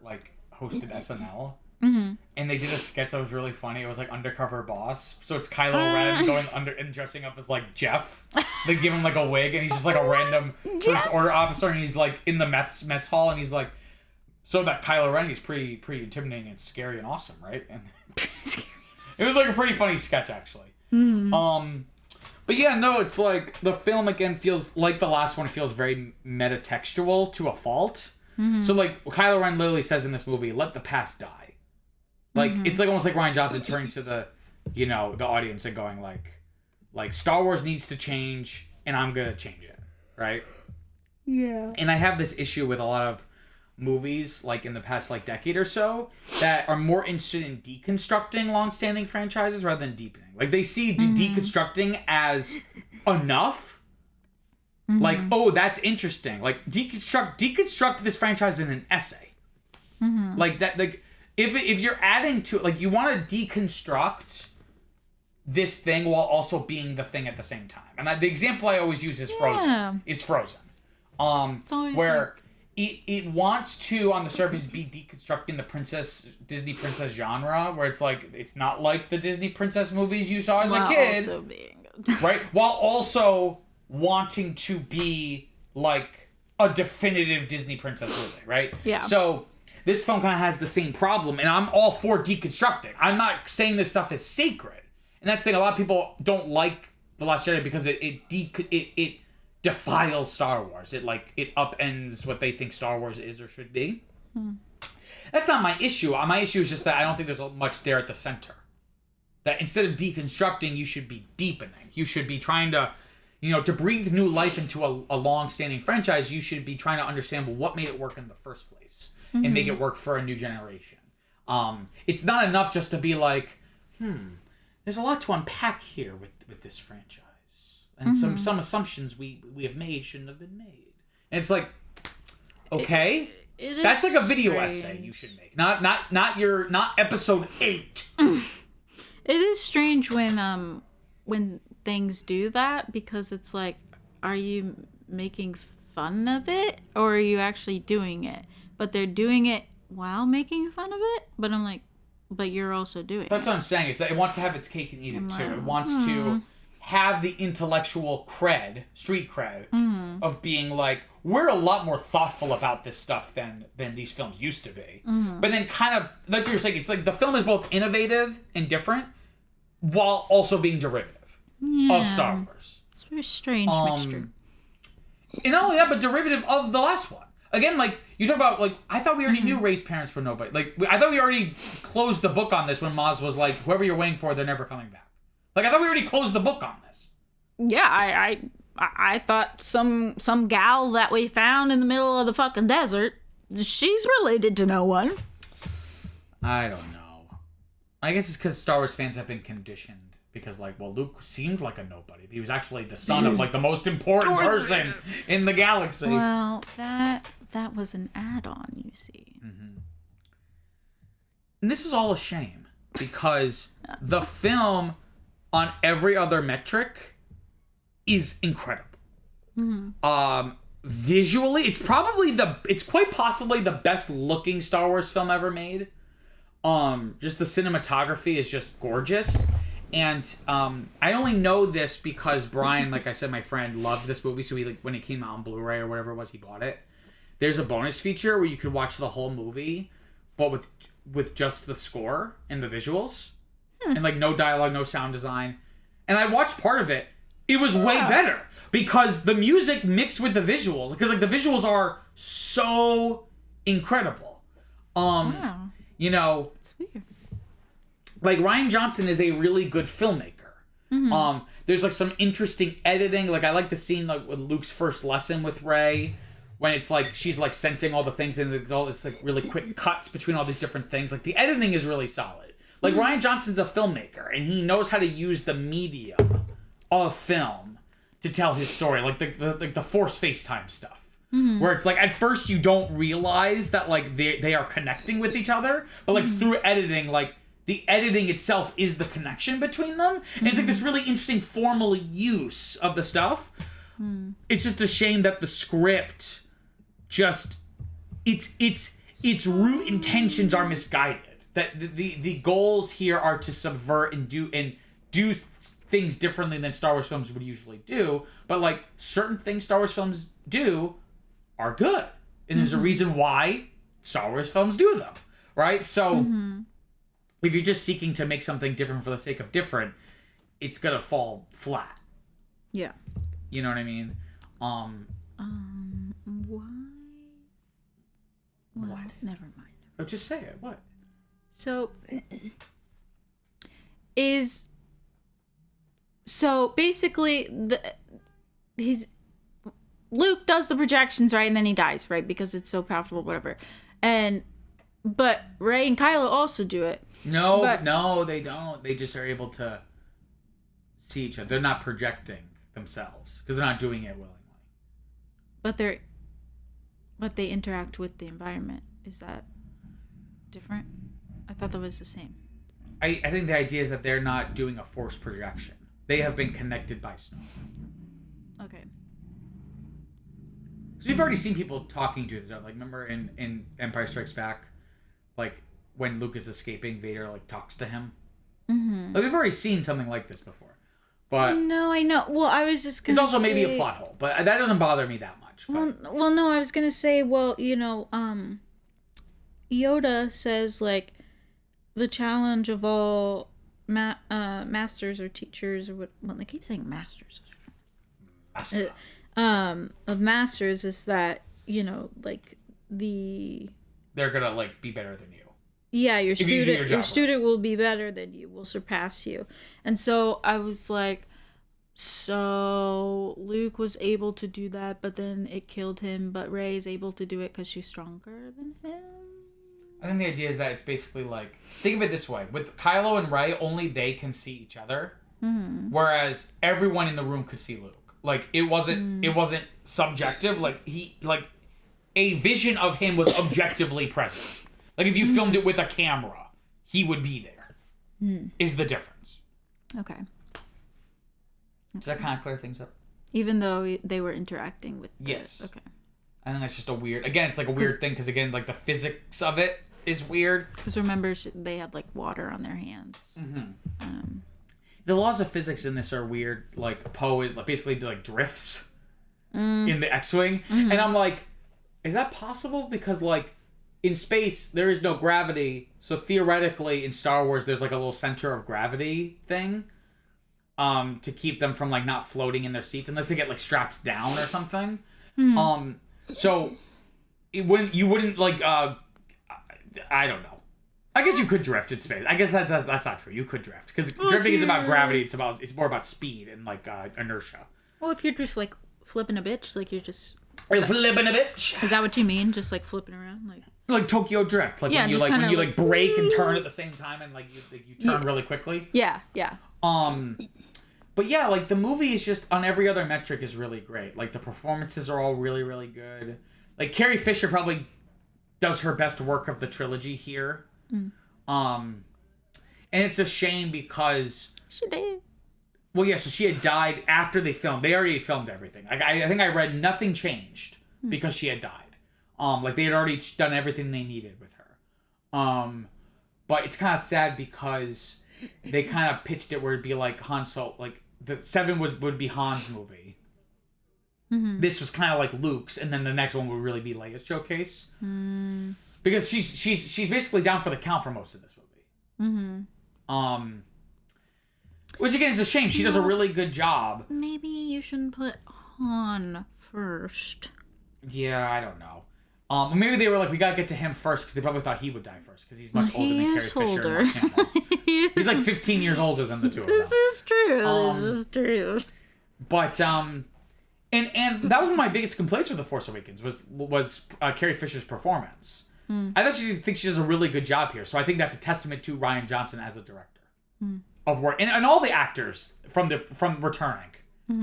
hosted SNL, and they did a sketch that was really funny. It was like Undercover Boss. So it's Kylo Ren going under and dressing up as like Jeff. They give him like a wig, and he's just like a random First Order officer, and he's like in the mess hall, and he's like, so that Kylo Ren is pretty intimidating and scary and awesome, right? And it was like a pretty funny sketch actually. But yeah, no, it's like the film again feels like the last one. Feels very metatextual to a fault. So like Kylo Ren literally says in this movie, "Let the past die." Like it's like almost like Rian Johnson turning to the audience and going like Star Wars needs to change, and I'm gonna change it, right? Yeah. And I have this issue with a lot of movies like in the past decade or so that are more interested in deconstructing long-standing franchises rather than deepening. Like they see deconstructing as enough. Like, oh, that's interesting. Like deconstruct this franchise in an essay. Like that. Like if you're adding to it, like you want to deconstruct this thing while also being the thing at the same time. And the example I always use is Frozen. Where it wants to, on the surface, be deconstructing the Disney princess genre, where it's like, it's not like the Disney princess movies you saw as a kid. Also being right? While also wanting to be like a definitive Disney princess movie, right? Yeah. So this film kind of has the same problem, and I'm all for deconstructing. I'm not saying this stuff is sacred. And that's the thing, a lot of people don't like The Last Jedi because it defiles Star Wars. It upends what they think Star Wars is or should be. That's not my issue. My issue is just that I don't think there's much there at the center. That instead of deconstructing, you should be deepening. You should be trying to, to breathe new life into a long-standing franchise, you should be trying to understand, well, what made it work in the first place and make it work for a new generation. It's not enough just to be like, there's a lot to unpack here with this franchise. And some assumptions we have made shouldn't have been made. And it's like, okay, that's like a video essay you should make. Not episode 8. It is strange when things do that, because it's like, are you making fun of it or are you actually doing it? But they're doing it while making fun of it. But I'm like, but you're also doing That's it. what I'm saying, is that it wants to have its cake and eat it too. It wants to have the intellectual street cred, of being like, we're a lot more thoughtful about this stuff than these films used to be. But then kind of, like what you're saying, it's like the film is both innovative and different while also being derivative of Star Wars. It's a very strange mixture. And not only that, but derivative of the last one. Again, like, you talk about, like, I thought we already knew Rey's parents were nobody. Like, I thought we already closed the book on this when Maz was like, whoever you're waiting for, they're never coming back. Like, I thought we already closed the book on this. Yeah, I thought some gal that we found in the middle of the fucking desert, she's related to no one. I don't know. I guess it's because Star Wars fans have been conditioned. Because, like, well, Luke seemed like a nobody. He was actually the son of, like, the most important person in the galaxy. Well, that was an add-on, you see. And this is all a shame. Because the film, on every other metric, is incredible. Visually, it's quite possibly the best looking Star Wars film ever made. Just the cinematography is just gorgeous. And I only know this because Brian, like I said, my friend, loved this movie. So when it came out on Blu-ray or whatever it was, he bought it. There's a bonus feature where you could watch the whole movie, but with just the score and the visuals. And like no dialogue, no sound design. And I watched part of it. It was way better because the music mixed with the visuals. Because like the visuals are so incredible. Wow. It's weird. Like, Rian Johnson is a really good filmmaker. There's, like, some interesting editing. Like, I like the scene, like, with Luke's first lesson with Rey, when it's, like, she's, like, sensing all the things, and it's, like, really quick cuts between all these different things. Like, the editing is really solid. Like, Rian Johnson's a filmmaker, and he knows how to use the medium of film to tell his story. Like, the Force FaceTime stuff. Where it's, like, at first you don't realize that, like, they are connecting with each other. But, like, through editing, like, the editing itself is the connection between them. And it's like this really interesting formal use of the stuff. It's just a shame that the script just its root intentions are misguided. That the goals here are to subvert and do things differently than Star Wars films would usually do. But like certain things Star Wars films do are good. And there's a reason why Star Wars films do them. Right? So if you're just seeking to make something different for the sake of different, it's gonna fall flat. Yeah. You know what I mean? Why? Well, What? Never mind. Oh, just say it. What? So basically Luke does the projections, right, and then he dies, right, because it's so powerful, whatever. But Rey and Kylo also do it. No, they don't. They just are able to see each other. They're not projecting themselves because they're not doing it willingly. But they interact with the environment. Is that different? I thought that was the same. I think the idea is that they're not doing a forced projection. They have been connected by snow. Okay. So we've already seen people talking to each other. Like, remember in Empire Strikes Back, like when Luke is escaping, Vader like talks to him. Like we've already seen something like this before. But no, I know. Well, I was just gonna. It's also maybe a plot hole, but that doesn't bother me that much. Well, no, I was gonna say, well, Yoda says, like, the challenge of all masters or teachers, or what, well, they keep saying masters. Of masters is that, like, they're gonna, like, be better than you. Yeah, your your student will be better than you, will surpass you. And so I was like, so Luke was able to do that, but then it killed him, but Rey is able to do it because she's stronger than him? I think the idea is that it's basically like, think of it this way. With Kylo and Rey, only they can see each other. Mm-hmm. Whereas everyone in the room could see Luke. Like, it wasn't subjective. Like, a vision of him was objectively present. Like, if you filmed it with a camera, he would be there, is the difference. Okay. Does that kind of clear things up? Even though they were interacting with Yes. Okay. I think that's just a weird... Again, it's like a weird thing, because, again, like, the physics of it is weird. Because remember, they had, like, water on their hands. Mm-hmm. The laws of physics in this are weird. Like, Poe is basically, like, drifts in the X-Wing. Mm-hmm. And I'm like, is that possible? Because, like... In space, there is no gravity, so theoretically in Star Wars, there's like a little center of gravity thing, to keep them from like not floating in their seats unless they get like strapped down or something. So you wouldn't like I don't know. I guess you could drift in space. I guess that's not true. You could drift because drifting is about gravity. It's more about speed and like inertia. Well, if you're just like flipping a bitch, like you're just flipping a bitch. Is that what you mean? Just like flipping around, like Tokyo Drift, like when you like brake and turn at the same time, and like you turn really quickly. Yeah. But yeah, like the movie is just on every other metric is really great. Like the performances are all really, really good. Like Carrie Fisher probably does her best work of the trilogy here. And it's a shame because she did. Well, yeah, so she had died after they filmed. They already filmed everything. I think I read nothing changed because she had died. Like they had already done everything they needed with her. But it's kind of sad because they kind of pitched it where it'd be like Han Solo, like the 7 would be Han's movie. Mm-hmm. This was kind of like Luke's, and then the next one would really be Leia's showcase. Because she's basically down for the count for most of this movie. Which again is a shame. She does a really good job. Maybe you shouldn't put Han first. Yeah, I don't know. Maybe they were like, we gotta get to him first because they probably thought he would die first because he's much older than Carrie Fisher and Mark Hamill. He's like 15 years older than the two of them. This is true. This is true. But and that was one of my biggest complaints with The Force Awakens was Carrie Fisher's performance. I think she does a really good job here. So I think that's a testament to Rian Johnson as a director of work, and all the actors from returning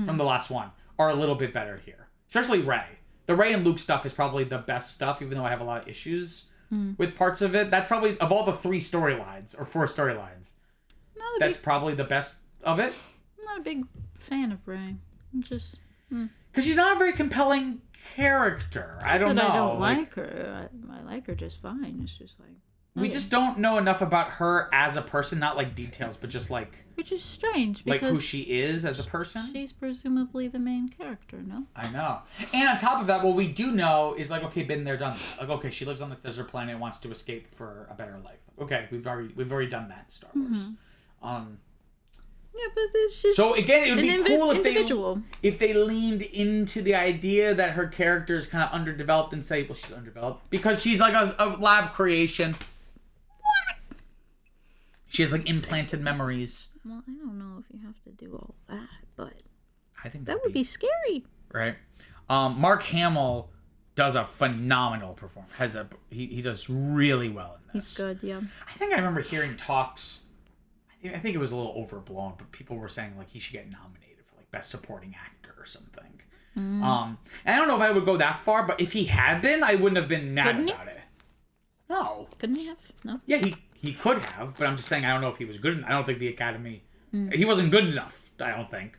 from the last one are a little bit better here, especially Rey. The Rey and Luke stuff is probably the best stuff, even though I have a lot of issues with parts of it. That's probably, of all the 3 storylines, or 4 storylines, that's probably the best of it. I'm not a big fan of Rey. Just... Because she's not a very compelling character. I don't know. I don't like her. I like her just fine. It's just like... We just don't know enough about her as a person, not like details, but just like... Which is strange, because... Like who she is as a person? She's presumably the main character, no? I know. And on top of that, what we do know is like, okay, been there, done that. Like, okay, she lives on this desert planet and wants to escape for a better life. Okay, we've already done that in Star Wars. Yeah, but she's so again, it would be cool if they leaned into the idea that her character is kind of underdeveloped and say, well, she's underdeveloped because she's like a lab creation. She has like implanted memories. Well, I don't know if you have to do all that, but I think that would be scary. Right. Mark Hamill does a phenomenal performance. He does really well in this. He's good, yeah. I think I remember hearing talks. I think it was a little overblown, but people were saying like he should get nominated for like best supporting actor or something. And I don't know if I would go that far, but if he had been, I wouldn't have been mad about it. No. Couldn't he have? No. Yeah, he could have, but I'm just saying I don't know if he was good enough. I don't think the Academy... He wasn't good enough, I don't think.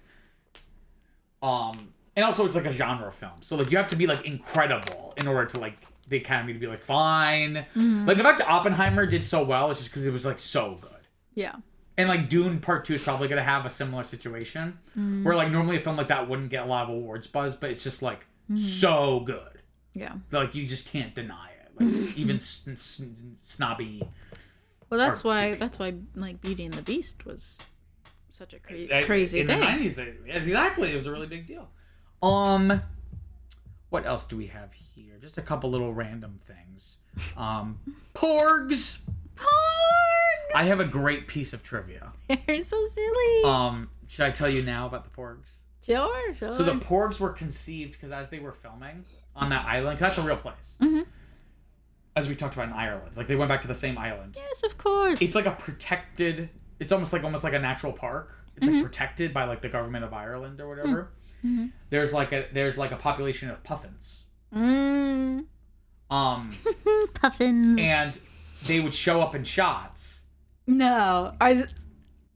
And also it's like a genre film. So like you have to be like incredible in order to like the Academy to be like fine. Like the fact that Oppenheimer did so well is just because it was like so good. Yeah. And like Dune Part 2 is probably going to have a similar situation where like normally a film like that wouldn't get a lot of awards buzz, but it's just like so good. Yeah. Like you just can't deny it. Like even snobby. Well, that's Or why people. that's why like Beauty and the Beast was such a crazy In thing. the 90s, yes, exactly. It was a really big deal. What else do we have here? Just a couple little random things. Porgs. Porgs. I have a great piece of trivia. They're so silly. Should I tell you now about the Porgs? Sure. So the Porgs were conceived because as they were filming on that island, 'cause that's a real place. Mm-hmm. As we talked about in Ireland, like they went back to the same island. Yes, of course. It's like a protected. It's almost like a natural park. It's like protected by like the government of Ireland or whatever. Mm-hmm. There's like a population of puffins. Puffins. And they would show up in shots. No.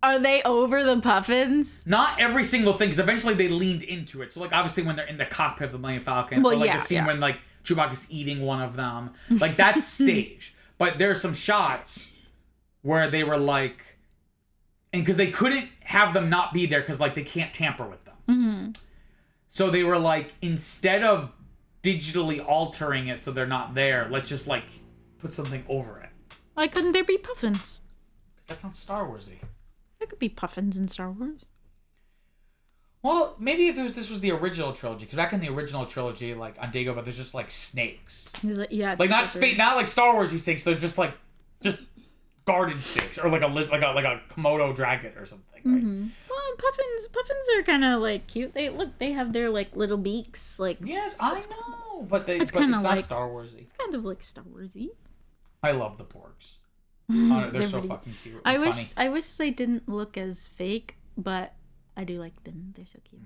Are they over the puffins? Not every single thing, because eventually they leaned into it. So, like, obviously when they're in the cockpit of the Millennium Falcon, Well, or like yeah, the scene yeah. when like Chewbacca's eating one of them, like that's staged. But there's some shots where they were like, and because they couldn't have them not be there because like they can't tamper with them. Mm-hmm. So they were like, instead of digitally altering it so they're not there, let's just like put something over it. Why couldn't there be puffins? Because that's not Star Warsy. There could be puffins in Star Wars. Well, maybe if this was the original trilogy, because back in the original trilogy, like on Dagobah, there's just like snakes, He's like, yeah, like not just not like Star Warsy snakes. They're just garden snakes, or like a Komodo dragon or something, right? Mm-hmm. Well, puffins are kind of like cute. They have their like little beaks, like Yes, I know, but it's but kinda it's like- not Star Warsy. it's kind of like Star Warsy. I love the Porgs. They're They're so really- fucking cute. I And wish funny. I wish they didn't look as fake, but I do like them. They're so cute.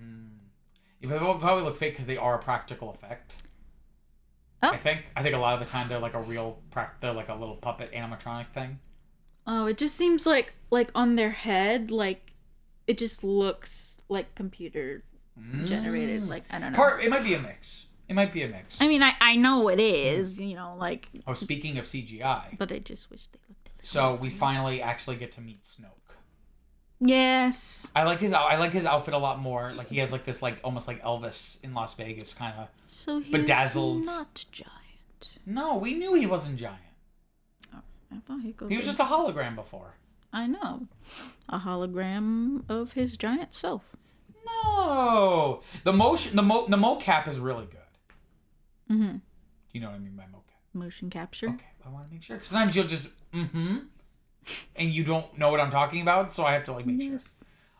Yeah, but they'll probably look fake because they are a practical effect. Oh. I think a lot of the time they're like a real they're like a little puppet animatronic thing. Oh, it just seems like on their head, like it just looks like computer generated. Like I don't know. It might be a mix. It might be a mix. I mean, I know it is, like, Oh, speaking of CGI, but I just wish they looked a little. so we finally actually get to meet Snoke. Yes. I like his outfit a lot more. Like he has like this like almost like Elvis in Las Vegas kind of. So he's Bedazzled. not giant. No, we knew he wasn't giant. Oh, I thought he could. He was just a hologram before. I know, a hologram of his giant self. No, the mocap is really good. Mm-hmm. Do you know what I mean by mocap? Motion capture. Okay, I want to make sure. 'Cause sometimes you'll just and you don't know what I'm talking about, so I have to like make Yes.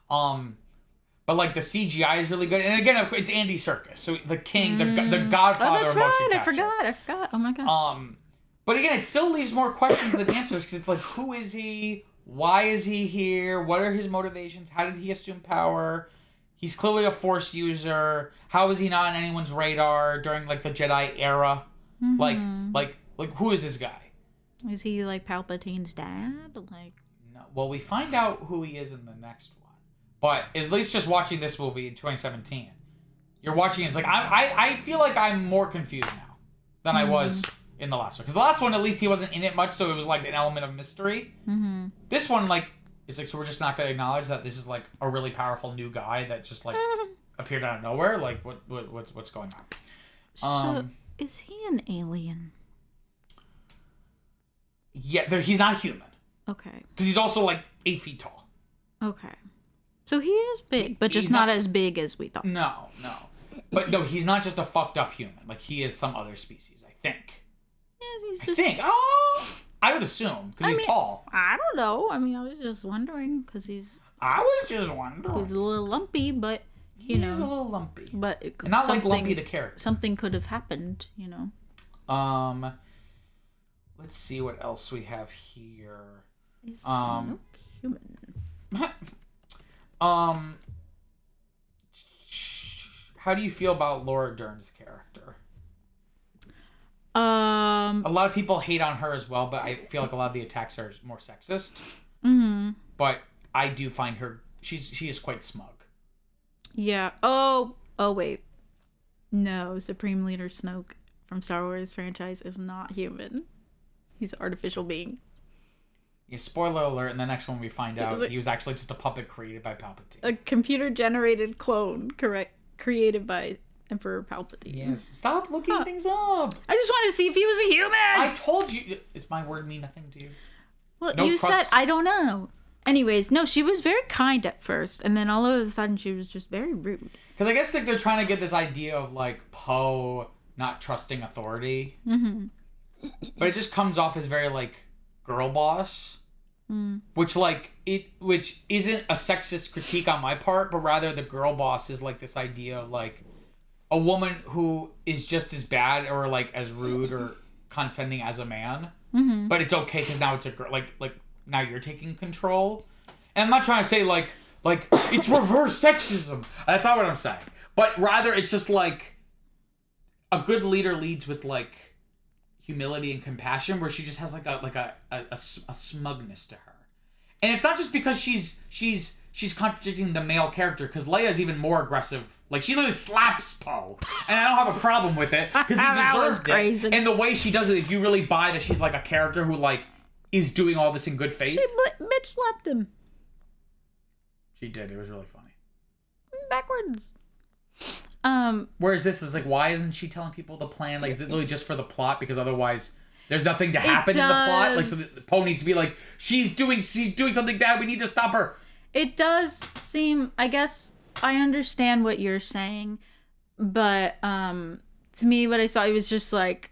sure. But like the CGI is really good, and again, it's Andy Serkis, so the king, the godfather Oh, that's of motion right. capture. I forgot. Oh my gosh. But again, it still leaves more questions than answers because it's like, who is he? Why is he here? What are his motivations? How did he assume power? He's clearly a Force user. How is he not on anyone's radar during like the Jedi era? Mm-hmm. Like who is this guy? Is he like Palpatine's dad? Like, No. Well, we find out who he is in the next one. But at least just watching this movie in 2017, you're watching it's like I feel like I'm more confused now than I was in the last one. Because the last one, at least he wasn't in it much, so it was like an element of mystery. mm-hmm. This one, like, it's like, so we're just not going to acknowledge that this is like a really powerful new guy that just like appeared out of nowhere. Like, what's going on? So, is he an alien? Yeah, he's not human Okay. because he's also like 8 feet tall. Okay. So he is big, but just He's not not- as big as we thought. No. But no, he's not just a fucked up human. Like, he is some other species, I think. Yeah, he's I just. think. Oh, I would assume because he's tall. I don't know. I mean, I was just wondering because he's I was just wondering. a little lumpy, but He's a little lumpy. but it could, And not like something- Lumpy the carrot. Something could have happened, Let's see what else we have here. Is Um, Snoke human? How do you feel about Laura Dern's character? A Um. lot of people hate on her as well, but I feel like a lot of the attacks are more sexist. Mhm. But I do find her she is quite smug. Yeah. Oh. Oh wait. No, Supreme Leader Snoke from Star Wars franchise is not human. He's an artificial being. Yeah, spoiler alert, in the next one we find out like- he was actually just a puppet created by Palpatine. A computer generated clone, created by Emperor Palpatine. Yes. Stop looking things up. I just wanted to see if he was a human. I told you. Does my word mean nothing to you? Well, No you trust. said I don't know. Anyways, no, she was very kind at first, and then all of a sudden she was just very rude. Because I guess like they're trying to get this idea of like Poe not trusting authority. Mm-hmm. But it just comes off as very like girl boss. Which isn't a sexist critique on my part, but rather the girl boss is like this idea of like a woman who is just as bad or like as rude or condescending as a man, but it's okay because now it's a girl. Like now you're taking control, and I'm not trying to say like it's reverse sexism. That's not what I'm saying. But rather it's just like a good leader leads with like humility and compassion, where she just has like a smugness to her, and it's not just because she's contradicting the male character, because Leia's even more aggressive. Like she literally slaps Poe, and I don't have a problem with it because he deserved it. And the way she does it, if you really buy that she's like a character who like is doing all this in good faith. She bitch slapped him. She did. It was really funny. Backwards. Whereas this is like, why isn't she telling people the plan? Like, is it really just for the plot? Because otherwise, there's nothing to happen in the plot. Like, so the Poe needs to be like, she's doing something bad. We need to stop her. It does seem. I guess I understand what you're saying, but to me, what I saw, it was just like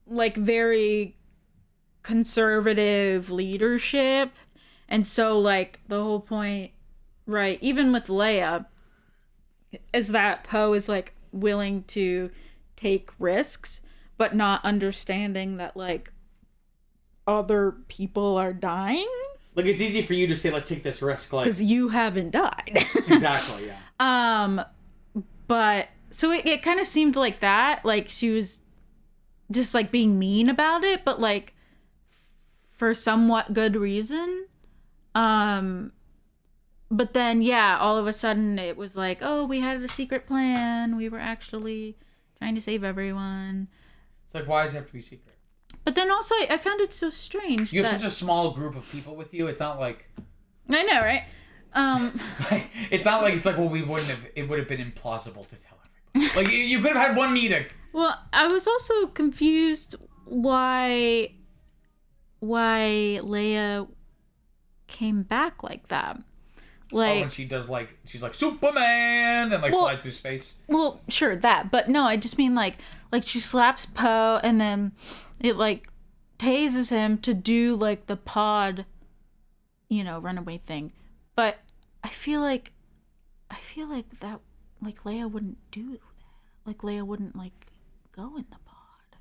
very conservative leadership, and so like the whole point, right? Even with Leia, is that Poe is like willing to take risks, but not understanding that like other people are dying. Like, it's easy for you to say, let's take this risk, like, because you haven't died. Exactly, yeah. But so it kind of seemed like that, like she was just like being mean about it, but like for somewhat good reason. But then, yeah, all of a sudden it was like, oh, we had a secret plan. We were actually trying to save everyone. It's like, why does it have to be secret? But then also, I found it so strange. You have such a small group of people with you. It's not like... I know, right? It's not like, well, we wouldn't have... It would have been implausible to tell everybody. Like, you could have had one meeting. Well, I was also confused why Leia came back like that. Like, and she does like, she's like Superman and like flies through space. Well, sure, that, but no, I just mean like she slaps Poe and then it like tases him to do like the pod, runaway thing. But I feel like that, like Leia wouldn't do that. Like Leia wouldn't like go in the pod.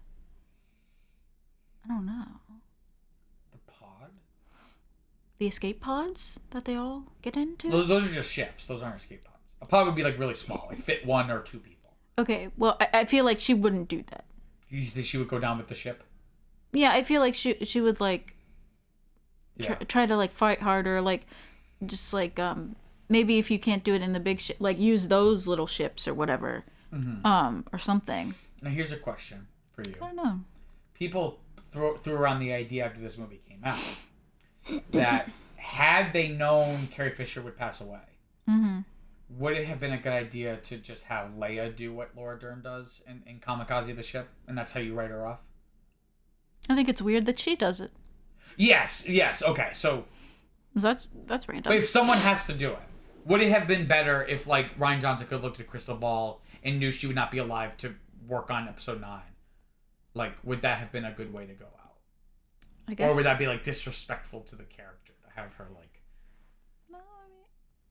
I don't know. The escape pods that they all get into? Those are just ships. Those aren't escape pods. A pod would be like really small, like fit 1 or 2 people. Okay, well, I feel like she wouldn't do that. You think she would go down with the ship? Yeah, I feel like she would like try to like fight harder, like just like maybe if you can't do it in the big ship, like use those little ships or whatever, or something. Now here's a question for you. I don't know. People threw around the idea after this movie came out that had they known Carrie Fisher would pass away, would it have been a good idea to just have Leia do what Laura Dern does in Kamikaze the ship, and that's how you write her off? I think it's weird that she does it. Yes, okay, so... That's random. But if someone has to do it, would it have been better if, like, Rian Johnson could look at a crystal ball and knew she would not be alive to work on episode 9? Like, would that have been a good way to go out? I guess. Or would that be, like, disrespectful to the character to have her, like... No,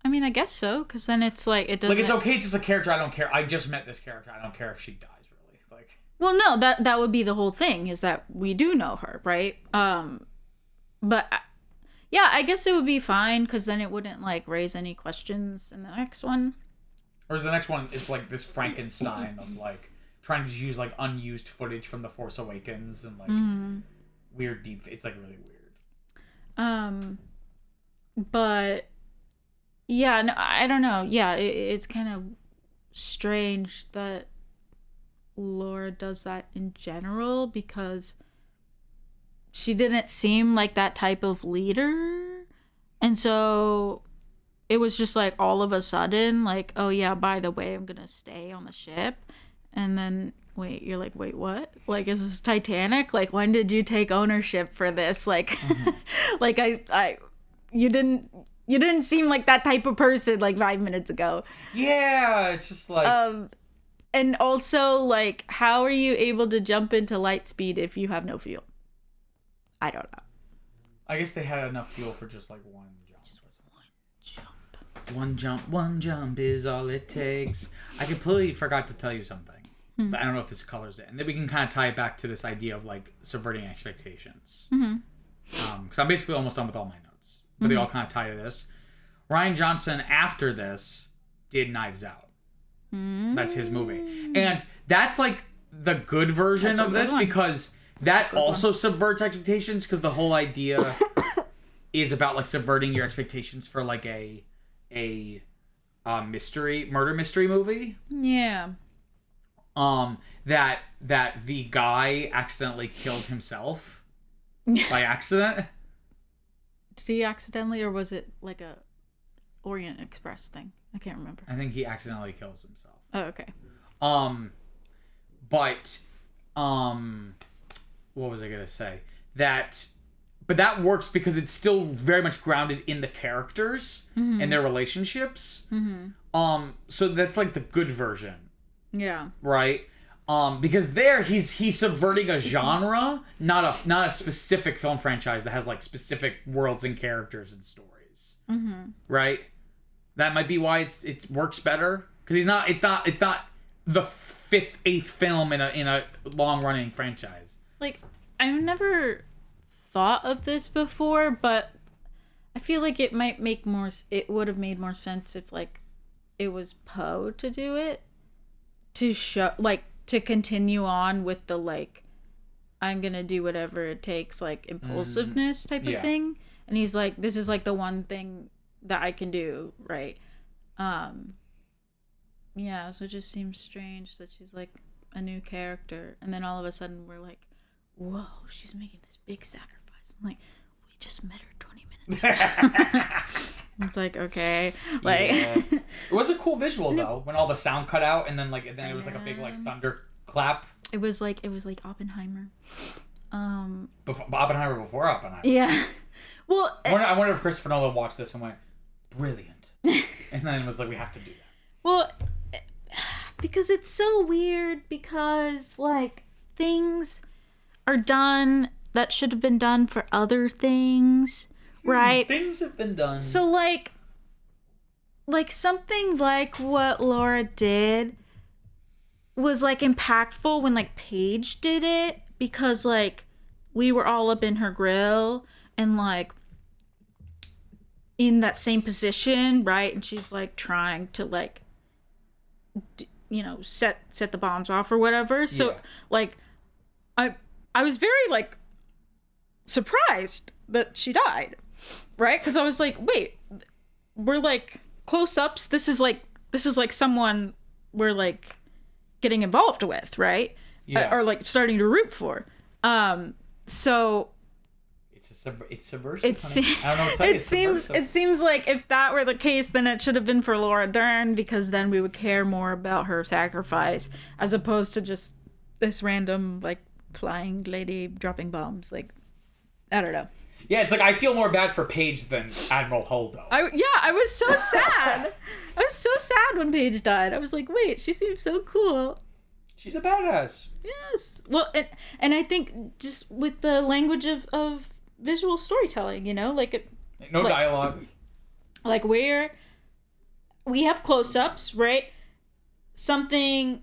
I mean, I guess so, because then it's, like, it doesn't... Like, it's okay, it's just a character, I don't care. I just met this character, I don't care if she dies, really. Like... Well, no, that would be the whole thing, is that we do know her, right? But, yeah, I guess it would be fine, because then it wouldn't, like, raise any questions in the next one. Or is the next one, it's, like, this Frankenstein of, like, trying to use, like, unused footage from The Force Awakens and, like... Weird deep. It's like really weird. But yeah, no, I don't know. Yeah, it's kind of strange that Laura does that in general, because she didn't seem like that type of leader, and so it was just like all of a sudden, like, oh yeah, by the way, I'm gonna stay on the ship. And then you're like, wait, what? Like, is this Titanic? Like, when did you take ownership for this? Like, like you didn't seem like that type of person like 5 minutes ago. Yeah, it's just like. And also, like, how are you able to jump into light speed if you have no fuel? I don't know. I guess they had enough fuel for just like one jump. One jump is all it takes. I completely forgot to tell you something. But I don't know if this colors it. And then we can kind of tie it back to this idea of like subverting expectations. Because I'm basically almost done with all my notes. But they all kind of tie to this. Rian Johnson, after this, did Knives Out. That's his movie. And that's like the good version of this because that also subverts expectations because the whole idea is about like subverting your expectations for like a murder mystery movie. Yeah. That the guy accidentally killed himself by accident. Did he accidentally, or was it like a Orient Express thing? I can't remember. I think he accidentally kills himself. Oh, okay. But what was I gonna say? But that works because it's still very much grounded in the characters and their relationships. So that's like the good version. Yeah. Right? Because there he's subverting a genre, not a specific film franchise that has like specific worlds and characters and stories. Right? That might be why it works better. Because it's not the eighth film in a long running franchise. Like, I've never thought of this before, but I feel like it would have made more sense if like it was Poe to do it, to show, like, to continue on with the like, I'm gonna do whatever it takes, like, impulsiveness type of thing. And he's like, this is like the one thing that I can do, right? Yeah, so it just seems strange that she's like a new character, and then all of a sudden we're like, whoa, she's making this big sacrifice. I'm like, we just met her 20 minutes ago. It's like, okay, like it was a cool visual though when all the sound cut out and then it was like a big like thunder clap. It was like Oppenheimer. Oppenheimer before Oppenheimer. Yeah. Well, I wonder if Christopher Nolan watched this and went, brilliant, and then was like, we have to do that. Well, because it's so weird because like things are done that should have been done for other things, right? Things have been done. So like something like what Laura did was like impactful when like Paige did it, because like we were all up in her grill and like in that same position, right? And she's like trying to like set the bombs off or whatever. So like I was very like surprised that she died, right? Because I was like, wait, we're like close-ups, this is like someone we're like getting involved with, right? Or like starting to root for. So it's subversive. I don't know what to tell you. It seems like if that were the case, then it should have been for Laura Dern, because then we would care more about her sacrifice as opposed to just this random like flying lady dropping bombs. Like, I don't know. Yeah, it's like I feel more bad for Paige than Admiral Holdo. I was so sad. I was so sad when Paige died. I was like, wait, she seems so cool. She's a badass. Yes. Well, and I think just with the language of visual storytelling, like no dialogue. Like where we have close-ups, right? Something,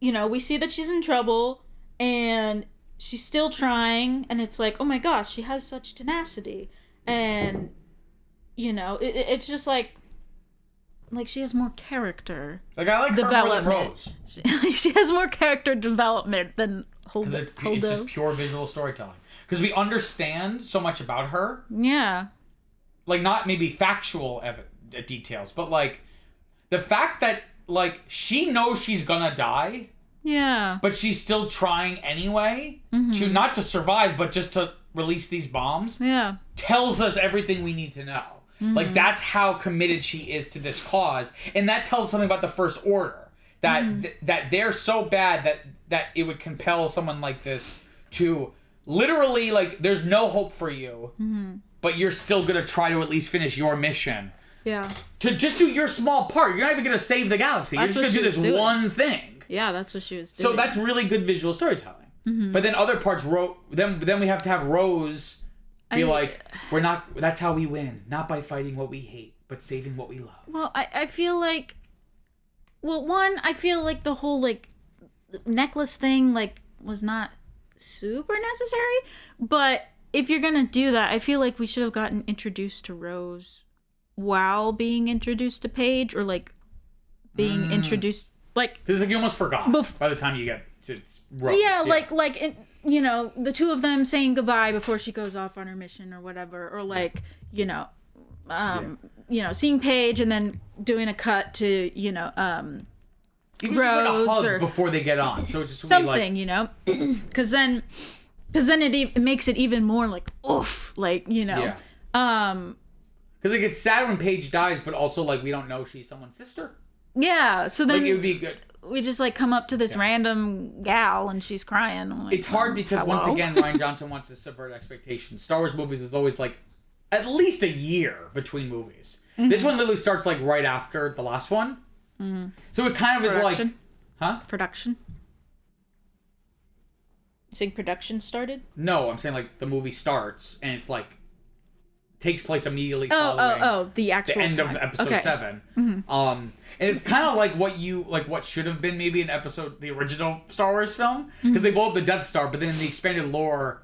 we see that she's in trouble and she's still trying, and it's like, oh my gosh, she has such tenacity, and it's just like she has more character. Like, I like development. Her more than Rose. She has more character development than Holdo. Because it's just pure visual storytelling. Because we understand so much about her. Yeah. Like, not maybe factual details, but like the fact that like she knows she's gonna die. Yeah. But she's still trying anyway to not to survive, but just to release these bombs. Yeah. Tells us everything we need to know. Like, that's how committed she is to this cause. And that tells something about the First Order. That they're so bad that it would compel someone like this to literally, like, there's no hope for you, but you're still going to try to at least finish your mission. Yeah. To just do your small part. You're not even going to save the galaxy. You're just going to do this one thing. Yeah, that's what she was doing. So that's really good visual storytelling. But then other parts, then we have to have Rose be like, we're not, that's how we win. Not by fighting what we hate, but saving what we love. Well, I feel like, I feel like the whole, like, necklace thing, like, was not super necessary. But if you're going to do that, I feel like we should have gotten introduced to Rose while being introduced to Paige, or, like, being introduced, like... Because, like, you almost forgot by the time you get to Rose. Yeah, like you know, the two of them saying goodbye before she goes off on her mission or whatever, or like, you know, seeing Paige and then doing a cut to, you know, even Rose, just like a hug or before they get on, so it's just something, like, you know, because then it makes it even more like oof, like, you know, because like it's sad when Paige dies, but also like we don't know she's someone's sister. Yeah, so then like, it would be good. We just like come up to this random gal and she's crying. I'm like, it's hard because once again, Rian Johnson wants to subvert expectations. Star Wars movies is always like at least a year between movies. This one literally starts like right after the last one. So it kind of is like, Production? You saying production started? No, I'm saying like the movie starts and it's like takes place immediately following the actual end of episode 7. And it's kind of like what should have been maybe the original Star Wars film, because they blow up the Death Star, but then in the expanded lore,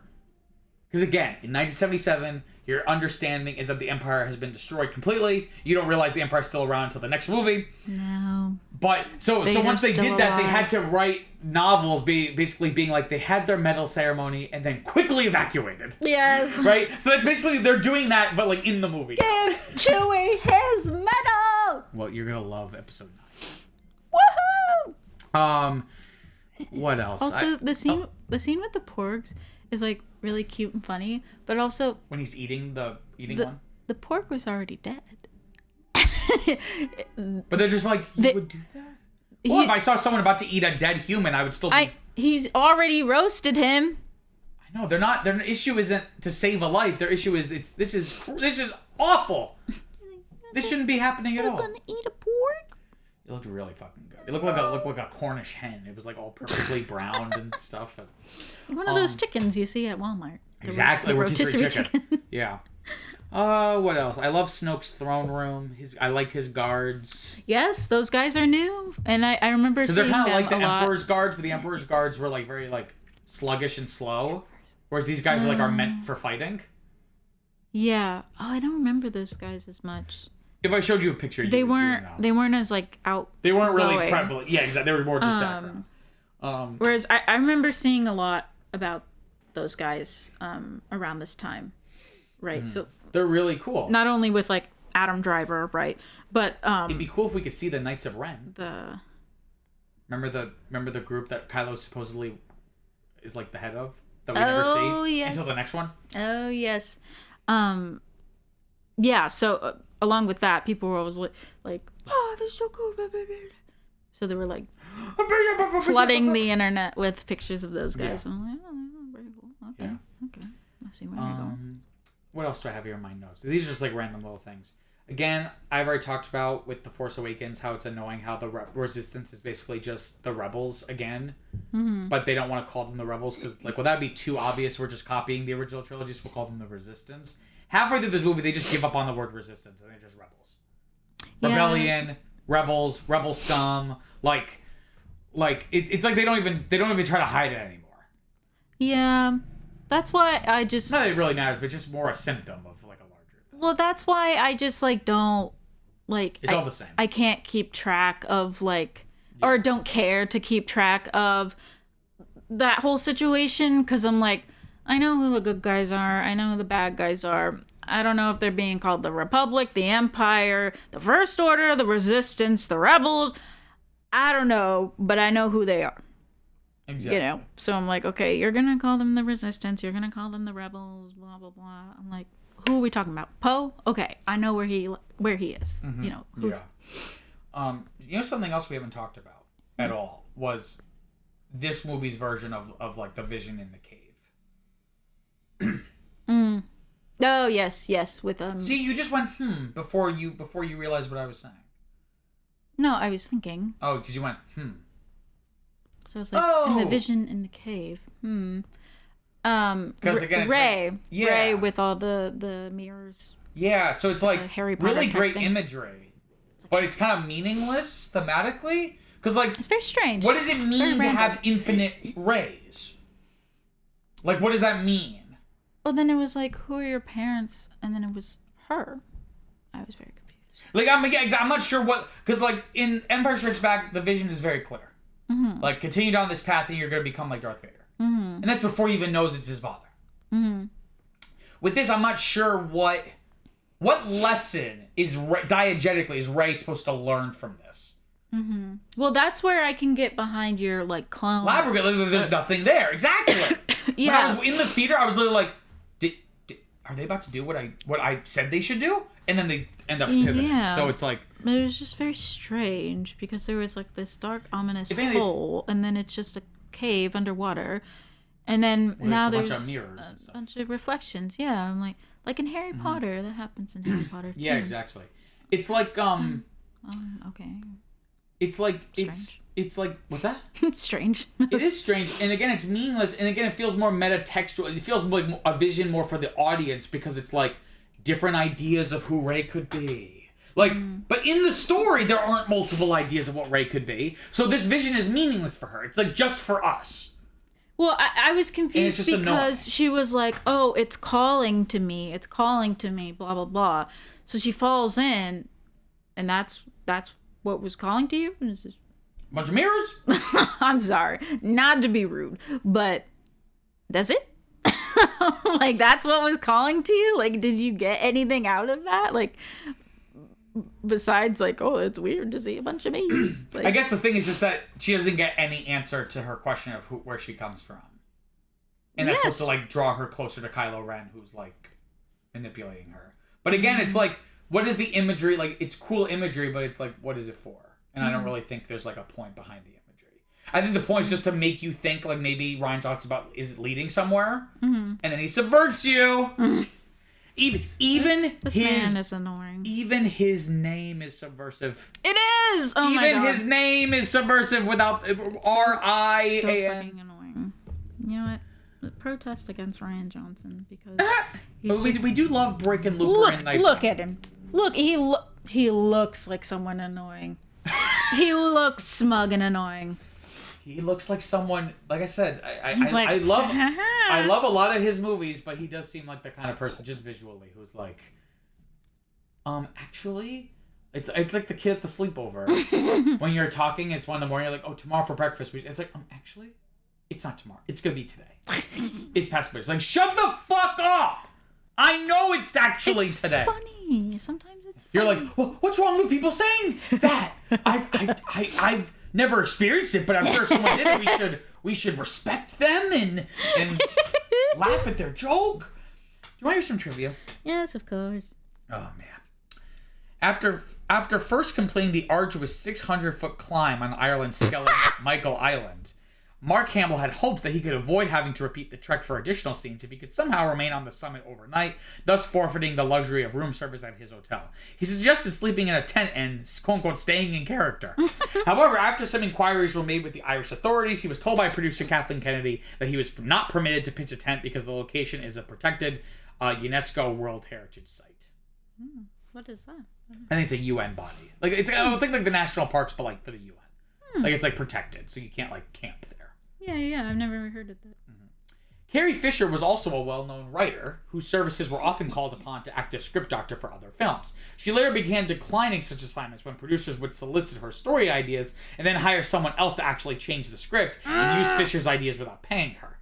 because again, in 1977, your understanding is that the Empire has been destroyed completely. You don't realize the Empire's still around until the next movie. No. But so once they did that, they had to write novels basically being like they had their medal ceremony and then quickly evacuated. Yes. Right? So that's basically, they're doing that, but like in the movie. Give Chewie his medal! Well, you're going to love episode 9. Woohoo! What else? Also, the scene with the porgs is like really cute and funny, but also when he's eating one, the porg was already dead. But they're just like, you would do that? Well, if I saw someone about to eat a dead human, I would still be... He's already roasted him. I know, they're not... Their issue isn't to save a life. Their issue is, this is awful. This shouldn't be happening at all. You're gonna eat a porg? It looked really fucking good. It looked like a Cornish hen. It was like all perfectly browned and stuff. One of those chickens you see at Walmart. Exactly, rotisserie chicken. Yeah. What else? I love Snoke's throne room. I liked his guards. Yes, those guys are new, and I remember seeing them a lot. Because they're kind of like the Emperor's guards, but the Emperor's guards were like very like sluggish and slow, whereas these guys are meant for fighting. Yeah. Oh, I don't remember those guys as much. If I showed you a picture, they weren't as like out. They weren't really prevalent. Yeah, exactly. They were more just background. Whereas I remember seeing a lot about those guys around this time, right? So they're really cool. Not only with like Adam Driver, right? But it'd be cool if we could see the Knights of Ren. Remember the group that Kylo supposedly is like the head of that we never see until the next one. Oh yes. Yeah. So along with that, people were always like, "Oh, they're so cool." So they were like flooding the internet with pictures of those guys. Yeah. I'm like, oh, very cool. Okay. Yeah. Okay. I see where you're going. What else do I have here in my notes? These are just like random little things. Again, I've already talked about with The Force Awakens how it's annoying how the Resistance is basically just the Rebels again. But they don't want to call them the Rebels because, like, well, that'd be too obvious. We're just copying the original trilogy, so we'll call them the Resistance. Halfway through this movie, they just give up on the word Resistance and they're just Rebels. Yeah. Rebellion, Rebels, Rebel scum. Like it's like they don't even try to hide it anymore. Yeah. That's why I just... Not that it really matters, but just more a symptom of like a larger thing. Well, that's why I just like don't like... It's all the same. I can't keep track of like... Yeah. Or don't care to keep track of that whole situation because I'm like, I know who the good guys are. I know who the bad guys are. I don't know if they're being called the Republic, the Empire, the First Order, the Resistance, the Rebels. I don't know, but I know who they are. Exactly. So I'm like, okay, you're gonna call them the Resistance, you're gonna call them the Rebels, blah blah blah. I'm like, who are we talking about? Poe? Okay, I know where he is. Who? Yeah. Something else we haven't talked about at all was this movie's version of like the Vision in the cave. Oh yes, with See, you just went before you realized what I was saying. No, I was thinking. Oh, because you went So it's like in the Vision in the cave. Because again, it's Ray, like, Ray with all the mirrors. Yeah, so it's like Harry Potter really type great thing. imagery, but it's kind of meaningless thematically. Because like, It's very strange. what does it mean to random. have infinite rays? Like, what does that mean? Well, then it was like, who are your parents? And then it was her. I was very confused. Like, I'm not sure what, because like in Empire Strikes Back, the Vision is very clear. Mm-hmm. Like, continue down this path and you're going to become like Darth Vader. Mm-hmm. And that's before he even knows it's his father. Mm-hmm. With this, I'm not sure what lesson is diegetically is Rey supposed to learn from this. Mm-hmm. Well, that's where I can get behind your like clone. There's nothing there. Exactly. Yeah. When I was in the theater, I was literally like, are they about to do what I said they should do? And then they end up pivoting. Yeah. So it's like, But it was just very strange because there was like this dark, ominous If anything, hole, and then it's just a cave underwater, and then now a bunch there's of mirrors and a stuff. bunch of reflections. Yeah, I'm like in Harry Potter, that happens in Harry Potter too. yeah, exactly. It's like Okay. it's like Strange. it's like what's that? It's strange. It is strange, and again, it's meaningless, and again, it feels more metatextual. It feels like a vision more for the audience because it's like different ideas of who Rey could be. Like, but in the story, there aren't multiple ideas of what Rey could be, so this vision is meaningless for her. It's like just for us. Well, I was confused just because annoying. she was like, "Oh, it's calling to me, blah blah blah." So she falls in, and that's what was calling to you. Is this... Bunch of mirrors. I'm sorry, not to be rude, but that's it. Like that's what was calling to you. Like, did you get anything out of that? Like, besides, like, oh, it's weird to see a bunch of mirrors. Like, I guess the thing is just that she doesn't get any answer to her question of where she comes from, and that's supposed to like draw her closer to Kylo Ren, who's like manipulating her. But again, it's like, what is the imagery? Like, it's cool imagery, but it's like, what is it for? And I don't really think there's like a point behind the imagery. I think the point is just to make you think, like maybe Ryan talks about, is it leading somewhere? And then he subverts you. Even this his man is annoying. Even his name is subversive. It is. Oh my Even god. his name is subversive without So R-I-A-N. fucking annoying. You know what? Protest against Ryan Johnson because But we do love breaking Looper and Knife. look at him. Look, he looks like someone annoying. He looks smug and annoying. He looks like someone. Like I said, I like, love a lot of his movies, but he does seem like the kind of person just visually who's like, actually, it's like the kid at the sleepover. When you're talking, it's 1 a.m. You're like, oh, tomorrow for breakfast. It's like, actually, it's not tomorrow. It's gonna be today. It's past breakfast. Like, shut the fuck up. I know it's actually It's today. funny. Sometimes it's funny. You're like, well, what's wrong with people saying that? I've never experienced it, but I'm sure someone did it. We should respect them and laugh at their joke. Do you want to hear some trivia? Yes, of course. Oh man. After first completing the arduous 600-foot climb on Ireland's Skellig Michael Island, Mark Hamill had hoped that he could avoid having to repeat the trek for additional scenes if he could somehow remain on the summit overnight, thus forfeiting the luxury of room service at his hotel. He suggested sleeping in a tent and, quote-unquote, staying in character. However, after some inquiries were made with the Irish authorities, he was told by producer Kathleen Kennedy that he was not permitted to pitch a tent because the location is a protected UNESCO World Heritage Site. What is that? I think it's a UN body. Like, it's, I don't think like the national parks, but like for the UN. Like, it's like protected, so you can't like camp there. Yeah, I've never heard of that. Carrie Fisher was also a well-known writer whose services were often called upon to act as script doctor for other films. She later began declining such assignments when producers would solicit her story ideas and then hire someone else to actually change the script and use Fisher's ideas without paying her.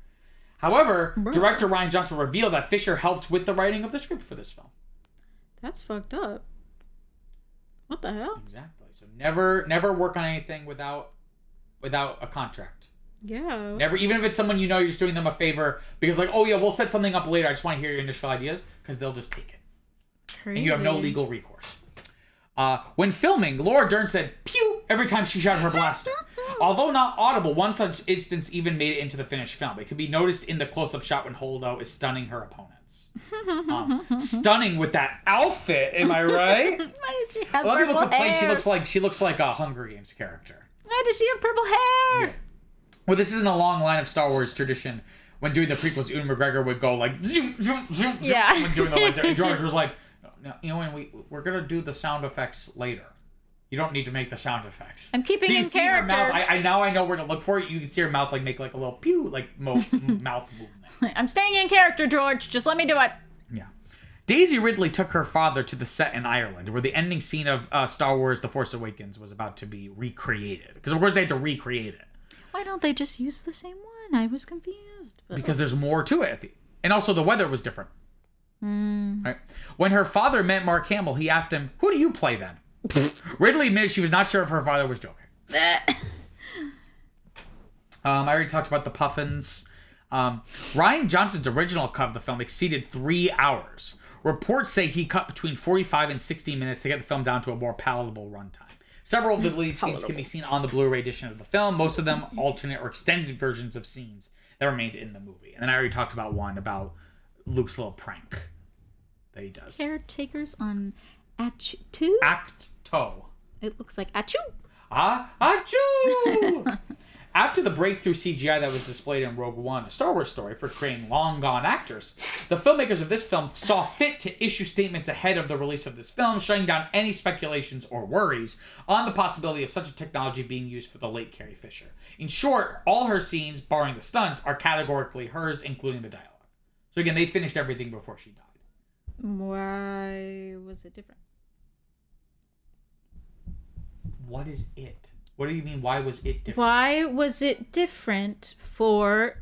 However, director Rian Johnson revealed that Fisher helped with the writing of the script for this film. That's fucked up. What the hell? Exactly. So never work on anything without a contract. Yeah. Never, even if it's someone you know, you're just doing them a favor because, like, oh yeah, we'll set something up later. I just want to hear your initial ideas because they'll just take it, Crazy. and you have no legal recourse. When filming, Laura Dern said "pew" every time she shot her blaster. Although not audible, one such instance even made it into the finished film. It can be noticed in the close-up shot when Holdo is stunning her opponents. Stunning with that outfit, am I right? Why did she have A lot of people purple complain hair? she looks like a Hunger Games character. Why does she have purple hair? Yeah. Well, this isn't a long line of Star Wars tradition. When doing the prequels, Ewan McGregor would go like zoom, zoom, zoom, Yeah. when doing the lightsaber. And George was like, no, you know, when we're gonna do the sound effects later. You don't need to make the sound effects. I'm keeping in see her character. mouth. I know where to look for it. You can see her mouth like make like a little pew like mouth movement. I'm staying in character, George. Just let me do it. Yeah. Daisy Ridley took her father to the set in Ireland, where the ending scene of Star Wars: The Force Awakens was about to be recreated. Because of course they had to recreate it. Why don't they just use the same one? I was confused. But... Because there's more to it. And also the weather was different. Right. When her father met Mark Hamill, he asked him, "Who do you play then?" Ridley admitted she was not sure if her father was joking. I already talked about the puffins. Rian Johnson's original cut of the film exceeded 3 hours. Reports say he cut between 45 and 60 minutes to get the film down to a more palatable runtime. Several of the lead scenes can be seen on the Blu-ray edition of the film. Most of them alternate or extended versions of scenes that remained in the movie. And then I already talked about one about Luke's little prank that he does. Caretakers on Achoo? Acto. It looks like Achoo. Achoo! After the breakthrough CGI that was displayed in Rogue One, a Star Wars story for creating long-gone actors, the filmmakers of this film saw fit to issue statements ahead of the release of this film, shutting down any speculations or worries on the possibility of such a technology being used for the late Carrie Fisher. In short, all her scenes, barring the stunts, are categorically hers, including the dialogue. So again, they finished everything before she died. Why was it different? What is it? What do you mean, why was it different? Why was it different for...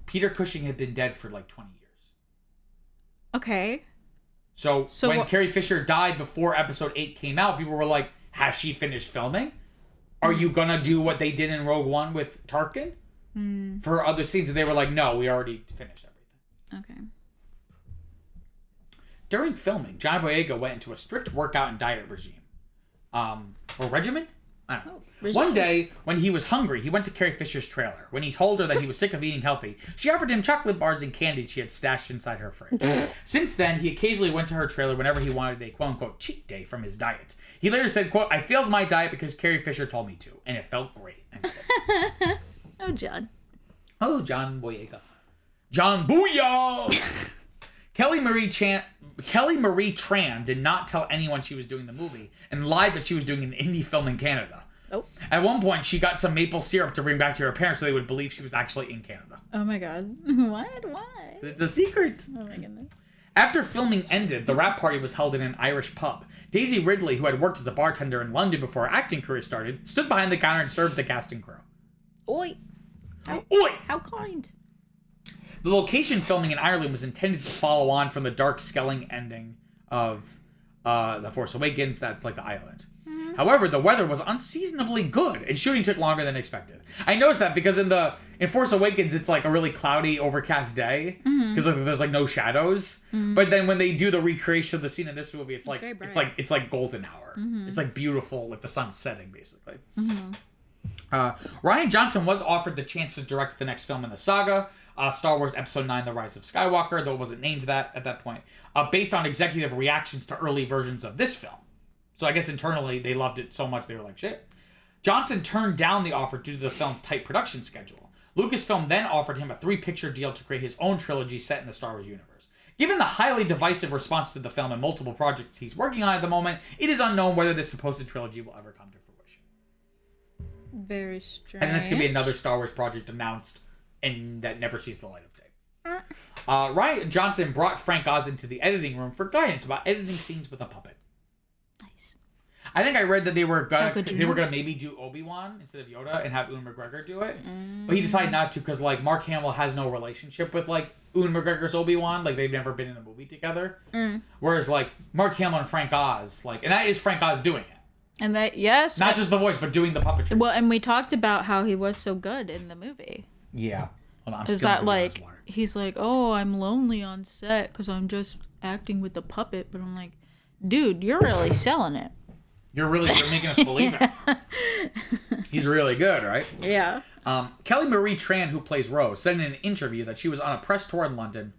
Peter Cushing had been dead for like 20 years. Okay. So when Carrie Fisher died before episode 8 came out, people were like, has she finished filming? Are you going to do what they did in Rogue One with Tarkin? For other scenes? And they were like, no, we already finished everything. Okay. During filming, John Boyega went into a strict workout and diet regime. Or regimen? I don't know. One day, when he was hungry, he went to Carrie Fisher's trailer. When he told her that he was sick of eating healthy, she offered him chocolate bars and candy she had stashed inside her fridge. Since then, he occasionally went to her trailer whenever he wanted a quote-unquote cheat day from his diet. He later said, quote, "I failed my diet because Carrie Fisher told me to, and it felt great." Oh, John. Oh, John Boyega. John Booyah! Kelly Marie Tran did not tell anyone she was doing the movie and lied that she was doing an indie film in Canada. Oh. At one point, she got some maple syrup to bring back to her parents so they would believe she was actually in Canada. Oh my god. What? Why? It's a secret. Oh my goodness. After filming ended, the wrap party was held in an Irish pub. Daisy Ridley, who had worked as a bartender in London before her acting career started, stood behind the counter and served the cast and crew. Oi. Oi! How kind. The location filming in Ireland was intended to follow on from the dark Skelling ending of The Force Awakens. That's like the island. However, the weather was unseasonably good, and shooting took longer than expected. I noticed that because in Force Awakens, it's like a really cloudy, overcast day because there's like no shadows. But then when they do the recreation of the scene in this movie, it's like golden hour. It's like beautiful, like the sun setting, basically. Rian Johnson was offered the chance to direct the next film in the saga, Star Wars Episode 9, The Rise of Skywalker, though it wasn't named that at that point, based on executive reactions to early versions of this film. So I guess internally they loved it so much they were like, shit. Johnson turned down the offer due to the film's tight production schedule. Lucasfilm then offered him a 3-picture deal to create his own trilogy set in the Star Wars universe. Given the highly divisive response to the film and multiple projects he's working on at the moment, it is unknown whether this supposed trilogy will ever come to fruition. Very strange. And that's going to be another Star Wars project announced and that never sees the light of day. Rian Johnson brought Frank Oz into the editing room for guidance about editing scenes with a puppet. Nice. I think I read that they were gonna maybe do Obi-Wan instead of Yoda and have Ewan McGregor do it, but he decided not to because like Mark Hamill has no relationship with like Ewan McGregor's Obi-Wan, like they've never been in a movie together. Whereas like Mark Hamill and Frank Oz, like, and that is Frank Oz doing it. And that, yes. Not just the voice, but doing the puppetry. Well, and we talked about how he was so good in the movie. Yeah. Hold on, Is that like, he's like, oh, I'm lonely on set because I'm just acting with the puppet. But I'm like, dude, you're really selling it. You're making us believe it. He's really good, right? Yeah. Kelly Marie Tran, who plays Rose, said in an interview that she was on a press tour in London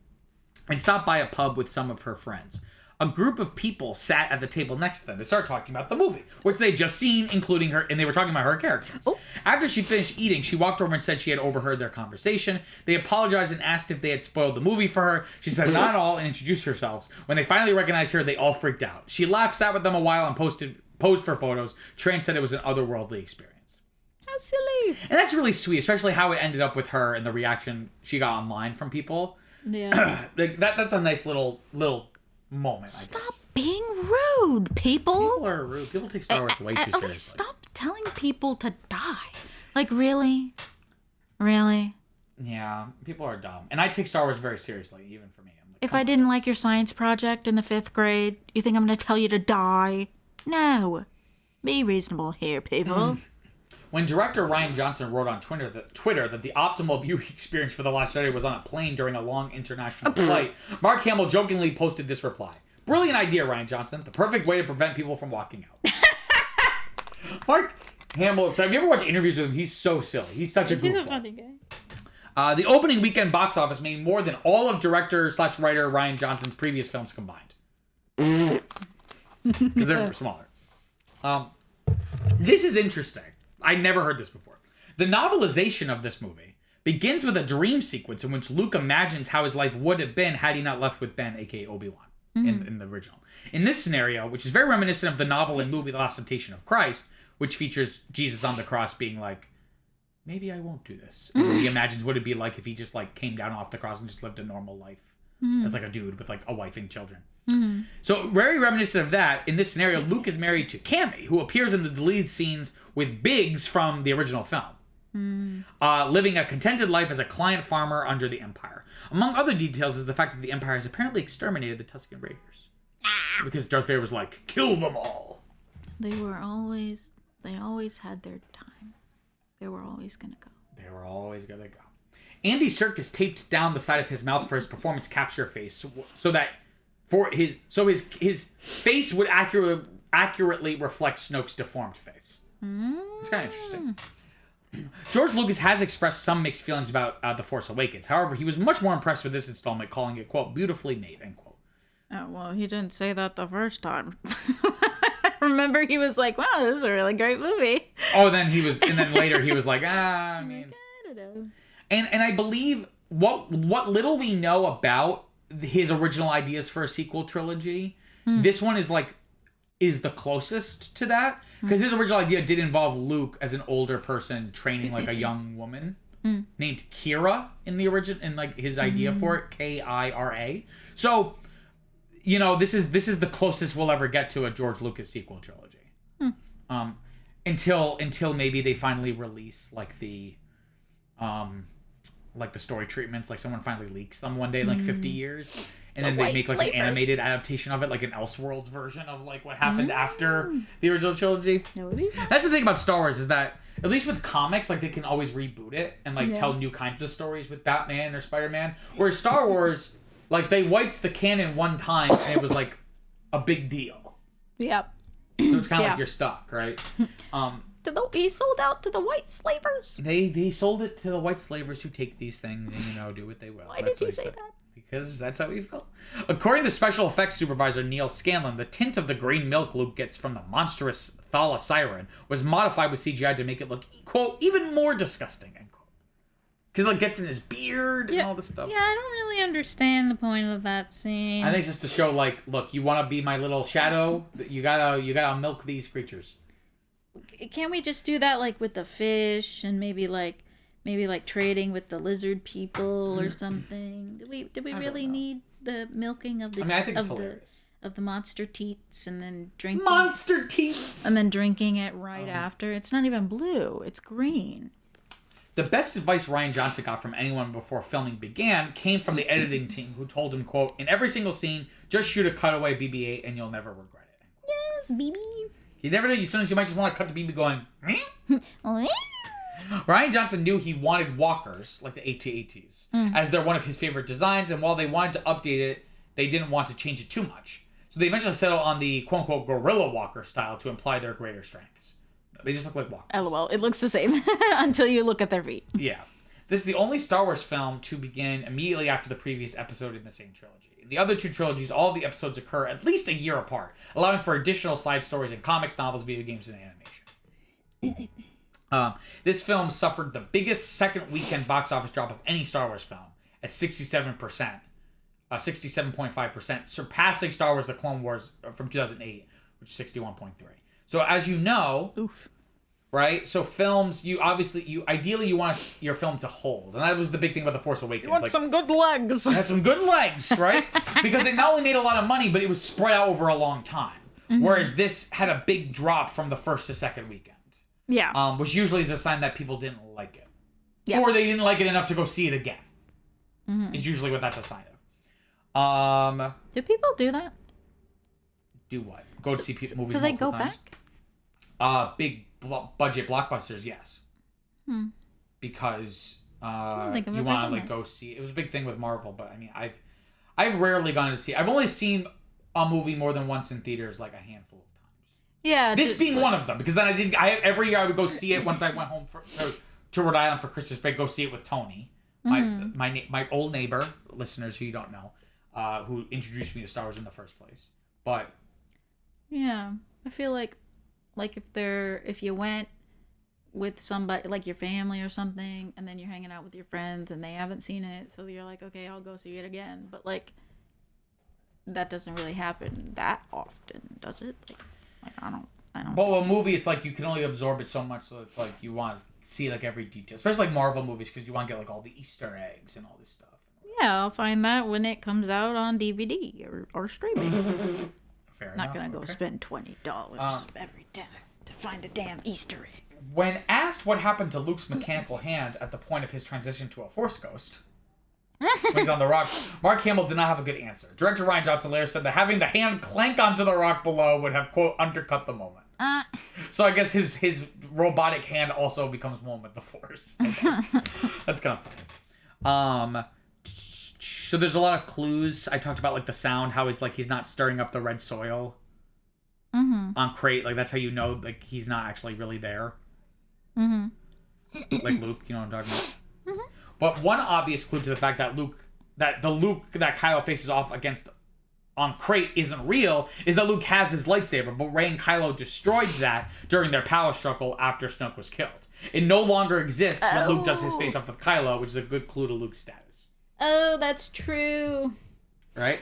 and stopped by a pub with some of her friends. A group of people sat at the table next to them to start talking about the movie, which they'd just seen, including her, and they were talking about her character. Oh. After she finished eating, she walked over and said she had overheard their conversation. They apologized and asked if they had spoiled the movie for her. She said not at all and introduced herself. When they finally recognized her, they all freaked out. She laughed, sat with them a while, and posed for photos. Tran said it was an otherworldly experience. How silly. And that's really sweet, especially how it ended up with her and the reaction she got online from people. Yeah. That's a nice little moment. Stop being rude, people. People are rude. People take Star Wars way too seriously. Stop telling people to die. Like, really? Really? Yeah, people are dumb. And I take Star Wars very seriously, even for me. I'm like, if I didn't like your science project in the 5th grade, you think I'm going to tell you to die? No. Be reasonable here, people. When director Rian Johnson wrote on Twitter that the optimal viewing experience for The Last Jedi was on a plane during a long international flight, Mark Hamill jokingly posted this reply. Brilliant idea, Rian Johnson. The perfect way to prevent people from walking out. Mark Hamill, so have you ever watched interviews with him? He's so silly. He's such a goofball. He's a funny guy. The opening weekend box office made more than all of director/writer Rian Johnson's previous films combined. Because they're smaller. This is interesting. I never heard this before. The novelization of this movie begins with a dream sequence in which Luke imagines how his life would have been had he not left with Ben, aka Obi-Wan, in the original. In this scenario, which is very reminiscent of the novel and movie The Last Temptation of Christ, which features Jesus on the cross being like, maybe I won't do this. And he imagines what it'd be like if he just like came down off the cross and just lived a normal life as like a dude with like a wife and children. So very reminiscent of that, in this scenario, Luke is married to Cammy, who appears in the deleted scenes with Biggs from the original film. Living a contented life as a client farmer under the Empire. Among other details is the fact that the Empire has apparently exterminated the Tusken Raiders. Because Darth Vader was like, kill them all. They always had their time. They were always going to go. They were always going to go. Andy Serkis taped down the side of his mouth for his performance capture face so that his face would accurately reflect Snoke's deformed face. It's kind of interesting. George Lucas has expressed some mixed feelings about The Force Awakens. However, he was much more impressed with this installment, calling it, quote, beautifully made, end quote. Oh, well, he didn't say that the first time. Remember, he was like, wow, this is a really great movie. Oh, then later he was like, I mean. I don't know. And I believe what little we know about his original ideas for a sequel trilogy, this one is the closest to that. Because his original idea did involve Luke as an older person training like a young woman named Kira in the original, and like his idea for it, Kira. So, you know, this is the closest we'll ever get to a George Lucas sequel trilogy. Until maybe they finally release like the story treatments, like someone finally leaks them one day in like 50 years. And then they make like an animated adaptation of it, like an Elseworlds version of like what happened after the original trilogy. That's the thing about Star Wars, is that at least with comics, like they can always reboot it and like tell new kinds of stories with Batman or Spider-Man. Whereas Star Wars, like they wiped the canon one time and it was like a big deal. Yep. So it's kind of like you're stuck, right? He sold out to the white slavers. They sold it to the white slavers who take these things and do what they will. Why did he say that? Because that's how he felt. According to special effects supervisor Neil Scanlon, the tint of the green milk Luke gets from the monstrous Thala Siren was modified with CGI to make it look, quote, even more disgusting, end quote. Because it gets in his beard and all this stuff. Yeah, I don't really understand the point of that scene. I think it's just to show, like, look, you want to be my little shadow? You gotta milk these creatures. Can't we just do that, like, with the fish and maybe trading with the lizard people or something? Do we really need the milking of the? I think it's hilarious. Of the monster teats and then drinking monster teats and then drinking it right after. It's not even blue; it's green. The best advice Rian Johnson got from anyone before filming began came from the editing team, who told him, quote, in every single scene, just shoot a cutaway BB-8 and you'll never regret it. Yes, BB. You never know. Sometimes you might just want to cut to BB going, Rian Johnson knew he wanted walkers, like the AT-ATs, as they're one of his favorite designs, and while they wanted to update it, they didn't want to change it too much. So they eventually settled on the quote-unquote gorilla walker style to imply their greater strengths. They just look like walkers. LOL. It looks the same until you look at their feet. Yeah. This is the only Star Wars film to begin immediately after the previous episode in the same trilogy. In the other two trilogies, all of the episodes occur at least a year apart, allowing for additional side stories in comics, novels, video games, and animation. This film suffered the biggest second weekend box office drop of any Star Wars film at 67.5%, surpassing Star Wars: The Clone Wars from 2008, which is 61.3. So as you know, right? So films, ideally you want your film to hold, and that was the big thing about The Force Awakens. You want some good legs. It has some good legs, right? Because it not only made a lot of money, but it was spread out over a long time. Whereas this had a big drop from the first to second weekend. Yeah. Which usually is a sign that people didn't like it. Yeah. Or they didn't like it enough to go see it again. Is usually what that's a sign of. Do people do that? Do what? Go to see movies Do they go times? back? Big budget blockbusters, yes. Because you want to like go see. It was a big thing with Marvel, but I mean, I've rarely gone to see. I've only seen a movie more than once in theaters, like a handful of times. Yeah. This being one of them, because then every year I would go see it once I went home to Rhode Island for Christmas break. Go see it with Tony, my old neighbor. Listeners who you don't know, who introduced me to Star Wars in the first place. But yeah, I feel like if you went with somebody like your family or something, and then you're hanging out with your friends and they haven't seen it, so you're like, okay, I'll go see it again. But like, that doesn't really happen that often, does it? Like I don't. Well, a movie, it's like you can only absorb it so much, so it's like you want to see like every detail, especially like Marvel movies, because you want to get like all the Easter eggs and all this stuff. Yeah, I'll find that when it comes out on DVD or streaming. Fair enough. Not gonna go spend $20 every time to find a damn Easter egg. When asked what happened to Luke's mechanical hand at the point of his transition to a Force ghost, when he's on the rock, Mark Hamill did not have a good answer. Director Rian Johnson later said that having the hand clank onto the rock below would have, quote, undercut the moment. So I guess his robotic hand also becomes one with the Force. That's kind of funny. So there's a lot of clues. I talked about like the sound, how he's not stirring up the red soil on Crate. Like that's how you know like he's not actually really there. Like Luke, you know what I'm talking about. But one obvious clue to the fact that the Luke that Kylo faces off against on Crate isn't real is that Luke has his lightsaber, but Rey and Kylo destroyed that during their power struggle after Snoke was killed. It no longer exists when Luke does his face off with Kylo, which is a good clue to Luke's status. Oh, that's true. Right?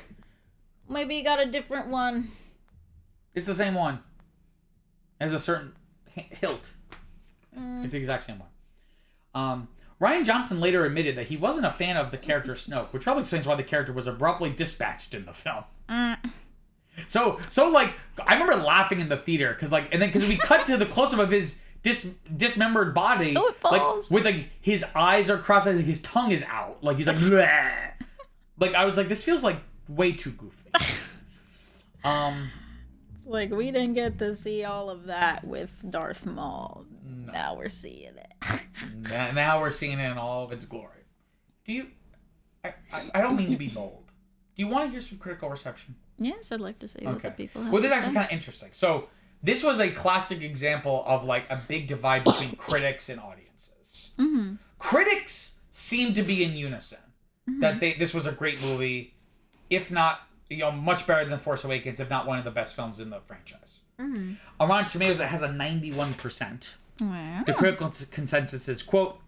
Maybe you got a different one. It's the same one. It has a certain hilt. It's the exact same one. Rian Johnson later admitted that he wasn't a fan of the character Snoke, which probably explains why the character was abruptly dispatched in the film. So like, I remember laughing in the theater because we cut to the close-up of his dismembered body, it falls. with like his eyes are crossed, like his tongue is out, like he's like, bleh. Like I was like, this feels like way too goofy. Like we didn't get to see all of that with Darth Maul. No. Now we're seeing it. Now we're seeing it in all of its glory. Do you? I don't mean to be bold. Do you want to hear some critical reception? Yes, I'd like to see what the people have. Well, this is to actually say. kind of interesting. So this was a classic example of like a big divide between critics and audiences. Critics seem to be in unison that this was a great movie, if not much better than Force Awakens, if not one of the best films in the franchise. On Rotten Tomatoes, it has a 91%. Wow. The critical consensus is, quote,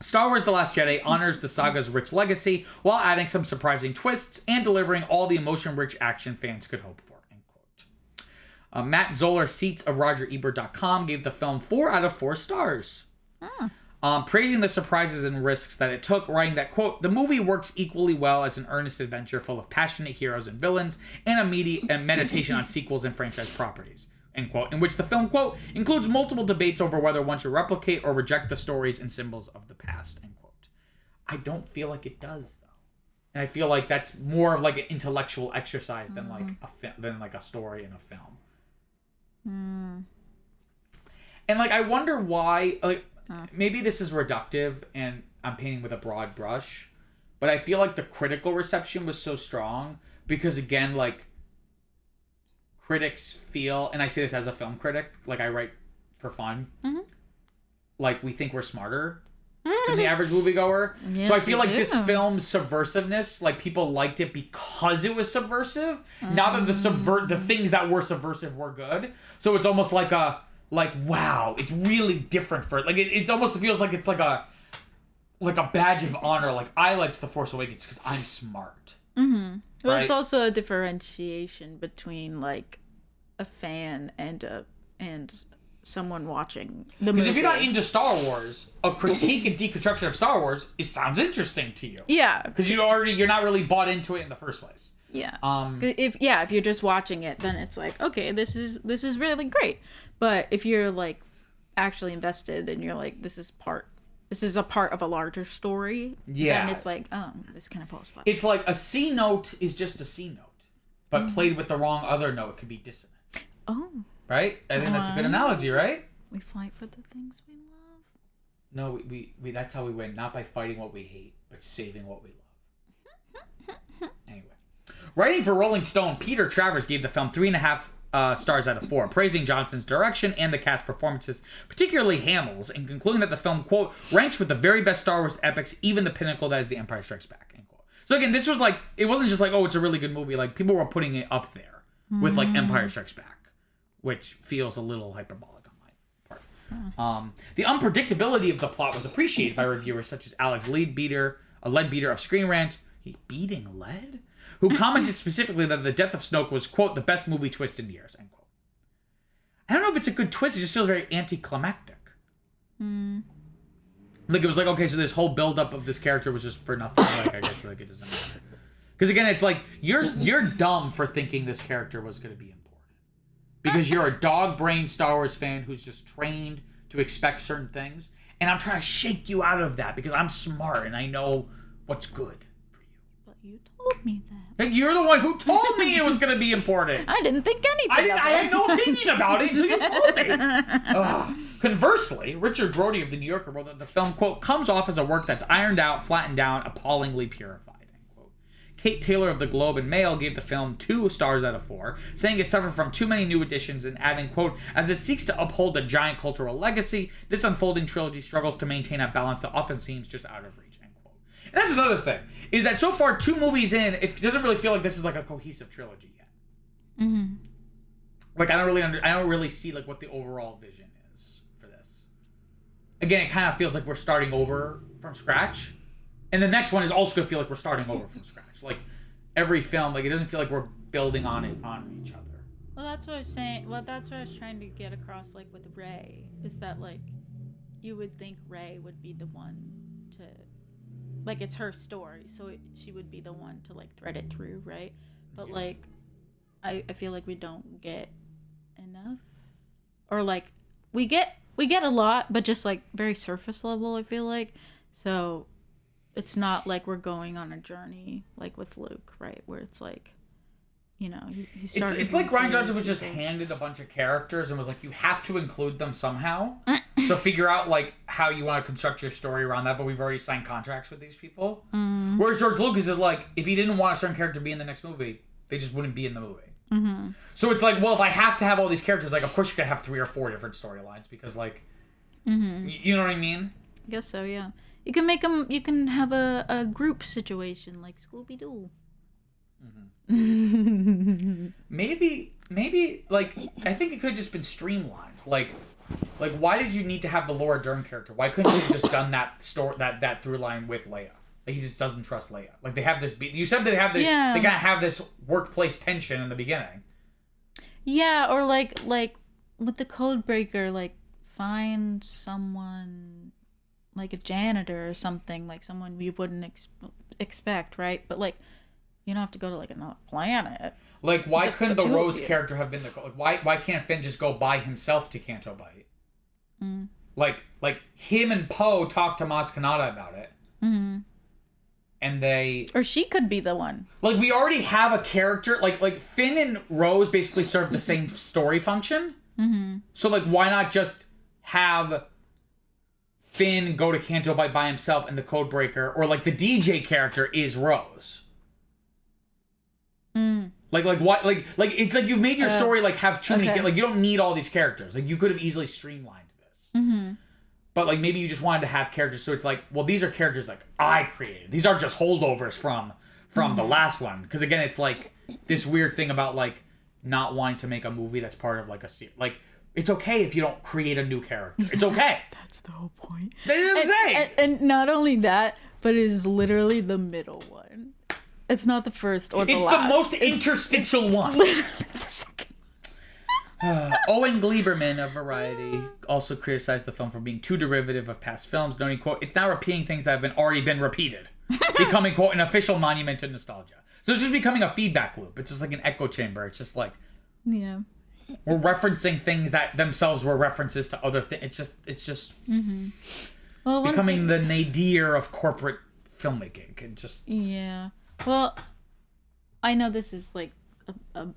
Star Wars The Last Jedi honors the saga's rich legacy while adding some surprising twists and delivering all the emotion-rich action fans could hope for, end quote. Matt Zoller Seats of RogerEbert.com gave the film 4 out of 4 stars. Praising the surprises and risks that it took, writing that, quote, the movie works equally well as an earnest adventure full of passionate heroes and villains and a meditation on sequels and franchise properties, end quote, in which the film, quote, includes multiple debates over whether one should replicate or reject the stories and symbols of the past, end quote. I don't feel like it does, though. And I feel like that's more of like an intellectual exercise than like a story in a film. And like, I wonder why. Like, maybe this is reductive, and I'm painting with a broad brush, but I feel like the critical reception was so strong because, again, like, critics feel, and I say this as a film critic, like I write for fun, like we think we're smarter than the average moviegoer. Yes, so I feel like do. this film's subversiveness, like people liked it because it was subversive. Now that the things that were subversive were good, so it's almost like wow, it's really different for like it almost feels like it's like a badge of honor. Like I liked The Force Awakens because I'm smart. Well, Right? it's also a differentiation between like a fan and someone watching the movie. Because if you're not into Star Wars, a critique and deconstruction of Star Wars, it sounds interesting to you. Yeah. Because you're not really bought into it in the first place. Yeah. If you're just watching it, then it's like, okay, this is really great. But if you're like actually invested and you're like, this is a part of a larger story, Yeah. then it's like, oh, this kind of falls flat. It's like a C note is just a C note, but played with the wrong other note, it could be dissonant. Oh. Right? I think that's a good analogy, right? We fight for the things we love. No, we that's how we win, not by fighting what we hate, but saving what we love. Anyway. Writing for Rolling Stone, Peter Travers gave the film 3.5 stars out of 4, praising Johnson's direction and the cast performances, particularly Hamill's, and concluding that the film, quote, ranks with the very best Star Wars epics, even the pinnacle that is The Empire Strikes Back, end quote. So again, this was like, it wasn't just like, oh, it's a really good movie. Like, people were putting it up there with like Empire Strikes Back, which feels a little hyperbolic on my part. The unpredictability of the plot was appreciated by reviewers such as Alex Leadbeater, a Leadbeater of Screen Rant, beating lead? Who commented specifically that the death of Snoke was, quote, the best movie twist in years, end quote. I don't know if it's a good twist, it just feels very anticlimactic. Like, it was like, okay, so this whole buildup of this character was just for nothing. Like, I guess like it doesn't matter. Because again, it's like, you're dumb for thinking this character was going to be important. Because you're a dog-brained Star Wars fan who's just trained to expect certain things. And I'm trying to shake you out of that because I'm smart and I know what's good for you. But you told me that. And you're the one who told me it was going to be important. I didn't think anything of it. I had no opinion about it until you told me. Ugh. Conversely, Richard Brody of The New Yorker wrote that the film, quote, comes off as a work that's ironed out, flattened down, appallingly purified, end quote. Kate Taylor of the Globe and Mail gave the film 2 stars out of 4, saying it suffered from too many new additions and adding, quote, as it seeks to uphold a giant cultural legacy, this unfolding trilogy struggles to maintain a balance that often seems just out of reach, end quote. And that's another thing, is that so far 2 movies in, it doesn't really feel like this is like a cohesive trilogy yet. Like, I don't really see like what the overall vision is for this. Again, it kind of feels like we're starting over from scratch. And the next one is also going to feel like we're starting over from scratch. Like, every film, like, it doesn't feel like we're building on each other. Well, that's what I was saying. Well, that's what I was trying to get across, like, with Rey. Is that, like, you would think Rey would be the one to... Like, it's her story, so she would be the one to, like, thread it through, right? But, like, I feel like we don't get enough. Or, like, we get a lot, but just, like, very surface level, I feel like. So... It's not like we're going on a journey like with Luke, right? Where it's like, you know, he started. It's like Rian Johnson was just handed a bunch of characters and was like, you have to include them somehow. So figure out like how you want to construct your story around that. But we've already signed contracts with these people. Whereas George Lucas is like, if he didn't want a certain character to be in the next movie, they just wouldn't be in the movie. So it's like, well, if I have to have all these characters, like, of course you could have 3 or 4 different storylines because, like, you know what I mean? I guess so, yeah. You can make them. You can have a group situation like Scooby Doo. Maybe, like, I think it could have just been streamlined. Like, why did you need to have the Laura Dern character? Why couldn't you have just done that that through line with Leia? Like, he just doesn't trust Leia. Like, they have this. You said they have this. Yeah. They gotta have this workplace tension in the beginning. Yeah, or like with the code breaker, like find someone. Like a janitor or something, like someone you wouldn't expect, right? But like, you don't have to go to like another planet. Like, why Just couldn't the the two of Rose you. character have been the like? Why can't Finn just go by himself to Canto Bight? Like him and Poe talked to Maz Kanata about it, and they Or she could be the one. we already have a character like Finn and Rose basically serve the same story function. Mm-hmm. So, like, why not just have Finn go to Canto Bight by himself and the Codebreaker, or, like, the DJ character is Rose? Like what? Like, it's like you've made your story, like, have too many... Like, you don't need all these characters. Like, you could have easily streamlined this. Mm-hmm. But, like, maybe you just wanted to have characters, so it's like, well, these are characters, like, I created. These aren't just holdovers from the last one. Because, again, it's, like, this weird thing about, like, not wanting to make a movie that's part of, like, a series. Like, it's okay if you don't create a new character. It's okay. That's the whole point. That's what I'm saying. And not only that, but it is literally the middle one. It's not the first or the last. It's the most interstitial one. Literally the second. Owen Gleiberman of Variety also criticized the film for being too derivative of past films, noting, quote, it's now repeating things that have already been repeated, becoming, quote, an official monument to nostalgia. So it's just becoming a feedback loop. It's just like an echo chamber. It's just like, yeah, we're referencing things that themselves were references to other things. It's just well, becoming the nadir of corporate filmmaking. It just yeah. Well, I know this is like a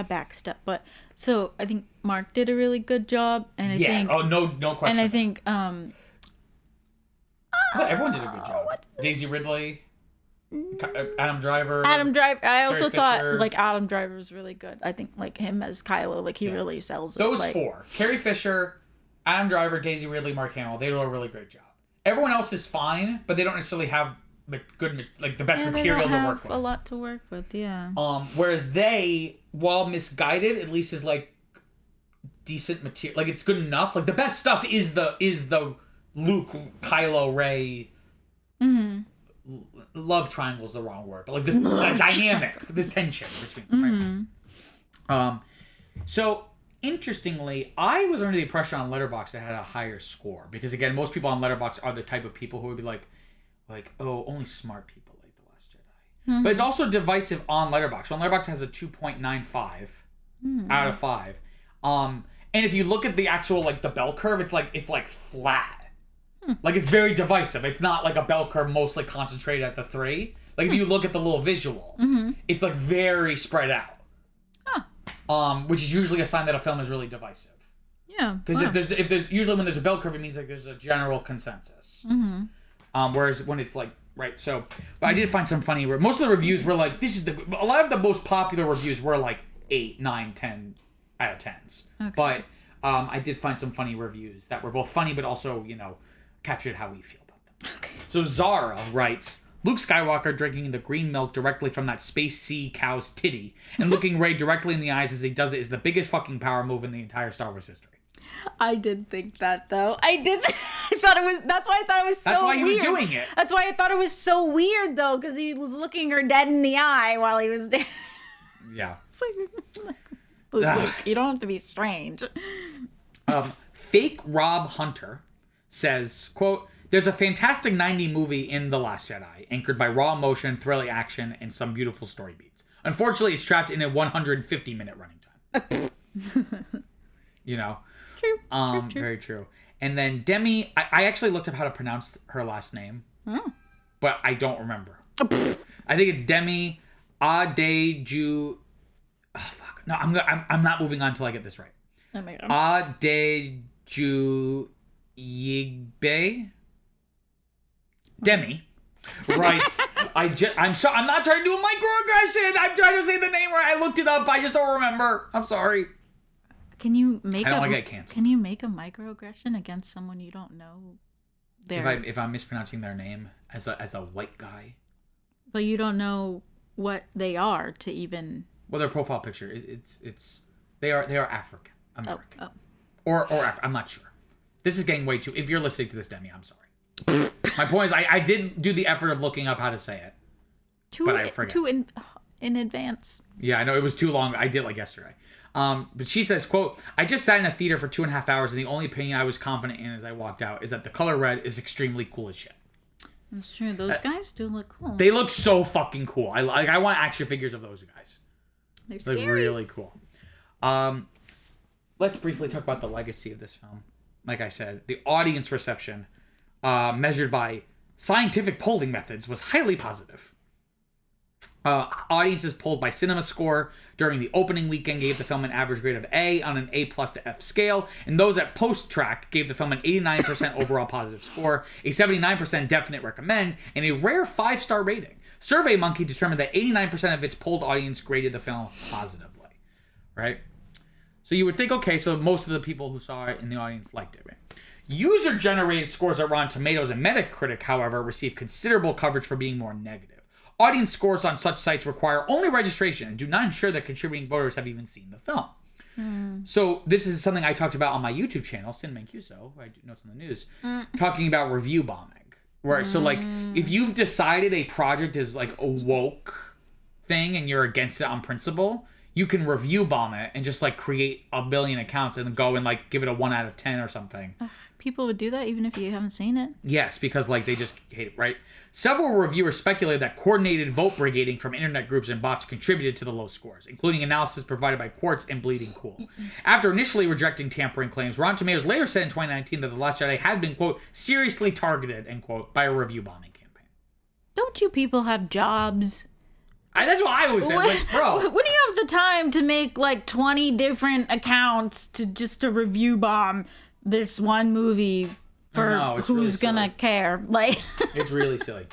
back step, but so I think Mark did a really good job, and I think no question. And I think I thought everyone did a good job. Daisy Ridley, Adam Driver. I also thought Fisher. like Adam Driver was really good. I think like him as Kylo, like he really sells it. Those like, four: Carrie Fisher, Adam Driver, Daisy Ridley, Mark Hamill. They do a really great job. Everyone else is fine, but they don't necessarily have good, like the best material to work with. A lot to work with, yeah. Whereas they, while misguided, at least is like decent material. Like it's good enough. Like the best stuff is the Luke, Kylo, Rey. Love triangle is the wrong word, but like this dynamic, this tension between. So interestingly, I was under the impression on Letterboxd it had a higher score because again, most people on Letterboxd are the type of people who would be like, oh, only smart people like The Last Jedi. But it's also divisive on Letterboxd. So on Letterboxd has a 2.95 out of 5. And if you look at the actual like the bell curve, it's like flat. Like it's very divisive. It's not like a bell curve mostly concentrated at the 3. Like if you look at the little visual, it's like very spread out. Which is usually a sign that a film is really divisive. Yeah. Because if there's usually when there's a bell curve, it means like there's a general consensus. Whereas when it's like, right, so, but I did find some funny, most of the reviews were like, a lot of the most popular reviews were like 8, 9, 10 out of 10s. Okay. But I did find some funny reviews that were both funny, but also, captured how we feel about them. Okay. So Zara writes, Luke Skywalker drinking the green milk directly from that space sea cow's titty and looking Rey directly in the eyes as he does it is the biggest fucking power move in the entire Star Wars history. I did think that though. I did. I thought it was. That's why I thought it was so weird. That's why he was doing it. That's why I thought it was so weird though, because he was looking her dead in the eye while he was there. Yeah. It's like, Luke, you don't have to be strange. Fake Rob Hunter says, quote, there's a fantastic 90 movie in The Last Jedi, anchored by raw emotion, thrilling action, and some beautiful story beats. Unfortunately, it's trapped in a 150-minute running time. True. True. Very true. And then Demi, I actually looked up how to pronounce her last name, but I don't remember. I think it's Demi Adeju. Oh fuck! No, I'm not moving on until I get this right. Oh my god. Adeju Yigbe. Demi writes, I'm not trying to do a microaggression. I'm trying to say the name right. I looked it up. I just don't remember. I'm sorry. Can you make I don't want to get canceled. Can you make a microaggression against someone you don't know? If I'm mispronouncing their name as a white guy, but you don't know what they are to even. Well, their profile picture they are African American. Or I'm not sure. This is getting way too. If you're listening to this, Demi, I'm sorry. My point is, I did do the effort of looking up how to say it, but I forget. In advance. Yeah, I know it was too long. I did like yesterday. But she says, quote, I just sat in a theater for 2.5 hours and the only opinion I was confident in as I walked out is that the color red is extremely cool as shit. That's true. Those guys do look cool. They look so fucking cool. I want action figures of those guys. They're scary. They're really cool. Let's briefly talk about the legacy of this film. Like I said, the audience reception, measured by scientific polling methods, was highly positive. Audiences polled by Cinema Score during the opening weekend gave the film an average grade of A on an A+ to F scale, and those at Post-Track gave the film an 89% overall positive score, a 79% definite recommend, and a rare 5-star rating. SurveyMonkey determined that 89% of its polled audience graded the film positively, right? So you would think, okay, so most of the people who saw it in the audience liked it, right? User-generated scores at Rotten Tomatoes and Metacritic, however, received considerable coverage for being more negative. Audience scores on such sites require only registration and do not ensure that contributing voters have even seen the film. So this is something I talked about on my YouTube channel, Sin Mancuso, I do notes on the news, talking about review bombing. Right, so like, if you've decided a project is like a woke thing and you're against it on principle, you can review bomb it and just like create a billion accounts and go and like give it a 1 out of 10 or something. People would do that even if you haven't seen it. Yes, because like they just hate it, right? Several reviewers speculated that coordinated vote brigading from internet groups and bots contributed to the low scores, including analysis provided by Quartz and Bleeding Cool. After initially rejecting tampering claims, Rotten Tomatoes later said in 2019 that The Last Jedi had been, quote, seriously targeted, end quote, by a review bombing campaign. Don't you people have jobs? That's what I always say. Like, bro. When do you have the time to make like 20 different accounts to review bomb this one movie for who's really gonna care? Like, it's really silly.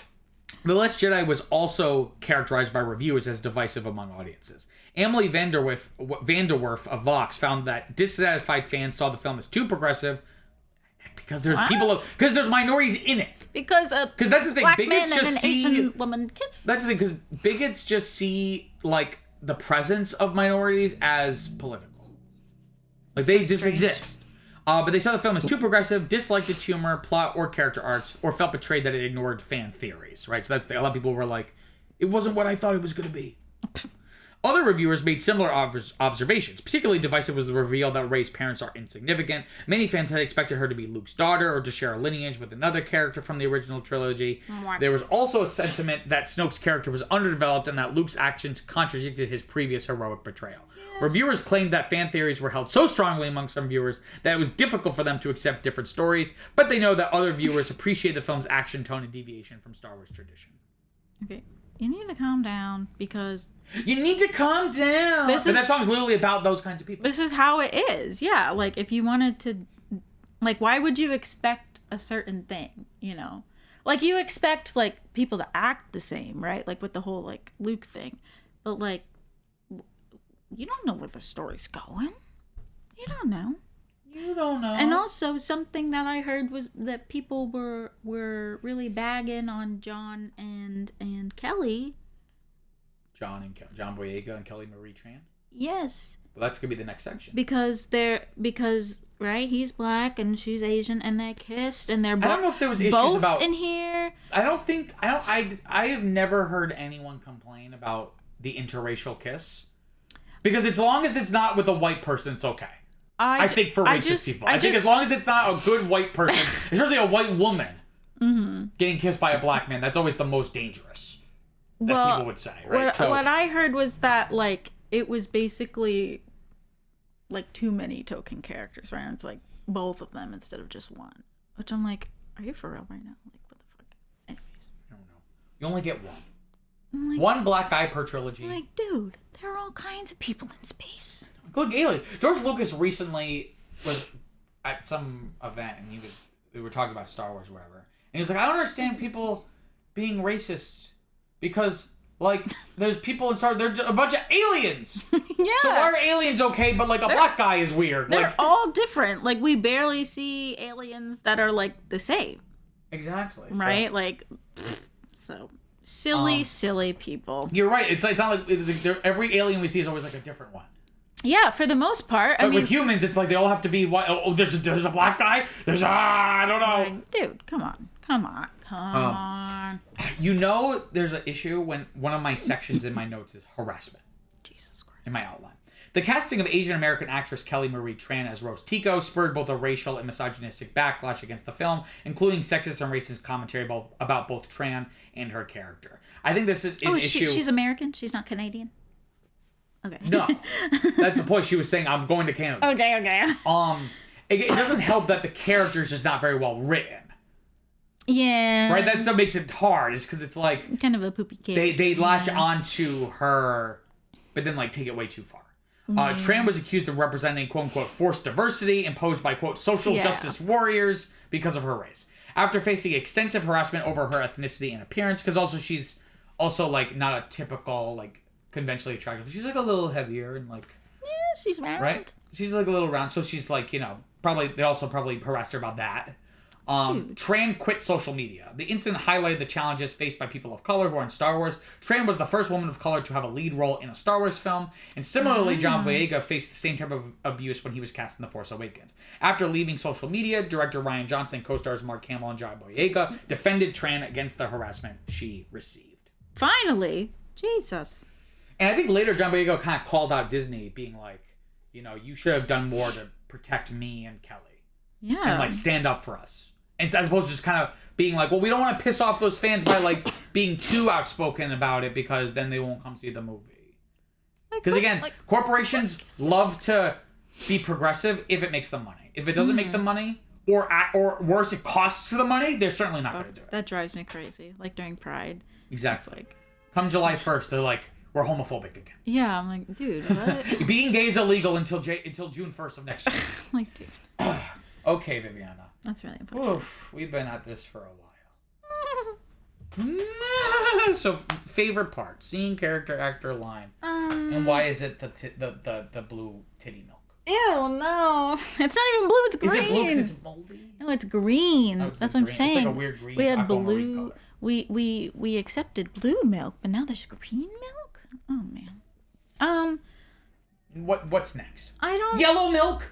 The Last Jedi was also characterized by reviewers as divisive among audiences. Emily Vanderwerf of Vox found that dissatisfied fans saw the film as too progressive because there's because there's minorities in it. Because that's the thing. Black Bigots man just and an see Asian woman kiss. That's the thing, because bigots just see like the presence of minorities as political. Like they just exist. But they saw the film as too progressive, disliked its humor, plot, or character arcs, or felt betrayed that it ignored fan theories, right? So that's a lot of people were like, it wasn't what I thought it was going to be. Other reviewers made similar observations. Particularly divisive was the reveal that Rey's parents are insignificant. Many fans had expected her to be Luke's daughter or to share a lineage with another character from the original trilogy. There was also a sentiment that Snoke's character was underdeveloped and that Luke's actions contradicted his previous heroic betrayal. Reviewers claimed that fan theories were held so strongly among some viewers that it was difficult for them to accept different stories, but they know that other viewers appreciate the film's action tone and deviation from Star Wars tradition. Okay, you need to calm down because... You need to calm down! But that song's literally about those kinds of people. This is how it is, yeah. Like, if you wanted to... Like, why would you expect a certain thing, you know? Like, you expect, like, people to act the same, right? Like, with the whole, like, Luke thing. But, like... You don't know where the story's going. You don't know. You don't know. And also, something that I heard was that people were really bagging on John and Kelly. John Boyega and Kelly Marie Tran? Yes. Well, that's going to be the next section. Because, right, he's black and she's Asian and they kissed and they're I don't know if there was issues about... in here. I have never heard anyone complain about the interracial kiss. Because as long as it's not with a white person, it's okay. I think for racist people. I think as long as it's not a good white person, especially a white woman, getting kissed by a black man, that's always the most dangerous. That people would say, right? What I heard was that, like, it was basically, like, too many token characters, right? It's like both of them instead of just one. Which I'm like, are you for real right now? Like, what the fuck? Anyways. I don't know. You only get one. Like, one black guy per trilogy. Like, dude, there are all kinds of people in space. Look, alien. George Lucas recently was at some event and we were talking about Star Wars or whatever. And he was like, I don't understand people being racist because, like, there's people in Star Wars, they're a bunch of aliens. Yeah. So why are aliens okay, but, like, a black guy is weird? They're like, all different. Like, we barely see aliens that are, like, the same. Exactly. Right? So... Silly people. You're right. It's not like every alien we see is always like a different one. Yeah, for the most part. But with humans, it's like they all have to be white. Oh, there's a black guy. I don't know. Like, dude, come on. You know, there's an issue when one of my sections in my notes is harassment. Jesus Christ. In my outline. The casting of Asian American actress Kelly Marie Tran as Rose Tico spurred both a racial and misogynistic backlash against the film, including sexist and racist commentary about both Tran and her character. I think this is an issue. She's American? She's not Canadian? Okay. No. That's the point. She was saying, I'm going to Canada. Okay. It doesn't help that the character is just not very well written. Yeah. Right? That's what makes it hard, is because it's like kind of a poopy kid. they latch onto her, but then like take it way too far. Tran was accused of representing quote unquote forced diversity imposed by quote social justice warriors because of her race. After facing extensive harassment over her ethnicity and appearance, because also she's also like not a typical like conventionally attractive. She's like a little heavier and like she's round. Right? She's like a little round, so she's like, you know, they also probably harassed her about that. Tran quit social media. The incident highlighted the challenges faced by people of color who are in Star Wars. Tran was the first woman of color to have a lead role in a Star Wars film, and similarly, John Boyega faced the same type of abuse when he was cast in The Force Awakens. After leaving social media, director Rian Johnson and co-stars Mark Hamill and John Boyega defended Tran against the harassment she received. Finally, Jesus. And I think later John Boyega kind of called out Disney, being like, you know, you should have done more to protect me and Kelly. Yeah. And like stand up for us. And as opposed to just kind of being like, well, we don't want to piss off those fans by like being too outspoken about it because then they won't come see the movie. Because again, corporations love to be progressive if it makes them money. If it doesn't make them money, or worse, it costs the money, they're certainly not going to do it. That drives me crazy. Like during Pride. Exactly. It's like, come July 1st, they're like, we're homophobic again. yeah, I'm like, dude, what? Being gay is illegal until June 1st of next year. Like, dude. Okay, Viviana. That's really important. Oof, we've been at this for a while. So, favorite part, scene, character, actor, line, and why is it the blue titty milk? Ew, no. It's not even blue, it's green. Is it blue because it's moldy? No, it's green. Oh, it's That's like what I'm green. saying. It's like a weird green. We had aquamarine blue. color. We accepted blue milk, but now there's green milk? Oh man. What's next? I don't. Yellow milk.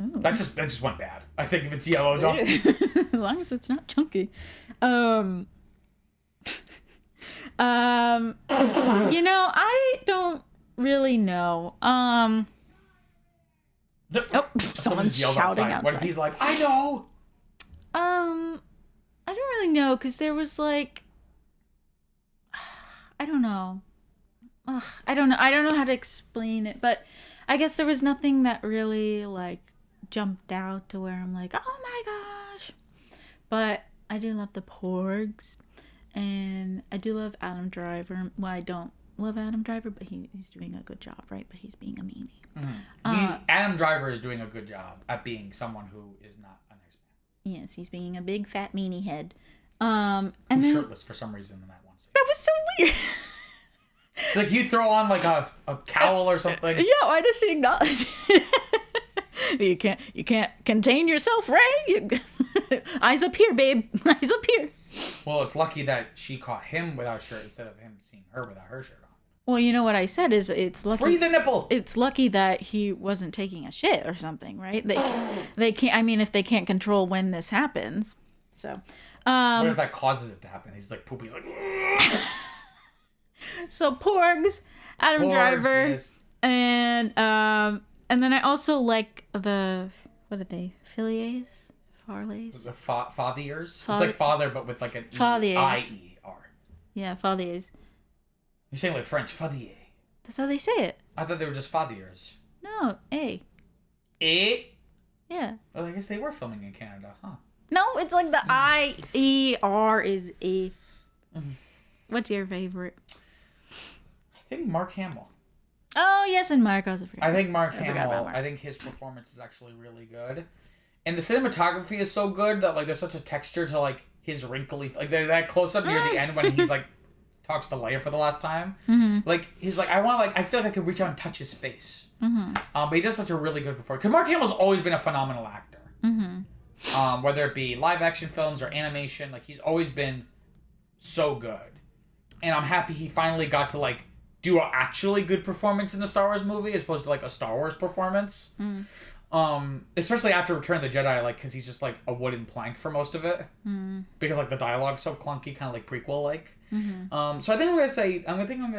Ooh. That just went bad. I think if it's yellow, don't. As long as it's not chunky. You know, I don't really know. Someone's shouting outside. What if he's like, I know? I don't really know, because there was like, I don't know. I don't know how to explain it, but I guess there was nothing that really like jumped out to where I'm like, oh my gosh. But I do love the Porgs, and I do love Adam Driver. Well, I don't love Adam Driver, but he's doing a good job, right? But he's being a meanie. Mm-hmm. Adam Driver is doing a good job at being someone who is not a nice man. Yes, he's being a big fat meanie head. And then shirtless for some reason in that one scene. That was so weird. Like you throw on like a cowl or something. Yeah, why does she acknowledge it? You can't contain yourself, Ray. Eyes up here, babe. Eyes up here. Well, it's lucky that she caught him without a shirt instead of him seeing her without her shirt on. Well, you know what I said is it's lucky. Free the nipple. It's lucky that he wasn't taking a shit or something, right? They can't. I mean, if they can't control when this happens, so. What if that causes it to happen? He's like poopy. He's like. So Porgs, Adam Driver, yes. and then I also like the, what are they? Filiers? Farleys? The Fathiers? It's like father, but with like an I-E-R. Yeah, Faliers. You're saying like French, Fathier. That's how they say it. I thought they were just Fathiers. No, A. Eh? Yeah. Well, I guess they were filming in Canada, huh? No, it's like the I-E-R is A. Mm-hmm. What's your favorite? I think Mark Hamill. Oh, yes, and Mark also forgot. I think Mark Hamill, I think his performance is actually really good. And the cinematography is so good that like there's such a texture to like his wrinkly, like that close up near the end when he's like talks to Leia for the last time. Mm-hmm. Like he's like, I feel like I could reach out and touch his face. Mm-hmm. But he does such a really good performance. Because Mark Hamill's always been a phenomenal actor. Mm-hmm. Whether it be live action films or animation, like he's always been so good. And I'm happy he finally got to like do an actually good performance in the Star Wars movie as opposed to like a Star Wars performance. Mm. Especially after Return of the Jedi, like because he's just like a wooden plank for most of it. Mm. Because like the dialogue's so clunky, kind of like prequel like. Mm-hmm. So I think I'm gonna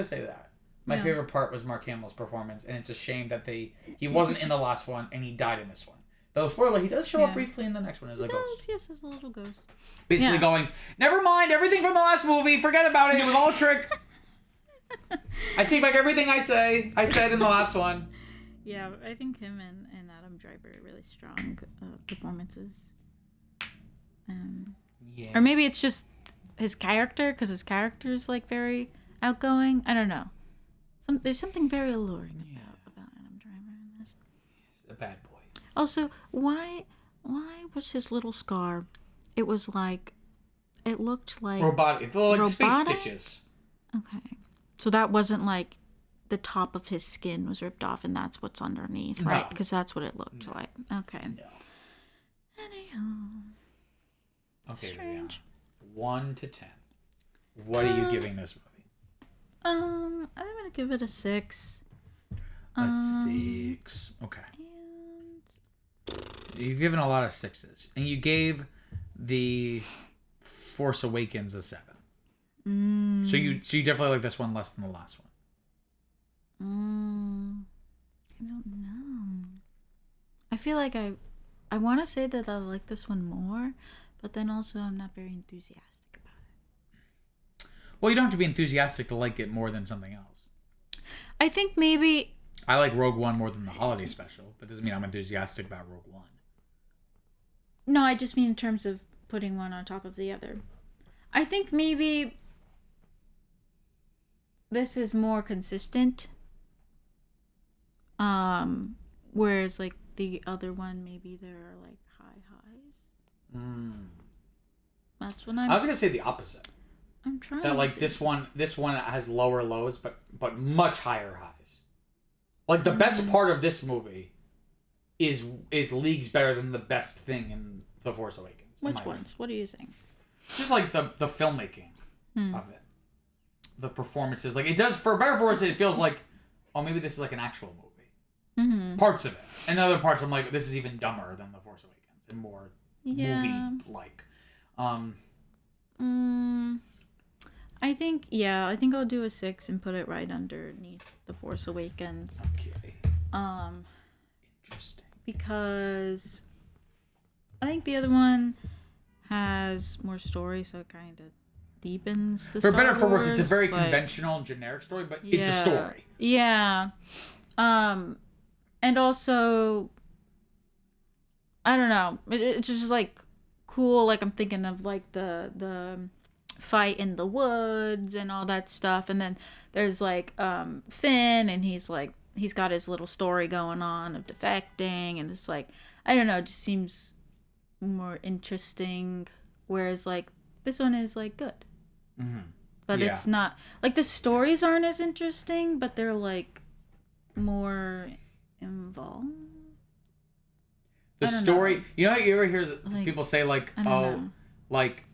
say that. My favorite part was Mark Hamill's performance, and it's a shame that he wasn't in the last one and he died in this one. Though spoiler, he does show up briefly in the next one as a ghost. Yes, as a little ghost. Basically going, never mind everything from the last movie, forget about it, it was all a trick. I take back everything I said in the last one. Yeah, I think him and Adam Driver are really strong performances. Yeah. Or maybe it's just his character, because his character is like very outgoing. I don't know. There's something very alluring about Adam Driver in this. He's a bad boy. Also, why was his little scar? It was like, it looked like Robotic. It looked like space stitches. Okay, so that wasn't like the top of his skin was ripped off, and that's what's underneath, right? Because that's what it looked like. Okay. No. Anyhow. Okay. Strange. 1 to 10. What are you giving this movie? I'm gonna give it a 6. A 6. Okay. And You've given a lot of 6s, and you gave the Force Awakens a 7. So you definitely like this one less than the last one. I don't know. I feel like I want to say that I like this one more, but then also I'm not very enthusiastic about it. Well, you don't have to be enthusiastic to like it more than something else. I think maybe I like Rogue One more than the holiday special, but doesn't mean I'm enthusiastic about Rogue One. no, I just mean in terms of putting one on top of the other. I think maybe this is more consistent. Whereas like the other one, maybe there are like high highs. That's when I was gonna say the opposite. I'm trying. That like this one has lower lows, but much higher highs. Like the best part of this movie is leagues better than the best thing in The Force Awakens. Which ones? What are you saying? Just like the filmmaking of it, the performances. Like it does for better or worse. It feels like, oh, maybe this is like an actual movie. Parts of it, and the other parts, I'm like, this is even dumber than The Force Awakens and more movie-like. I think I'll do a 6 and put it right underneath The Force Awakens. Okay. Interesting. Because I think the other one has more story, so it kind of deepens the For Star better or for worse, it's a Wars, very like, conventional and generic story, but it's a story. Yeah. And also, I don't know. It's just like cool. Like I'm thinking of like the fight in the woods and all that stuff. And then there's like Finn, and he's got his little story going on of defecting, and it's like, I don't know, it just seems more interesting. Whereas like this one is like good. But it's not like the stories aren't as interesting, but they're like more involved. The story, you ever hear Like, people say like, know. like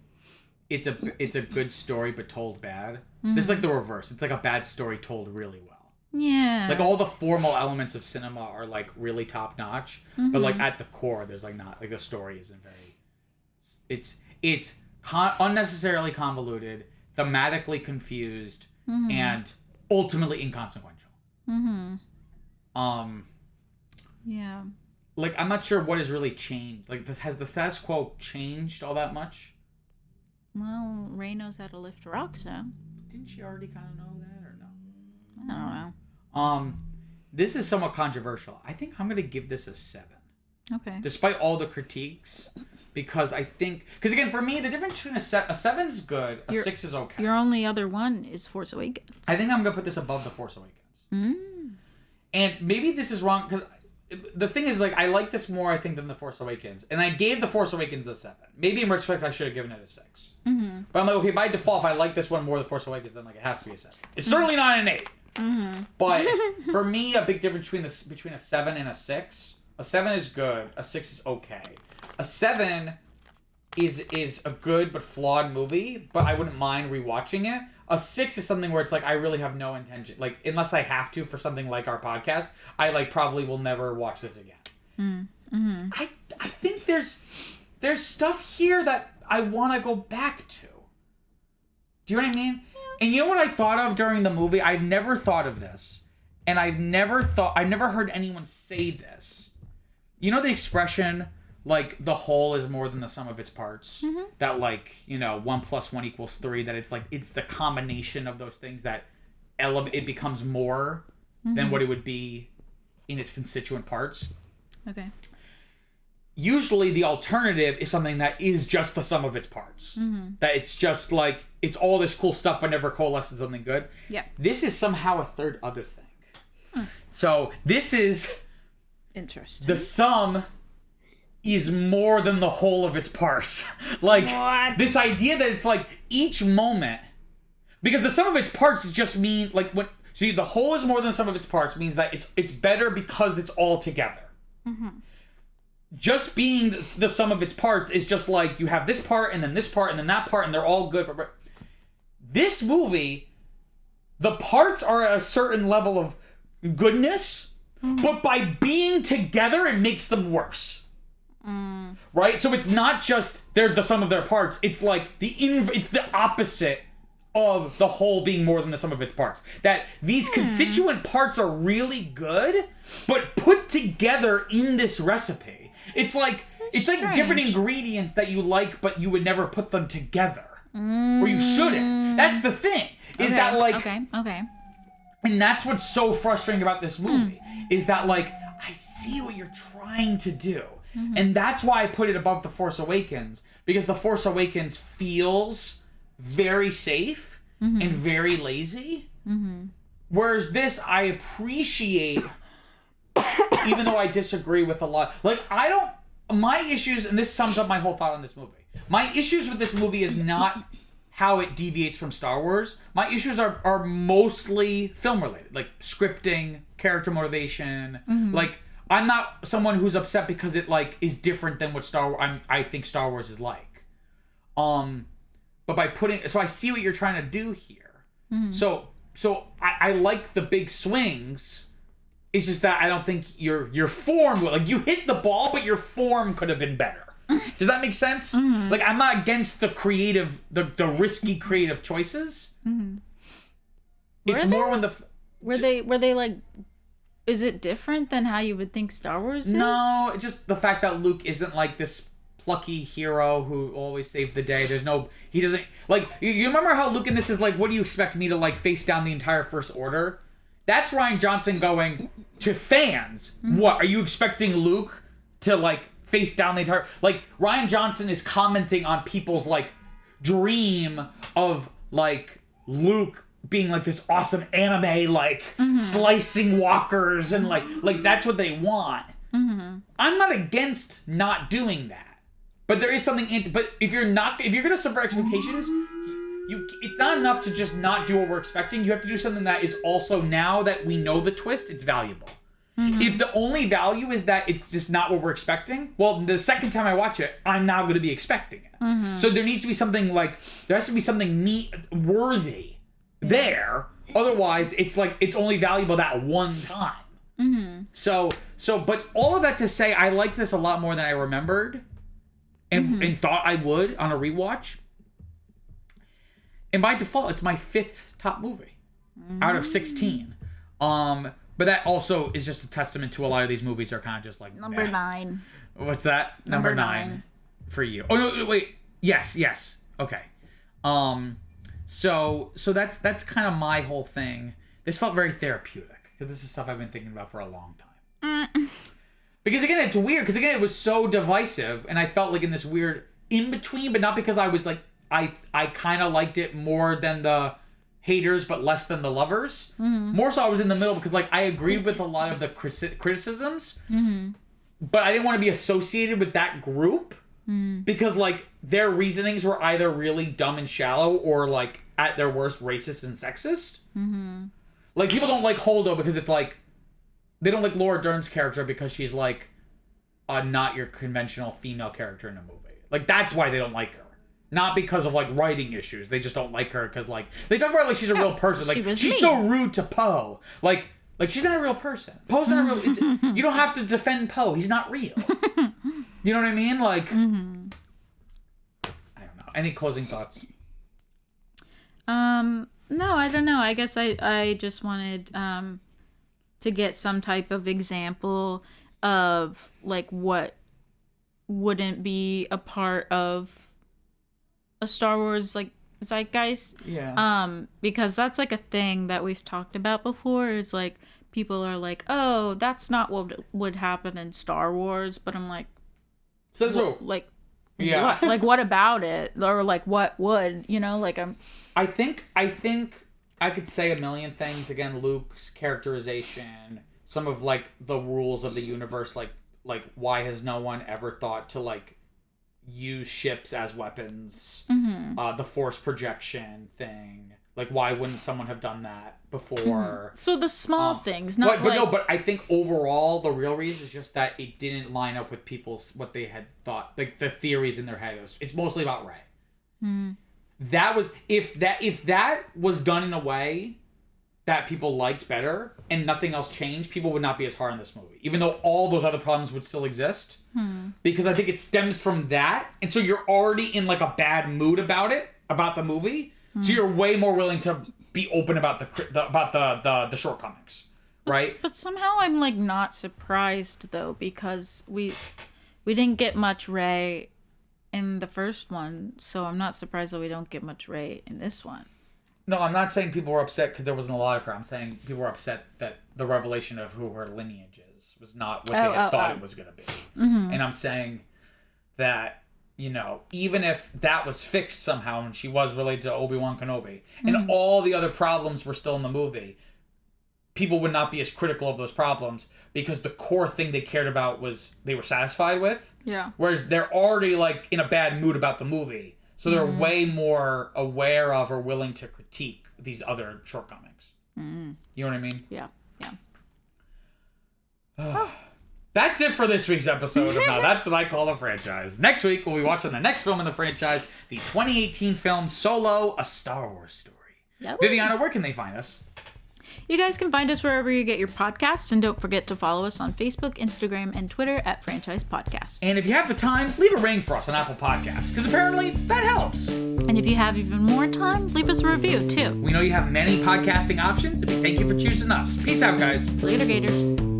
it's a good story but told bad. This is like the reverse. It's like a bad story told really well. Yeah. Like all the formal elements of cinema are like really top notch, but like at the core, there's like not like the story isn't very. It's unnecessarily convoluted, thematically confused, and ultimately inconsequential. Yeah. Like I'm not sure what has really changed. Like has the status quo changed all that much? Well, Rey knows how to lift rocks now. Didn't she already kind of know that or no? I don't know. This is somewhat controversial. I think I'm gonna give this a 7. Okay. Despite all the critiques, because again, for me, the difference between a 7's good, a 6 is okay. Your only other one is Force Awakens. I think I'm gonna put this above The Force Awakens. And maybe this is wrong because the thing is, like, I like this more, I think, than The Force Awakens, and I gave The Force Awakens a 7. Maybe in retrospect, I should have given it a 6. But I'm like, okay, by default, if I like this one more, The Force Awakens, then like it has to be a 7. It's certainly not an 8. But for me, a big difference between a 7 and a 6. A 7 is good. A 6 is okay. A 7 is a good but flawed movie, but I wouldn't mind rewatching it. A 6 is something where it's like I really have no intention, like unless I have to for something like our podcast, I like probably will never watch this again. I think there's stuff here that I want to go back to. Do you know what I mean? And you know what I thought of during the movie? I've never thought of this, and I've never heard anyone say this. You know the expression, like, the whole is more than the sum of its parts? That, like, 1 + 1 = 3, that it's, like, it's the combination of those things that it becomes more than what it would be in its constituent parts. Okay. usually the alternative is something that is just the sum of its parts. That it's just like, it's all this cool stuff but never coalesces something good. Yeah. This is somehow a third other thing. So this is Interesting. the sum is more than the whole of its parts. Like, What? this idea that it's like each moment, because the sum of its parts just mean like when, see, the whole is more than the sum of its parts means that it's better because it's all together. Just being the sum of its parts is just like, you have this part and then this part and then that part and they're all good for. This movie, the parts are at a certain level of goodness, but by being together it makes them worse. Right? So it's not just they're the sum of their parts, it's like it's the opposite of the whole being more than the sum of its parts. That these constituent parts are really good, but put together in this recipe, it's like different ingredients that you like, but you would never put them together. Or you shouldn't. That's the thing. Is that like Okay. And that's what's so frustrating about this movie, is that like, I see what you're trying to do. And that's why I put it above The Force Awakens, because The Force Awakens feels very safe and very lazy. Whereas this, I appreciate, even though I disagree with a lot. Like, my issues, and this sums up my whole thought on this movie. My issues with this movie is not how it deviates from Star Wars. My issues are mostly film related, like scripting, character motivation. Like, I'm not someone who's upset because it like is different than what I think Star Wars is like. But by so I see what you're trying to do here. So I like the big swings. It's just that I don't think your form, like, you hit the ball, but your form could have been better. Does that make sense? Like, I'm not against the creative, the risky creative choices. It's more when were they like, is it different than how you would think Star Wars is? No, it's just the fact that Luke isn't like this plucky hero who always saved the day. He doesn't, like, you remember how Luke in this is like, what do you expect me to like face down the entire First Order? That's Rian Johnson going to fans. What, are you expecting Luke to like face down the entire, like, Rian Johnson is commenting on people's like dream of like Luke being like this awesome anime, like slicing walkers and like that's what they want. I'm not against not doing that, but there is something but if you're gonna subvert expectations, it's not enough to just not do what we're expecting. You have to do something that is also, now that we know the twist, it's valuable. If the only value is that it's just not what we're expecting, well, the second time I watch it, I'm now going to be expecting it. So there needs to be something like, there has to be something worthy there. Otherwise, it's like, it's only valuable that one time. So, but all of that to say, I like this a lot more than I remembered and thought I would on a rewatch. And by default, it's my 5th top movie out of 16. But that also is just a testament to a lot of these movies are kind of just like Number 9. What's that? Number 9 for you. Oh no, wait. Yes. Okay. So that's kind of my whole thing. This felt very therapeutic, because this is stuff I've been thinking about for a long time. Because again, it's weird, because again, it was so divisive, and I felt like in this weird in between, but not because I was like, I kind of liked it more than the haters but less than the lovers. More so I was in the middle, because like I agreed with a lot of the criticisms, but I didn't want to be associated with that group, because like their reasonings were either really dumb and shallow, or like at their worst racist and sexist. Like, people don't like Holdo because it's like, they don't like Laura Dern's character because she's like not your conventional female character in a movie. Like, that's why they don't like her. Not because of like writing issues. They just don't like her because like they talk about like she's a real person. Like, she's so rude to Poe. Like she's not a real person. Poe's not a real. You don't have to defend Poe. He's not real. You know what I mean? Like, I don't know. Any closing thoughts? No, I don't know. I guess I just wanted to get some type of example of like what wouldn't be a part of a Star Wars like zeitgeist. Yeah. Because that's like a thing that we've talked about before, is like people are like, oh, that's not what would happen in Star Wars, but I'm like, Says who? Like, Yeah. what about it? Or like, what would, like I think I could say a million things. Again, Luke's characterization, some of like the rules of the universe, like why has no one ever thought to like use ships as weapons? The force projection thing. Like, why wouldn't someone have done that before? So the small things, not but I think overall the real reason is just that it didn't line up with what they had thought, like the theories in their head. It's mostly about Rey. That was if that was done in a way that people liked better and nothing else changed, people would not be as hard on this movie, even though all those other problems would still exist. Because I think it stems from that, and so you're already in like a bad mood about the movie. So you're way more willing to be open about the shortcomings, right? But somehow I'm like not surprised though, because we didn't get much Rey in the first one, so I'm not surprised that we don't get much Rey in this one. No, I'm not saying people were upset because there wasn't a lot of her. I'm saying people were upset that the revelation of who her lineage is was not what they had thought it was going to be. And I'm saying that, even if that was fixed somehow and she was related to Obi-Wan Kenobi and all the other problems were still in the movie, people would not be as critical of those problems because the core thing they cared about was they were satisfied with. Yeah. Whereas they're already like in a bad mood about the movie. So they're way more aware of or willing to critique these other shortcomings. You know what I mean? Yeah. That's it for this week's episode of Now That's What I Call a Franchise. Next week, we'll be watching the next film in the franchise, the 2018 film Solo, A Star Wars Story. Viviana, where can they find us? You guys can find us wherever you get your podcasts, and don't forget to follow us on Facebook, Instagram, and Twitter at Franchise Podcast. And if you have the time, leave a rating for us on Apple Podcasts, because apparently that helps. And if you have even more time, leave us a review, too. We know you have many podcasting options, and we thank you for choosing us. Peace out, guys. Later, Gators.